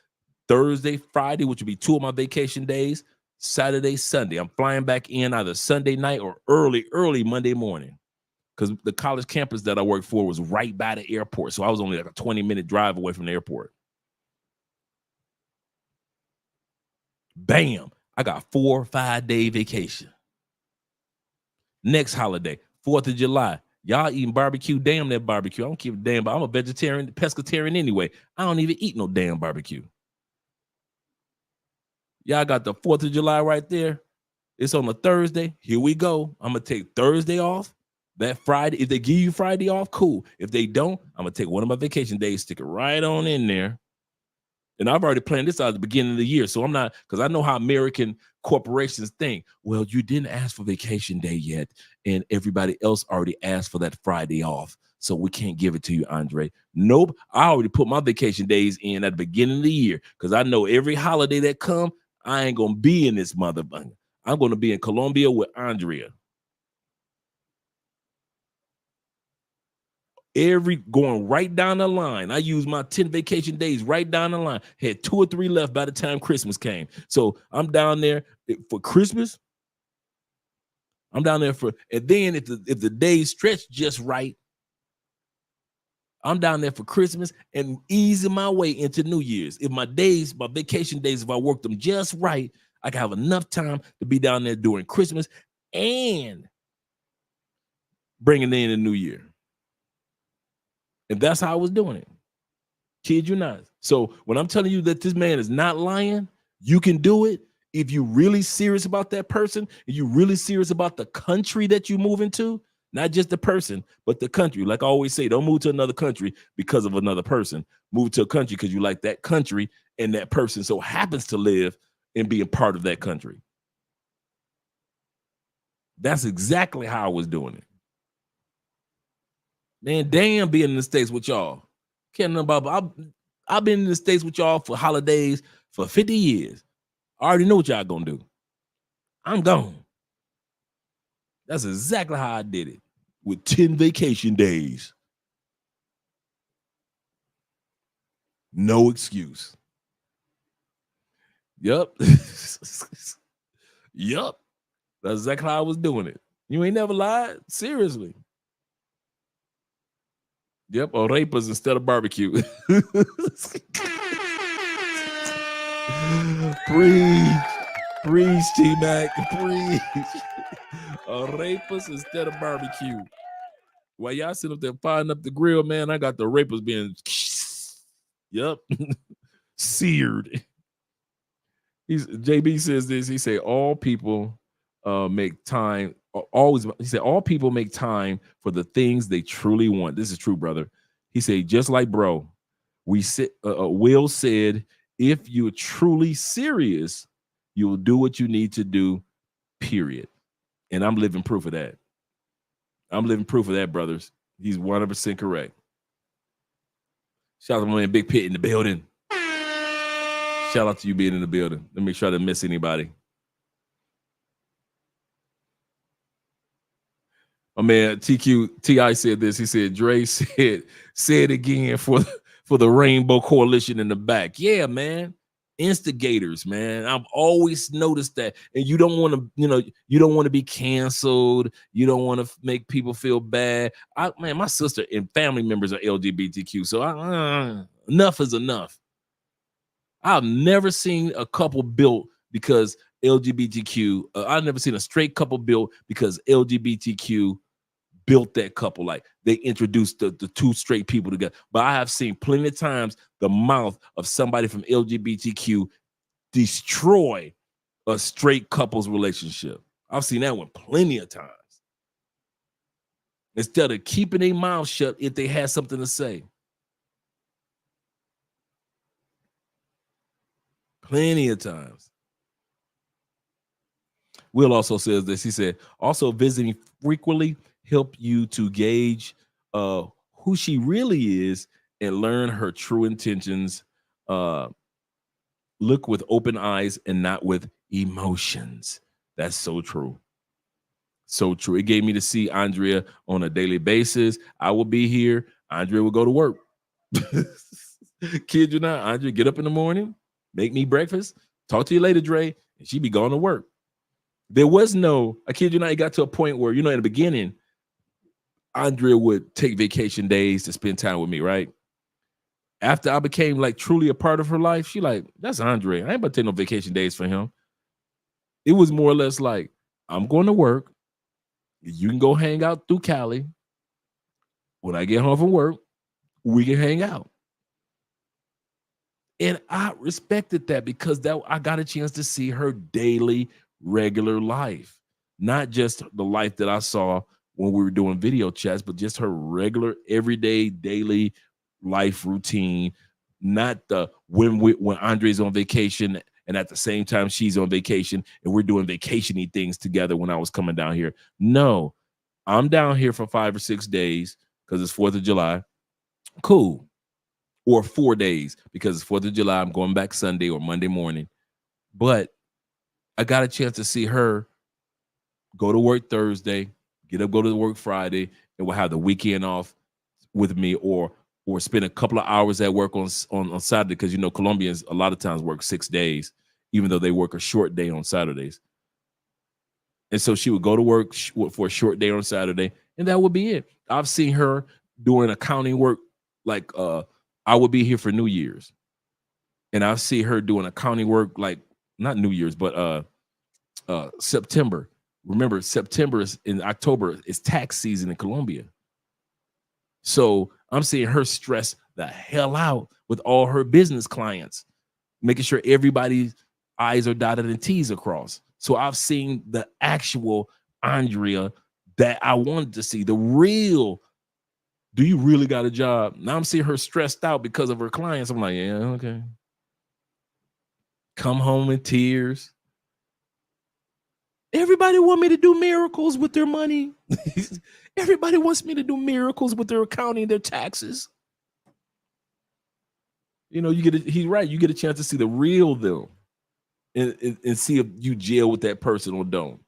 Thursday, Friday, which would be 2 of my vacation days, Saturday, Sunday. I'm flying back in either Sunday night or early Monday morning because the college campus that I worked for was right by the airport. So I was only like a 20-minute drive away from the airport. Bam. I got 4 or 5 day vacation. Next holiday, 4th of July. Y'all eating barbecue? Damn that barbecue. I don't give a damn, but I'm a vegetarian, pescatarian anyway. I don't even eat no damn barbecue. Y'all got the 4th of July right there. It's on a Thursday. Here we go. I'm going to take Thursday off. That Friday, if they give you Friday off, cool. If they don't, I'm going to take one of my vacation days, stick it right on in there. And I've already planned this out at the beginning of the year. So I'm not, because I know how American corporations think. Well, you didn't ask for vacation day yet, and everybody else already asked for that Friday off. So we can't give it to you, Andre. Nope. I already put my vacation days in at the beginning of the year because I know every holiday that come, I ain't going to be in this motherfucker. I'm going to be in Colombia with Andrea. Going right down the line. I used my 10 vacation days right down the line. Had 2 or 3 left by the time Christmas came. So I'm down there for Christmas. I'm down there and then if the days stretch just right, I'm down there for Christmas and easing my way into New Year's. If my vacation days, if I work them just right, I can have enough time to be down there during Christmas and bringing in the New Year. And that's how I was doing it. Kid you not. So when I'm telling you that this man is not lying, you can do it. If you're really serious about that person, and you're really serious about the country that you move into, not just the person, but the country. Like I always say, don't move to another country because of another person. Move to a country because you like that country and that person so happens to live and be a part of that country. That's exactly how I was doing it. Man, damn being in the States with y'all. Can't know about, I've been in the States with y'all for holidays for 50 years. I already know what y'all gonna do. I'm gone. That's exactly how I did it with 10 vacation days. No excuse. Yup. Yup. That's exactly how I was doing it. You ain't never lied? Seriously. Yep, arepas instead of barbecue. Preach, T-Mac, preach. Arepas instead of barbecue. While y'all sit up there firing up the grill, man, I got the arepas being, yep, seared. JB says this. He say all people make time. Always, he said, all people make time for the things they truly want. This is true, brother. He said, just like bro, Will said, if you're truly serious, you will do what you need to do, period. And I'm living proof of that. I'm living proof of that, brothers. He's 100% correct. Shout out to my man Big Pit in the building. Shout out to you being in the building. Let me make sure I didn't miss anybody. My man T.I. said this. He said, Dre said, say it again for the Rainbow Coalition in the back. Yeah, man. Instigators, man. I've always noticed that. And you don't want to, you don't want to be canceled. You don't want to make people feel bad. Man, my sister and family members are LGBTQ. So enough is enough. I've never seen a couple built because LGBTQ. I've never seen a straight couple built because LGBTQ built that couple. Like they introduced the two straight people together. But I have seen plenty of times the mouth of somebody from LGBTQ destroy a straight couple's relationship. I've seen that one plenty of times. Instead of keeping their mouth shut if they had something to say. Plenty of times. Will also says this. He said, also visiting frequently help you to gauge who she really is and learn her true intentions. Look with open eyes and not with emotions. That's so true. So true. It gave me to see Andrea on a daily basis. I will be here. Andrea will go to work. Kid you not, Andrea get up in the morning, make me breakfast, talk to you later, Dre, and she be going to work. There was no, I kid you not, it got to a point where, in the beginning, Andrea would take vacation days to spend time with me, right? After I became like truly a part of her life, she like, that's Andre. I ain't about to take no vacation days for him. It was more or less like, I'm going to work. You can go hang out through Cali. When I get home from work, we can hang out. And I respected that because I got a chance to see her daily, regular life. Not just the life that I saw when we were doing video chats, but just her regular, everyday, daily life routine. Not the when Andre's on vacation and at the same time she's on vacation and we're doing vacation-y things together when I was coming down here. No, I'm down here for 5 or 6 days because it's 4th of July. Cool. Or 4 days because it's 4th of July. I'm going back Sunday or Monday morning. But I got a chance to see her go to work Thursday, get up, go to work Friday, and we'll have the weekend off with me or spend a couple of hours at work on Saturday because, Colombians a lot of times work 6 days, even though they work a short day on Saturdays. And so she would go to work for a short day on Saturday, and that would be it. I've seen her doing accounting work like I would be here for New Year's. And I see her doing accounting work like not New Year's, but September. Remember, September is in October is tax season in Colombia. So I'm seeing her stress the hell out with all her business clients, making sure everybody's I's are dotted and T's are crossed. So I've seen the actual Andrea that I wanted to see, the real. Do you really got a job? Now I'm seeing her stressed out because of her clients. I'm like, yeah, okay. Come home in tears. Everybody want me to do miracles with their money. Everybody wants me to do miracles with their accounting, their taxes. He's right. You get a chance to see the real them and see if you gel with that person or don't.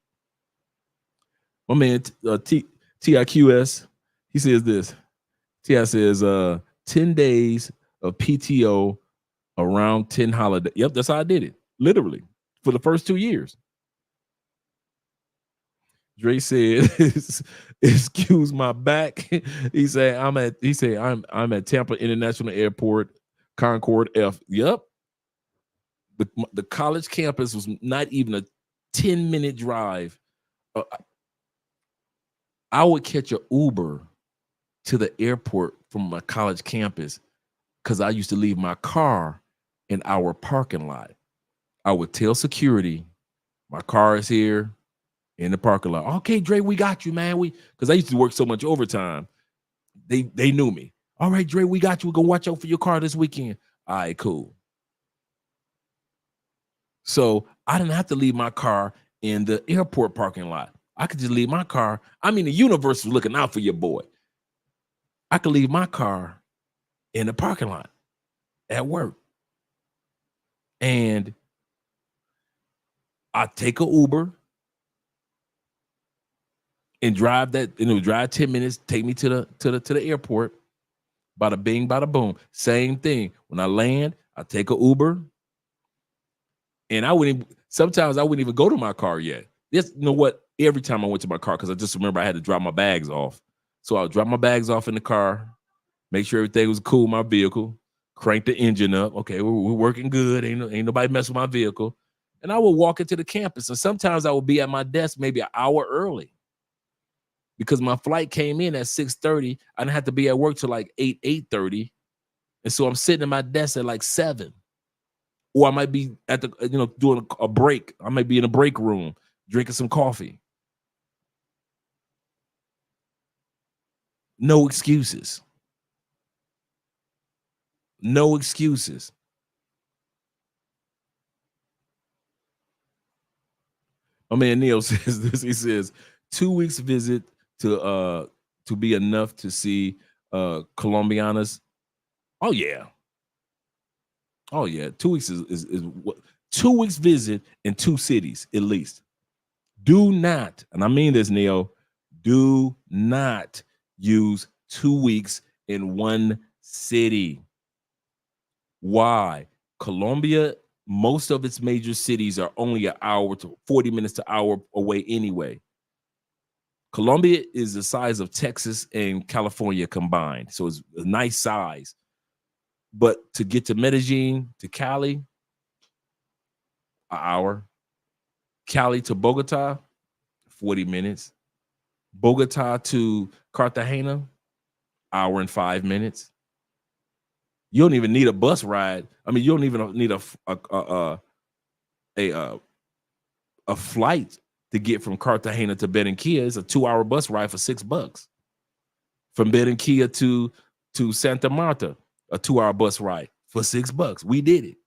My man, TIQS, he says this. T.I. says 10 days of PTO around 10 holidays. Yep, that's how I did it. Literally. For the first 2 years. Dre said, excuse my back. He said, I'm at Tampa International Airport, Concord F. Yep. The college campus was not even a 10-minute drive. I would catch an Uber to the airport from my college campus because I used to leave my car in our parking lot. I would tell security, my car is here in the parking lot. Okay, Dre, we got you, man. Because I used to work so much overtime. They knew me. All right, Dre, we got you. We're going to watch out for your car this weekend. All right, cool. So I didn't have to leave my car in the airport parking lot. I could just leave my car. I mean, the universe is looking out for your boy. I could leave my car in the parking lot at work. And I take an Uber and drive that, drive 10 minutes, take me to the airport. Bada bing, bada boom. Same thing. When I land, I take an Uber. And sometimes I wouldn't even go to my car yet. This, you know what? Every time I went to my car, because I just remember I had to drop my bags off. So I'll drop my bags off in the car, make sure everything was cool in my vehicle, crank the engine up. Okay, we're working good. Ain't nobody mess with my vehicle. And I would walk into the campus. And sometimes I would be at my desk maybe an hour early because my flight came in at 6:30. I didn't have to be at work till like 8:30. And so I'm sitting at my desk at like 7. Or I might be at the, doing a break. I might be in a break room, drinking some coffee. No excuses. No excuses. My man Neil says this. He says 2 weeks visit to be enough to see Colombianas. Oh yeah. Oh yeah. 2 weeks is what 2 weeks visit in 2 cities at least. Do not, and I mean this, Neil, do not use 2 weeks in one city. Why? Colombia, most of its major cities are only an hour to 40 minutes to hour away anyway. Colombia is the size of Texas and California combined. So it's a nice size. But to get to Medellin, to Cali, an hour. Cali to Bogota, 40 minutes. Bogota to Cartagena, hour and 5 minutes. You don't even need a bus ride. I mean, you don't even need a flight to get from Cartagena to Barranquilla. It's a 2-hour bus ride for $6. From Barranquilla to Santa Marta, a 2-hour bus ride for $6. We did it.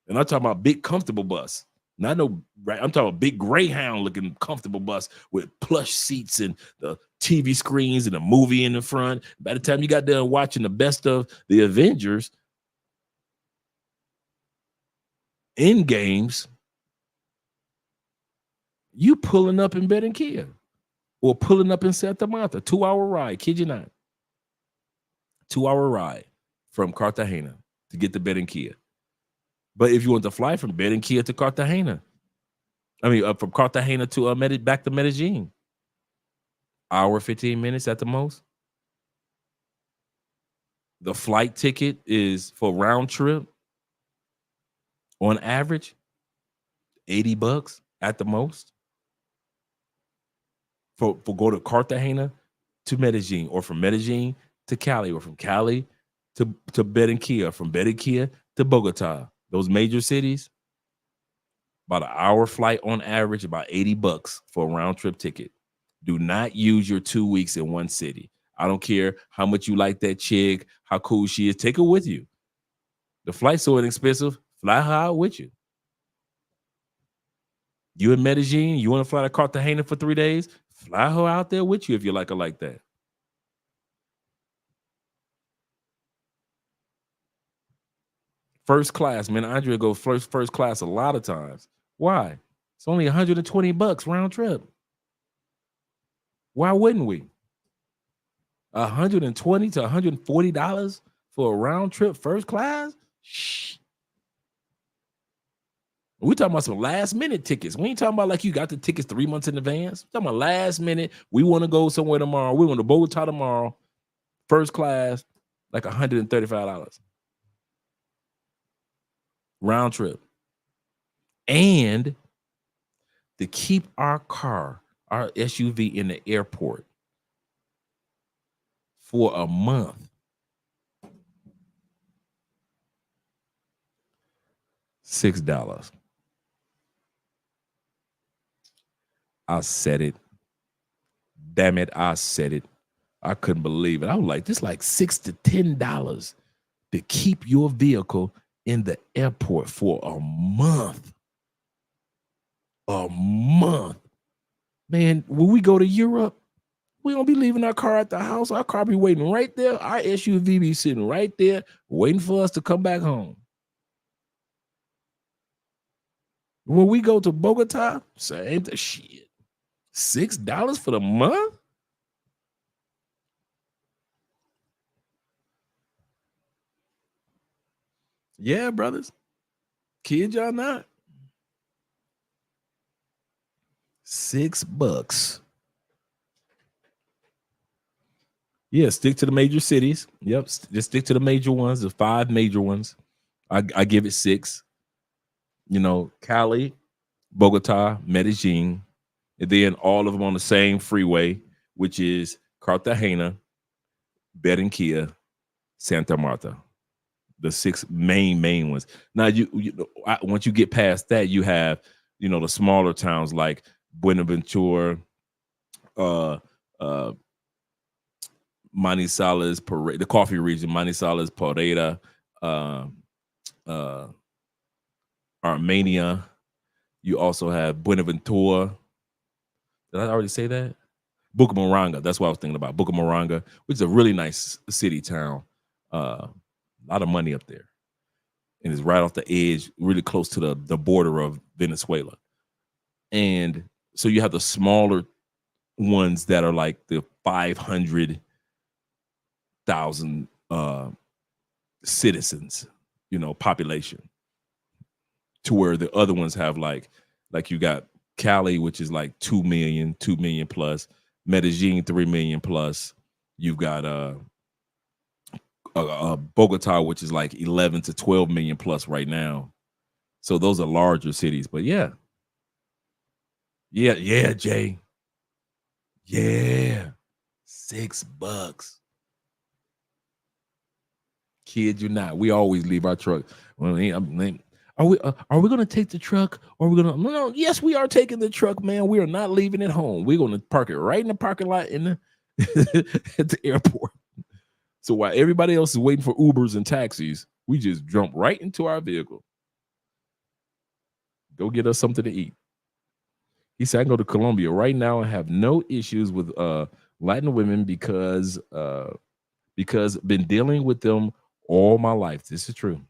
And I'm talking about big, comfortable bus. Not no, I'm talking about big Greyhound looking comfortable bus with plush seats and the TV screens and a movie in the front. By the time you got done watching the best of the Avengers end games, you pulling up in Barranquilla or pulling up in Santa Marta, 2-hour ride, kid you not. 2-hour ride from Cartagena to get to Barranquilla. But if you want to fly from Barranquilla to Cartagena, from Cartagena to back to Medellin, hour 15 minutes at the most. The flight ticket is for round trip on average $80 at the most. For go to Cartagena to Medellin, or from Medellin to Cali, or from Cali to Barranquilla, from Barranquilla to Bogota. Those major cities, about an hour flight on average, about $80 for a round trip ticket. Do not use your 2 weeks in one city. I don't care how much you like that chick, how cool she is. Take her with you. The flight's so inexpensive. Fly her out with you. You in Medellin, you want to fly to Cartagena for 3 days? Fly her out there with you if you like her like that. First class, man. Andrea go first class a lot of times. Why? It's only $120 round trip. Why wouldn't we? $120 to $140 for a round trip first class? Shh. We're talking about some last minute tickets. We ain't talking about like you got the tickets 3 months in advance. We're talking about last minute. We want to go somewhere tomorrow. We want to Bogota tomorrow. First class, like $135. Round trip. And to keep our car, our SUV in the airport for a month, $6. I said it. Damn it, I said it. I couldn't believe it. I was like, this is like $6 to $10 to keep your vehicle in the airport for a month. A month. Man, when we go to Europe, we don't be leaving our car at the house. Our car be waiting right there. Our SUV be sitting right there, waiting for us to come back home. When we go to Bogota, same shit. $6 for the month? Yeah, brothers. Kid y'all not. $6. Yeah, stick to the major cities. Yep, just stick to the major ones, the 5 major ones. I give it 6. You know, Cali, Bogota, Medellin, and then all of them on the same freeway, which is Cartagena, Barranquilla, Santa Marta. The 6 main ones. Now, once you get past that, you have, you know, the smaller towns like Buenaventura, Manizales, Parade, the coffee region, Manizales, Pareda, Armenia. You also have Buenaventura. Did I already say that? Bucaramanga. That's what I was thinking about. Bucaramanga, which is a really nice city town. A lot of money up there. And it's right off the edge, really close to the border of Venezuela. And so you have the smaller ones that are like the 500,000 citizens, you know, population, to where the other ones have like you got Cali, which is like 2 million plus, Medellin 3 million plus. You've got Bogota, which is like 11 to 12 million plus right now. So those are larger cities. But yeah, Jay. Yeah, $6. Kid you not. We always leave our truck. Well, are we gonna take the truck, or are we gonna? No, yes, we are taking the truck, man. We are not leaving it home. We're gonna park it right in the parking lot in the at the airport. So while everybody else is waiting for Ubers and taxis, we just jump right into our vehicle. Go get us something to eat. He said, I can go to Colombia right now and have no issues with Latin women because been dealing with them all my life. This is true.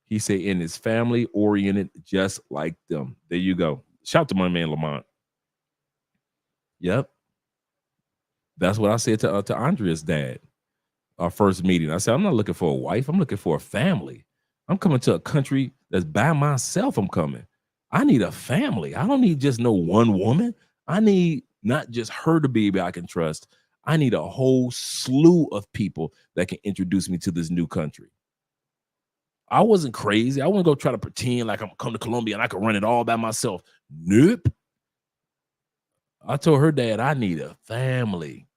He said, and it's family oriented just like them. There you go. Shout out to my man Lamont. Yep. That's what I said to Andrea's dad. Our first meeting. I said, I'm not looking for a wife. I'm looking for a family. I'm coming to a country that's by myself. I'm coming. I need a family. I don't need just no one woman. I need not just her to be I can trust. I need a whole slew of people that can introduce me to this new country. I wasn't crazy. I wouldn't go try to pretend like I'm come to Colombia and I can run it all by myself. Nope. I told her dad I need a family.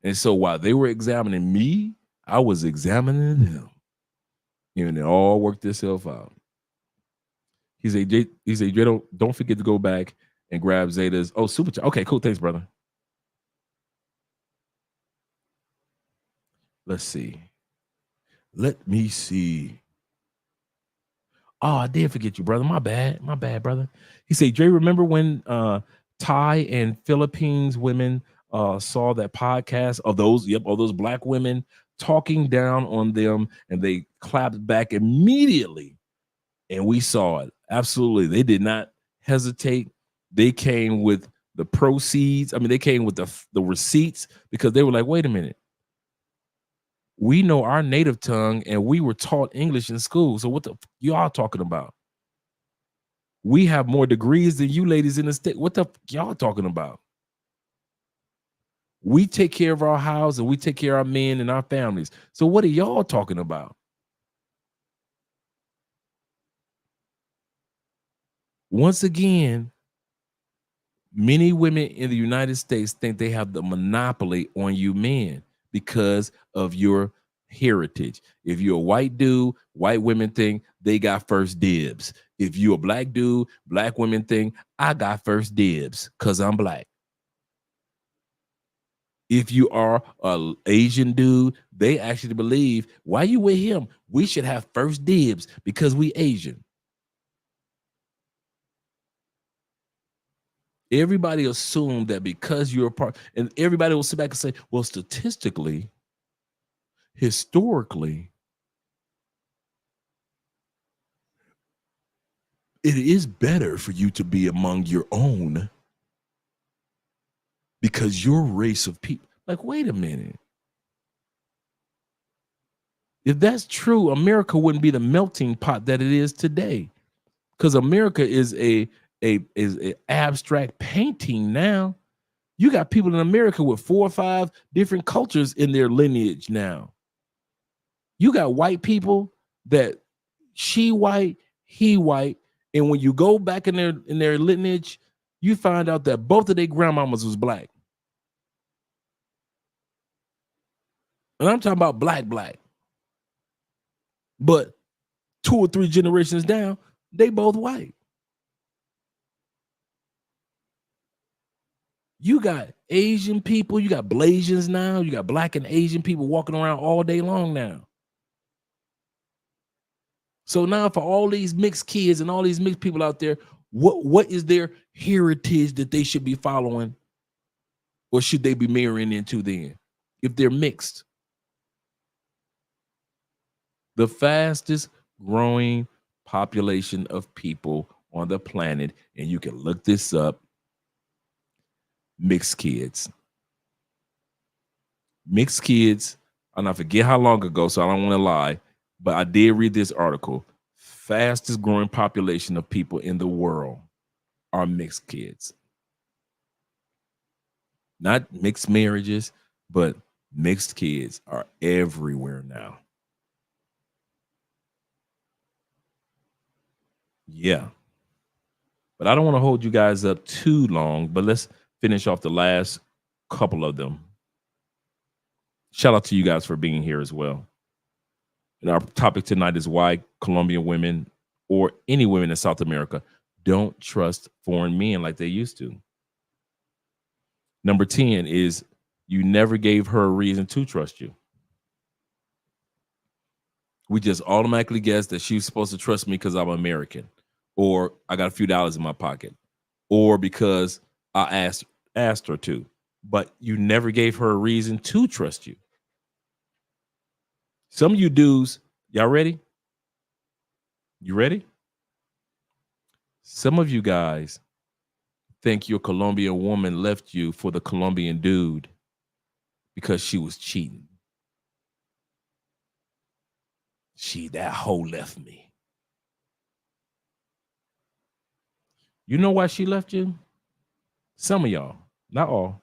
And so while they were examining me, I was examining them. And it all worked itself out. He said, Jay, don't forget to go back and grab Zeta's. Oh, super chat. Okay, cool. Thanks, brother. Let's see. Let me see. Oh, I did forget you, brother. My bad, brother. He said, Jay, remember when Thai and Philippines women saw that podcast of those black women talking down on them, and they clapped back immediately, and we saw it. Absolutely, they did not hesitate. They came with the proceeds. I mean, they came with the receipts, because they were like, wait a minute, we know our native tongue and we were taught English in school, so what the y'all talking about? We have more degrees than you ladies in the state. What the y'all talking about? We take care of our house and we take care of our men and our families. So what are y'all talking about? Once again, many women in the United States think they have the monopoly on you men because of your heritage. If you're a white dude, white women think they got first dibs. If you're a black dude, black women think I got first dibs because I'm black. If you are an Asian dude, they actually believe, why you with him? We should have first dibs because we Asian. Everybody assumed that because you're a part, and everybody will sit back and say, well, statistically, historically, it is better for you to be among your own because your race of people. Like, wait a minute. If that's true, America wouldn't be the melting pot that it is today, because America is a abstract painting now. You got people in America with 4 or 5 different cultures in their lineage now. You got white people that she white, he white, and when you go back in their lineage, you find out that both of their grandmamas was black. And I'm talking about black. But 2 or 3 generations down, they both white. You got Asian people, you got Blasians now, you got black and Asian people walking around all day long now. So now for all these mixed kids and all these mixed people out there, what is their heritage that they should be following? Or should they be marrying into then if they're mixed? The fastest growing population of people on the planet, and you can look this up, mixed kids. Mixed kids, and I forget how long ago, so I don't want to lie, but I did read this article. Fastest growing population of people in the world are mixed kids. Not mixed marriages, but mixed kids are everywhere now. Yeah. But I don't want to hold you guys up too long, but let's finish off the last couple of them. Shout out to you guys for being here as well. And our topic tonight is why Colombian women or any women in South America don't trust foreign men like they used to. Number 10 is you never gave her a reason to trust you. We just automatically guessed that she was supposed to trust me because I'm American, or I got a few dollars in my pocket, or because I asked her to. But you never gave her a reason to trust you. Some of you dudes, y'all ready? You ready? Some of you guys think your Colombian woman left you for the Colombian dude because she was cheating. That hoe left me. You know why she left you? Some of y'all, not all.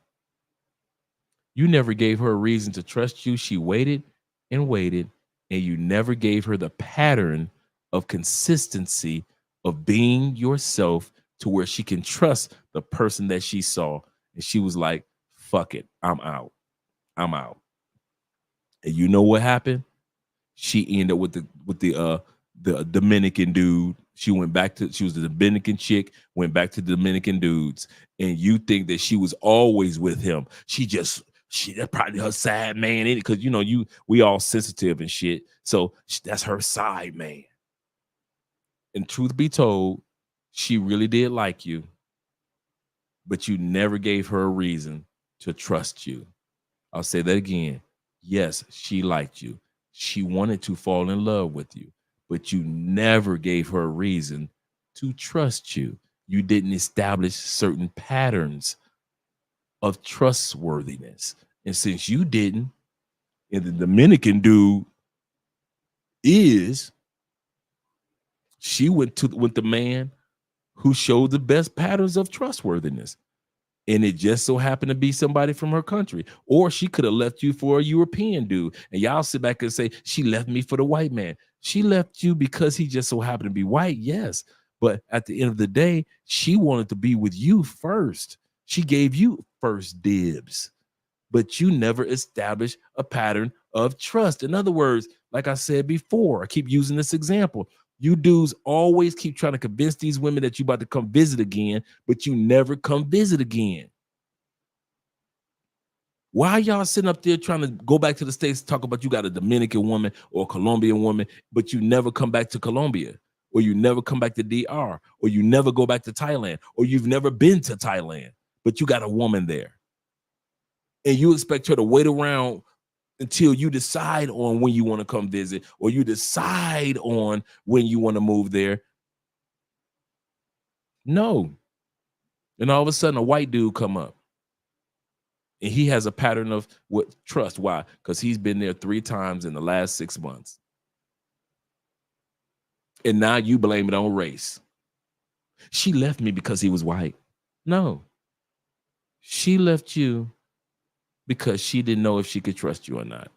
You never gave her a reason to trust you. She waited and waited, and you never gave her the pattern of consistency of being yourself to where she can trust the person that she saw. And she was like, fuck it, I'm out. And you know what happened? She ended up with the Dominican dude. She was the Dominican chick, went back to the Dominican dudes, and you think that she was always with him. That's probably her side man, because we all sensitive and shit. So that's her side man. And truth be told, she really did like you, but you never gave her a reason to trust you. I'll say that again. Yes, she liked you. She wanted to fall in love with you, but you never gave her a reason to trust you. You didn't establish certain patterns of trustworthiness. And since you didn't, and the Dominican dude she went with the man who showed the best patterns of trustworthiness. And it just so happened to be somebody from her country. Or she could have left you for a European dude. And y'all sit back and say, she left me for the white man. She left you because he just so happened to be white, yes. But at the end of the day, she wanted to be with you first. She gave you first dibs. But you never established a pattern of trust. In other words, like I said before, I keep using this example. You dudes always keep trying to convince these women that you about to come visit again, but you never come visit again. Why are y'all sitting up there trying to go back to the States to talk about you got a Dominican woman or a Colombian woman, but you never come back to Colombia? or you never come back to DR, or you never go back to Thailand, or you've never been to Thailand, but you got a woman there. And you expect her to wait around until you decide on when you want to come visit, or you decide on when you want to move there. No. And all of a sudden a white dude come up. And he has a pattern of what trust. Why? Because he's been there 3 times in the last 6 months. And now you blame it on race. She left me because he was white. No. She left you because she didn't know if she could trust you or not.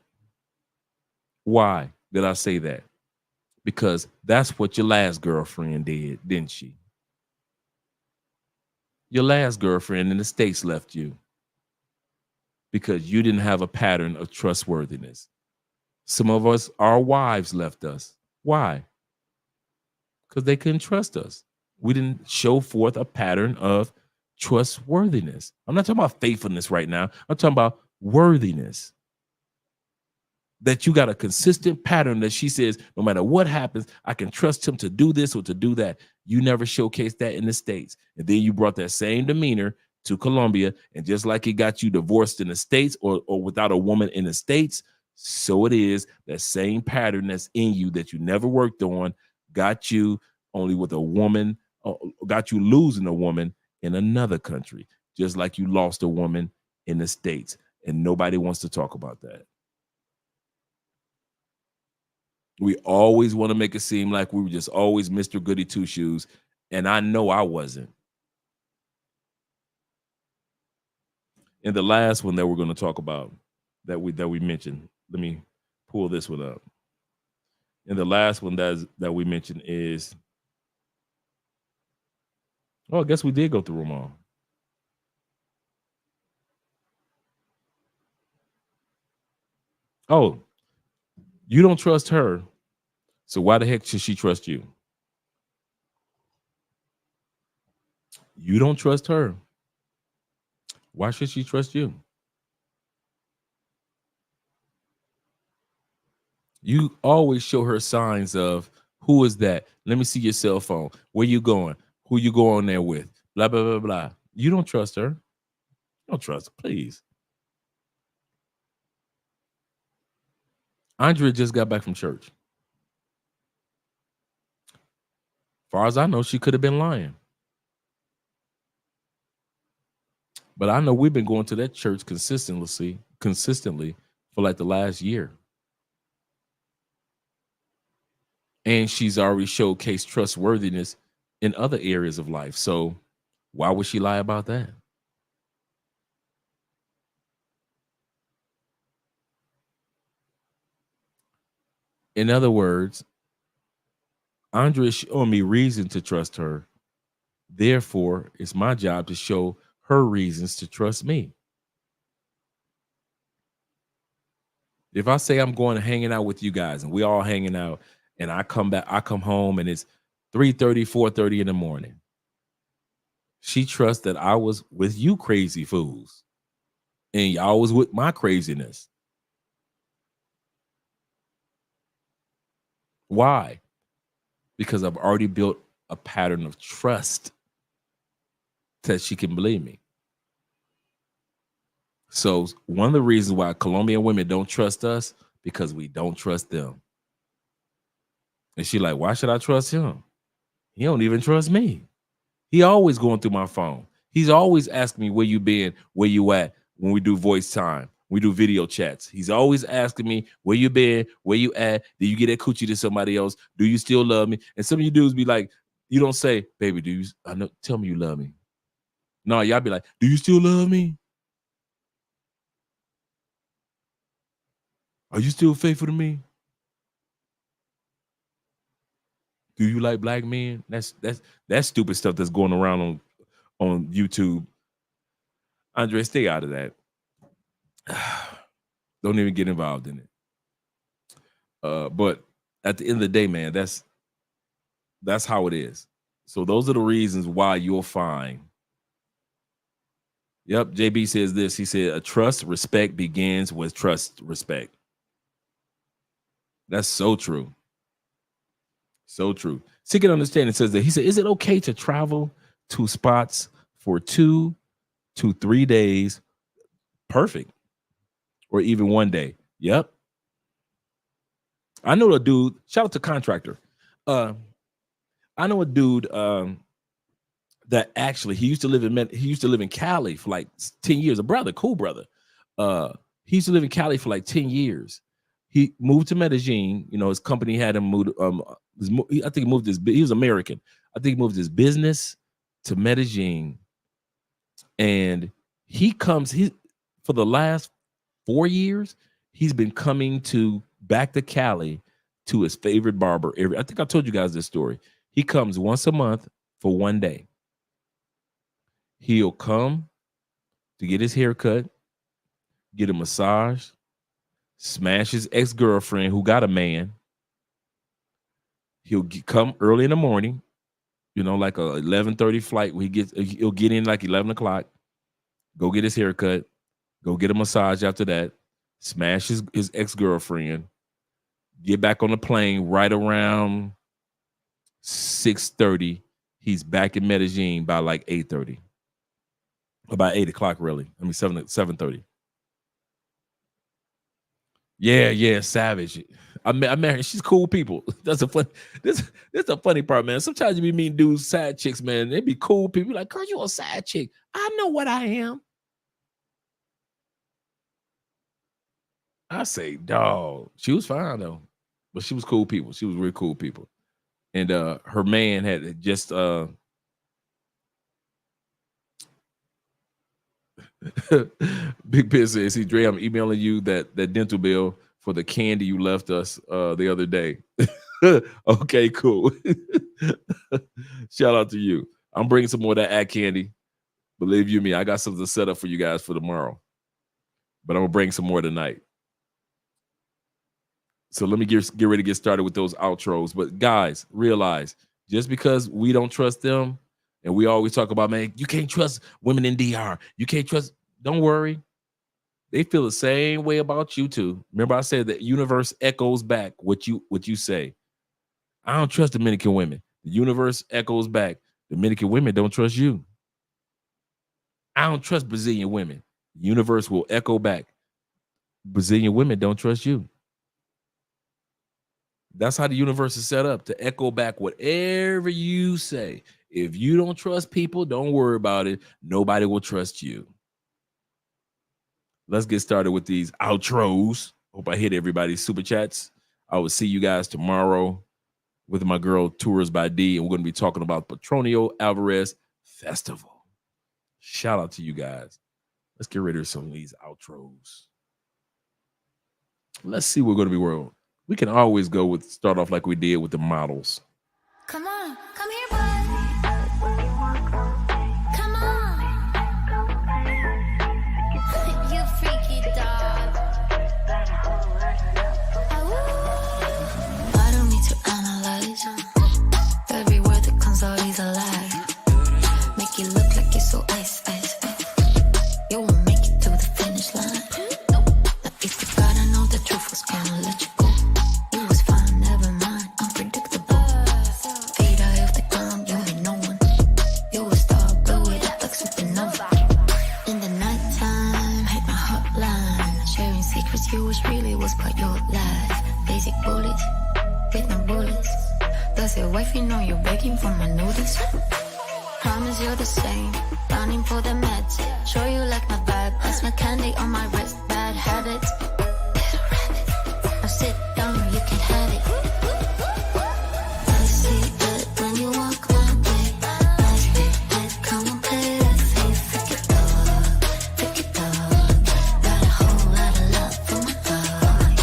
Why did I say that? Because that's what your last girlfriend did, didn't she? Your last girlfriend in the States left you because you didn't have a pattern of trustworthiness. Some of us, our wives left us. Why? Because they couldn't trust us. We didn't show forth a pattern of trustworthiness. I'm not talking about faithfulness right now. I'm talking about worthiness. That you got a consistent pattern that she says, no matter what happens, I can trust him to do this or to do that. You never showcased that in the States. And then you brought that same demeanor to Colombia. And just like it got you divorced in the States or without a woman in the States, so it is that same pattern that's in you that you never worked on got you only with a woman, got you losing a woman in another country, just like you lost a woman in the States. And nobody wants to talk about that. We always want to make it seem like we were just always Mr. Goody Two Shoes. And I know I wasn't. And the last one that we're going to talk about that we mentioned, let me pull this one up. And the last one that we mentioned is, oh, I guess we did go through them all. Oh, you don't trust her, so why the heck should she trust you? You don't trust her. Why should she trust you? You always show her signs of, who is that? Let me see your cell phone. Where you going? Who you going there with? Blah, blah, blah, blah. You don't trust her. Don't trust her, please. Andrea just got back from church. Far as I know, she could have been lying. But I know we've been going to that church consistently for like the last year. And she's already showcased trustworthiness in other areas of life. So why would she lie about that? In other words, Andrea showed me reason to trust her. Therefore, it's my job to show her reasons to trust me. If I say I'm going to hanging out with you guys and we all hanging out and I come home and it's 3:30, 4:30 in the morning. She trusts that I was with you crazy fools and y'all was with my craziness. Why? Because I've already built a pattern of trust that she can believe me. So one of the reasons why Colombian women don't trust us, because we don't trust them. And she like, why should I trust him? He don't even trust me. He always going through my phone. He's always asking me where you been, where you at when we do voice time. We do video chats. He's always asking me, where you been, where you at? Did you get that coochie to somebody else? Do you still love me? And some of you dudes be like, you don't say, baby, tell me you love me. No, y'all be like, do you still love me? Are you still faithful to me? Do you like black men? That's stupid stuff that's going around on YouTube. Andre, stay out of that. Don't even get involved in it. But at the end of the day, man, that's how it is. So those are the reasons why you'll find. Yep, JB says this. He said, a trust respect begins with trust respect. That's so true. So true. Seeking understanding says that he said, is it okay to travel to spots for 2 to 3 days? Perfect. Or even 1 day. Yep. I know a dude, shout out to contractor. I know a dude that actually he used to live in Cali for like 10 years. A brother, cool brother. He used to live in Cali for like 10 years. He moved to Medellin. You know, his company had him moved. I think he moved he was American. I think he moved his business to Medellin. And for the last 4 years, he's been coming back to Cali to his favorite barber. I think I told you guys this story. He comes once a month for 1 day. He'll come to get his hair cut, get a massage, smash his ex-girlfriend who got a man. He'll come early in the morning, you know, like a 11:30 flight. He'll get in like 11 o'clock, go get his hair cut, go get a massage after that, smash his ex-girlfriend, get back on the plane right around 6:30. He's back in Medellin by like 8:30. About 8 o'clock, really. I mean, 7:30. Yeah, savage. I met her. She's cool people. That's a funny part, man. Sometimes you be meeting dudes, side chicks, man. They be cool people. You're like, girl, you a side chick. I know what I am. I say, dog. She was fine though, but she was cool people. She was really cool people. And her man had just Big Pitt says, see, Dre, I'm emailing you that dental bill for the candy you left us the other day. Okay, cool. Shout out to you. I'm bringing some more of that ad candy. Believe you me, I got something set up for you guys for tomorrow. But I'm gonna bring some more tonight. So let me get ready to get started with those outros. But guys, realize just because we don't trust them, and we always talk about, man, you can't trust women in DR. You can't trust. Don't worry. They feel the same way about you too. Remember I said the universe echoes back what you say. I don't trust Dominican women. The universe echoes back. Dominican women don't trust you. I don't trust Brazilian women. The universe will echo back. Brazilian women don't trust you. That's how the universe is set up, to echo back whatever you say. If you don't trust people, don't worry about it. Nobody will trust you. Let's get started with these outros. Hope I hit everybody's super chats. I will see you guys tomorrow with my girl Tours by D, and we're going to be talking about Petronio Alvarez Festival. Shout out to you guys. Let's get rid of some of these outros. Let's see what we're going to be wearing. We can always start off like we did with the models. Come on, come here, boy. Come on. You freaky dog. I don't need to analyze every word that comes out is a lie. Make it look like you're so ice. You won't make it to the finish line. Now if you gotta know the truth, was gonna let you go. It was fine, never mind, unpredictable. Fade out of the ground, you ain't no one. You a star, blow it up like supernova. In the nighttime, hit my hotline. Sharing secrets, you was part your life. Basic bullets, with no bullets. Does your wifey know you're begging for my notice? Promise you're the same, running for the meds. Show you like my vibe, pass my candy on my wrist. Bad habits, little rabbit. Now sit down, you can have it. I see it when you walk my way. Nice big head, come and play with me. Freaky dog, got a whole lot of love for my dog.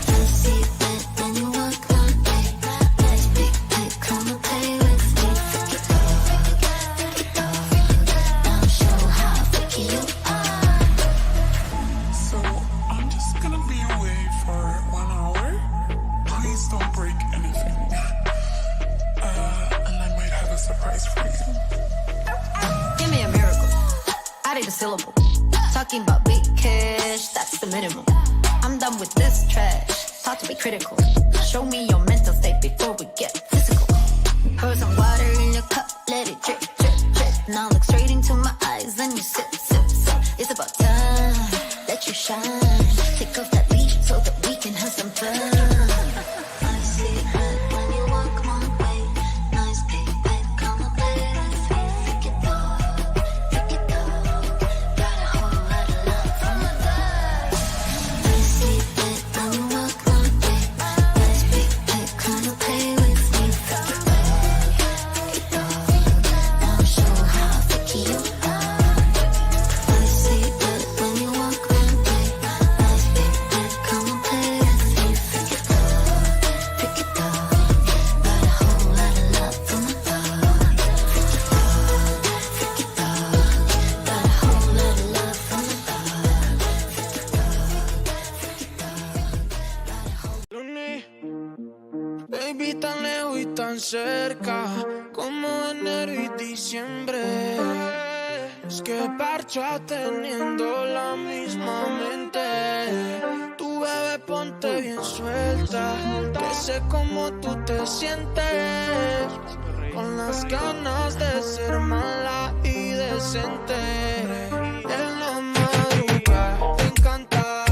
I see it when you walk my way. Nice big head, come and play with me. Freaky dog, I'll show how freaky you are. So I'm just gonna be away for 1 hour. Please don't break anything. And I might have a surprise for you. Give me a miracle. I need a syllable. Talking about big cash, that's the minimum. I'm done with this trash. Talk to be critical. Show me your mental state before we get Pour some water in your cup, let it drip, drip, drip. Now look straight into my eyes, then you sip, sip, sip. It's about time that you shine. Take off that leash so that we can have some fun. I see it when you walk my way. Nice big bed, come and play with me. Pick it up, pick it up. Got a whole lot of love from my vibe. I see it when you walk my way. Nice big bed, come and play with me. Pick it up, now show how picky you are. I see it when you walk my way. Nice big bed, come and play with me. Pick it up, got a whole lot of love from my vibe. Pick it up, got a whole lot of love from my Baby, tan lejos y tan cerca, como enero y diciembre. Es que parcha teniendo la misma mente. Tu bebé ponte bien suelta, que sé cómo tú te sientes. Con las ganas de ser mala y decente. En la madrugada te encanta,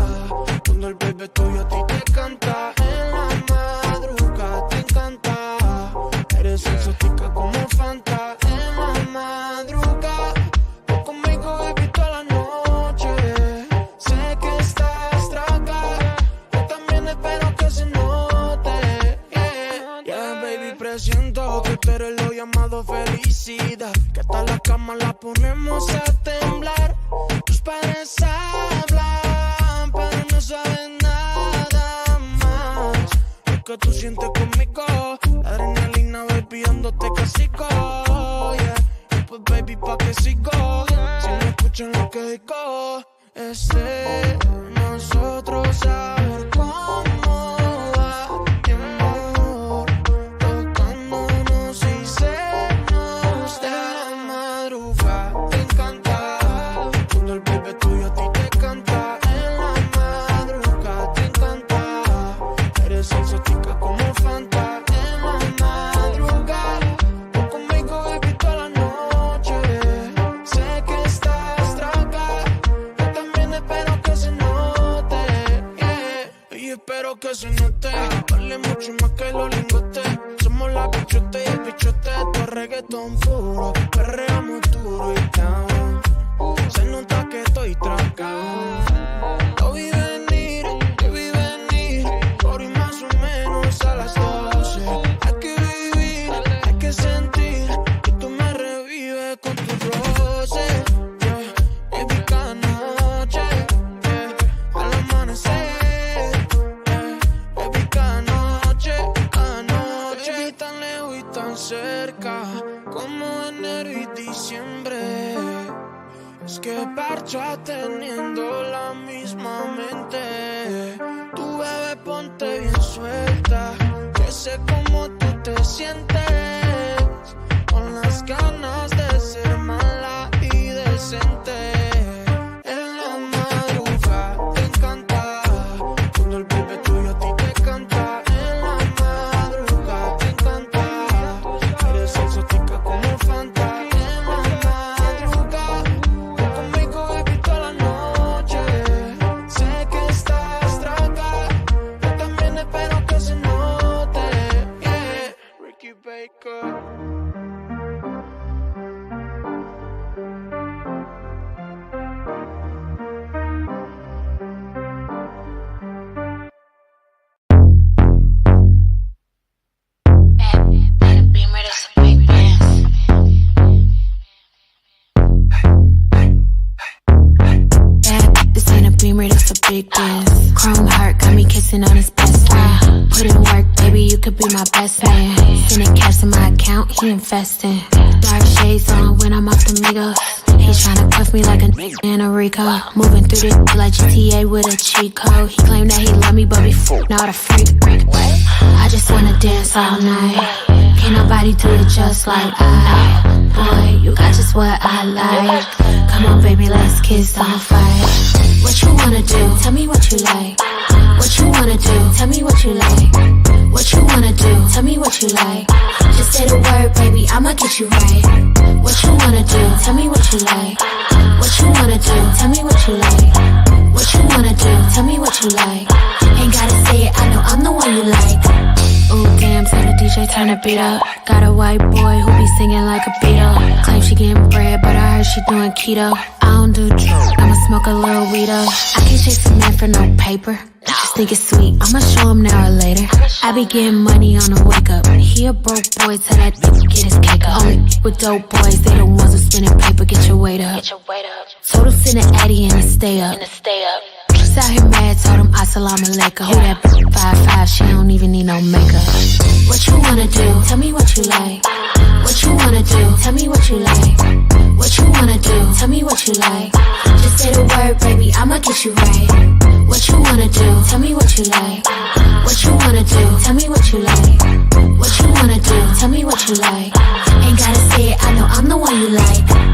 cuando el bebé tuyo a ti te canta. En la madrugada te encanta, eres exótica como Fanta. En la madrugada, tú conmigo baby toda la noche. Sé que estás traga, yo también espero que se note. Yeah, baby, presiento que tú eres lo llamado felicidad. Que hasta la cama la ponemos a temblar. Tus padres hablan, pero no saben nada más. Lo que tú sientes conmigo, la adrenalina baby dándote casico. Yeah. Y pues baby pa' que sigo, si no escuchan lo que digo. Es de nosotros saber cómo va mi amor, tocándonos y sernos de la madrugada. Te encanta, cuando el bebé tuyo a ti te canta. En la madrugada te encanta, eres exótica como Fanta. En la madrugada, tú conmigo baby toda la noche. Sé que estás traga, yo también espero que se note. Yeah. Y espero que se note, vale mucho más que los lingotes. Somos la bichote y el bichote, esto es reggaetón puro. Perreamos duro y down, se nota que estoy tragado. Lo vi venir, por y más o menos a las 12. Hay que vivir, hay que sentir, que tú me revives con tu roce. Yeah. Baby, cada noche, yeah, al amanecer. Yeah. Baby, cada noche, baby, tan lejos y tan cerca, como enero y diciembre. Es que parcha teniendo la misma mente. Tu bebé ponte bien suelta, que sé cómo tú te sientes. Con las ganas de ser mala y decente. En la madrugada te encanta, cuando el bebé tuyo a ti te canta. En la madrugada te encanta, eres exótica como Fanta. En la madrugada, tú conmigo baby toda la noche. Sé que estás traga, yo también espero que se note. Yeah. Ricky Baker. This ain't a Beamer, that's a big dance. Chrome heart got me kissing on his best friend. Put in work, baby, you could be my best man. Sending cash to my account, he investing. Dark shades on when I'm off the Migos. He tryna cuff me like a in a Rico. Moving through this like GTA with a cheat code. He claimed that he love me, but before not a freak. I just wanna dance all night. Can't nobody do it just like I. Boy, you got just what I like. Come on, baby, let's kiss, don't fight. What you wanna do? Tell me what you like. What you wanna do? Tell me what you like. What you wanna do? Tell me what you like. Just say the word, baby, I'ma get you right. What you wanna do? Tell me what you like. What you wanna do? Tell me what you like. What you wanna do? Tell me what you like. Ain't gotta say it, I know I'm the one you like. Ooh, damn, tell the DJ turn the beat up. Got a white boy who be singing like a Beatle. Claim she getting bread, but I heard she doing keto. I don't do drugs, I'ma smoke a little weed up. I can't chase a man for no paper. Just think it's sweet, I'ma show him now or later. I be getting money on the wake up. He a broke boy, tell that bitch get his cake up. Only with dope boys, they the ones who spinning paper, get your weight up. Told him send an Addy and to stay up. Just out here mad, told him assalamu alaikum. Who that bitch 5'5", she don't even need no makeup. What you wanna do? Tell me what you like. What you wanna do? Tell me what you like. What you wanna do? Tell me what you like. Just say the word, baby, I'ma get you right. What you wanna do? Tell me what you like. What you wanna do? Tell me what you like. What you wanna do? Tell me what you like. Ain't gotta say it, I know I'm the one you like.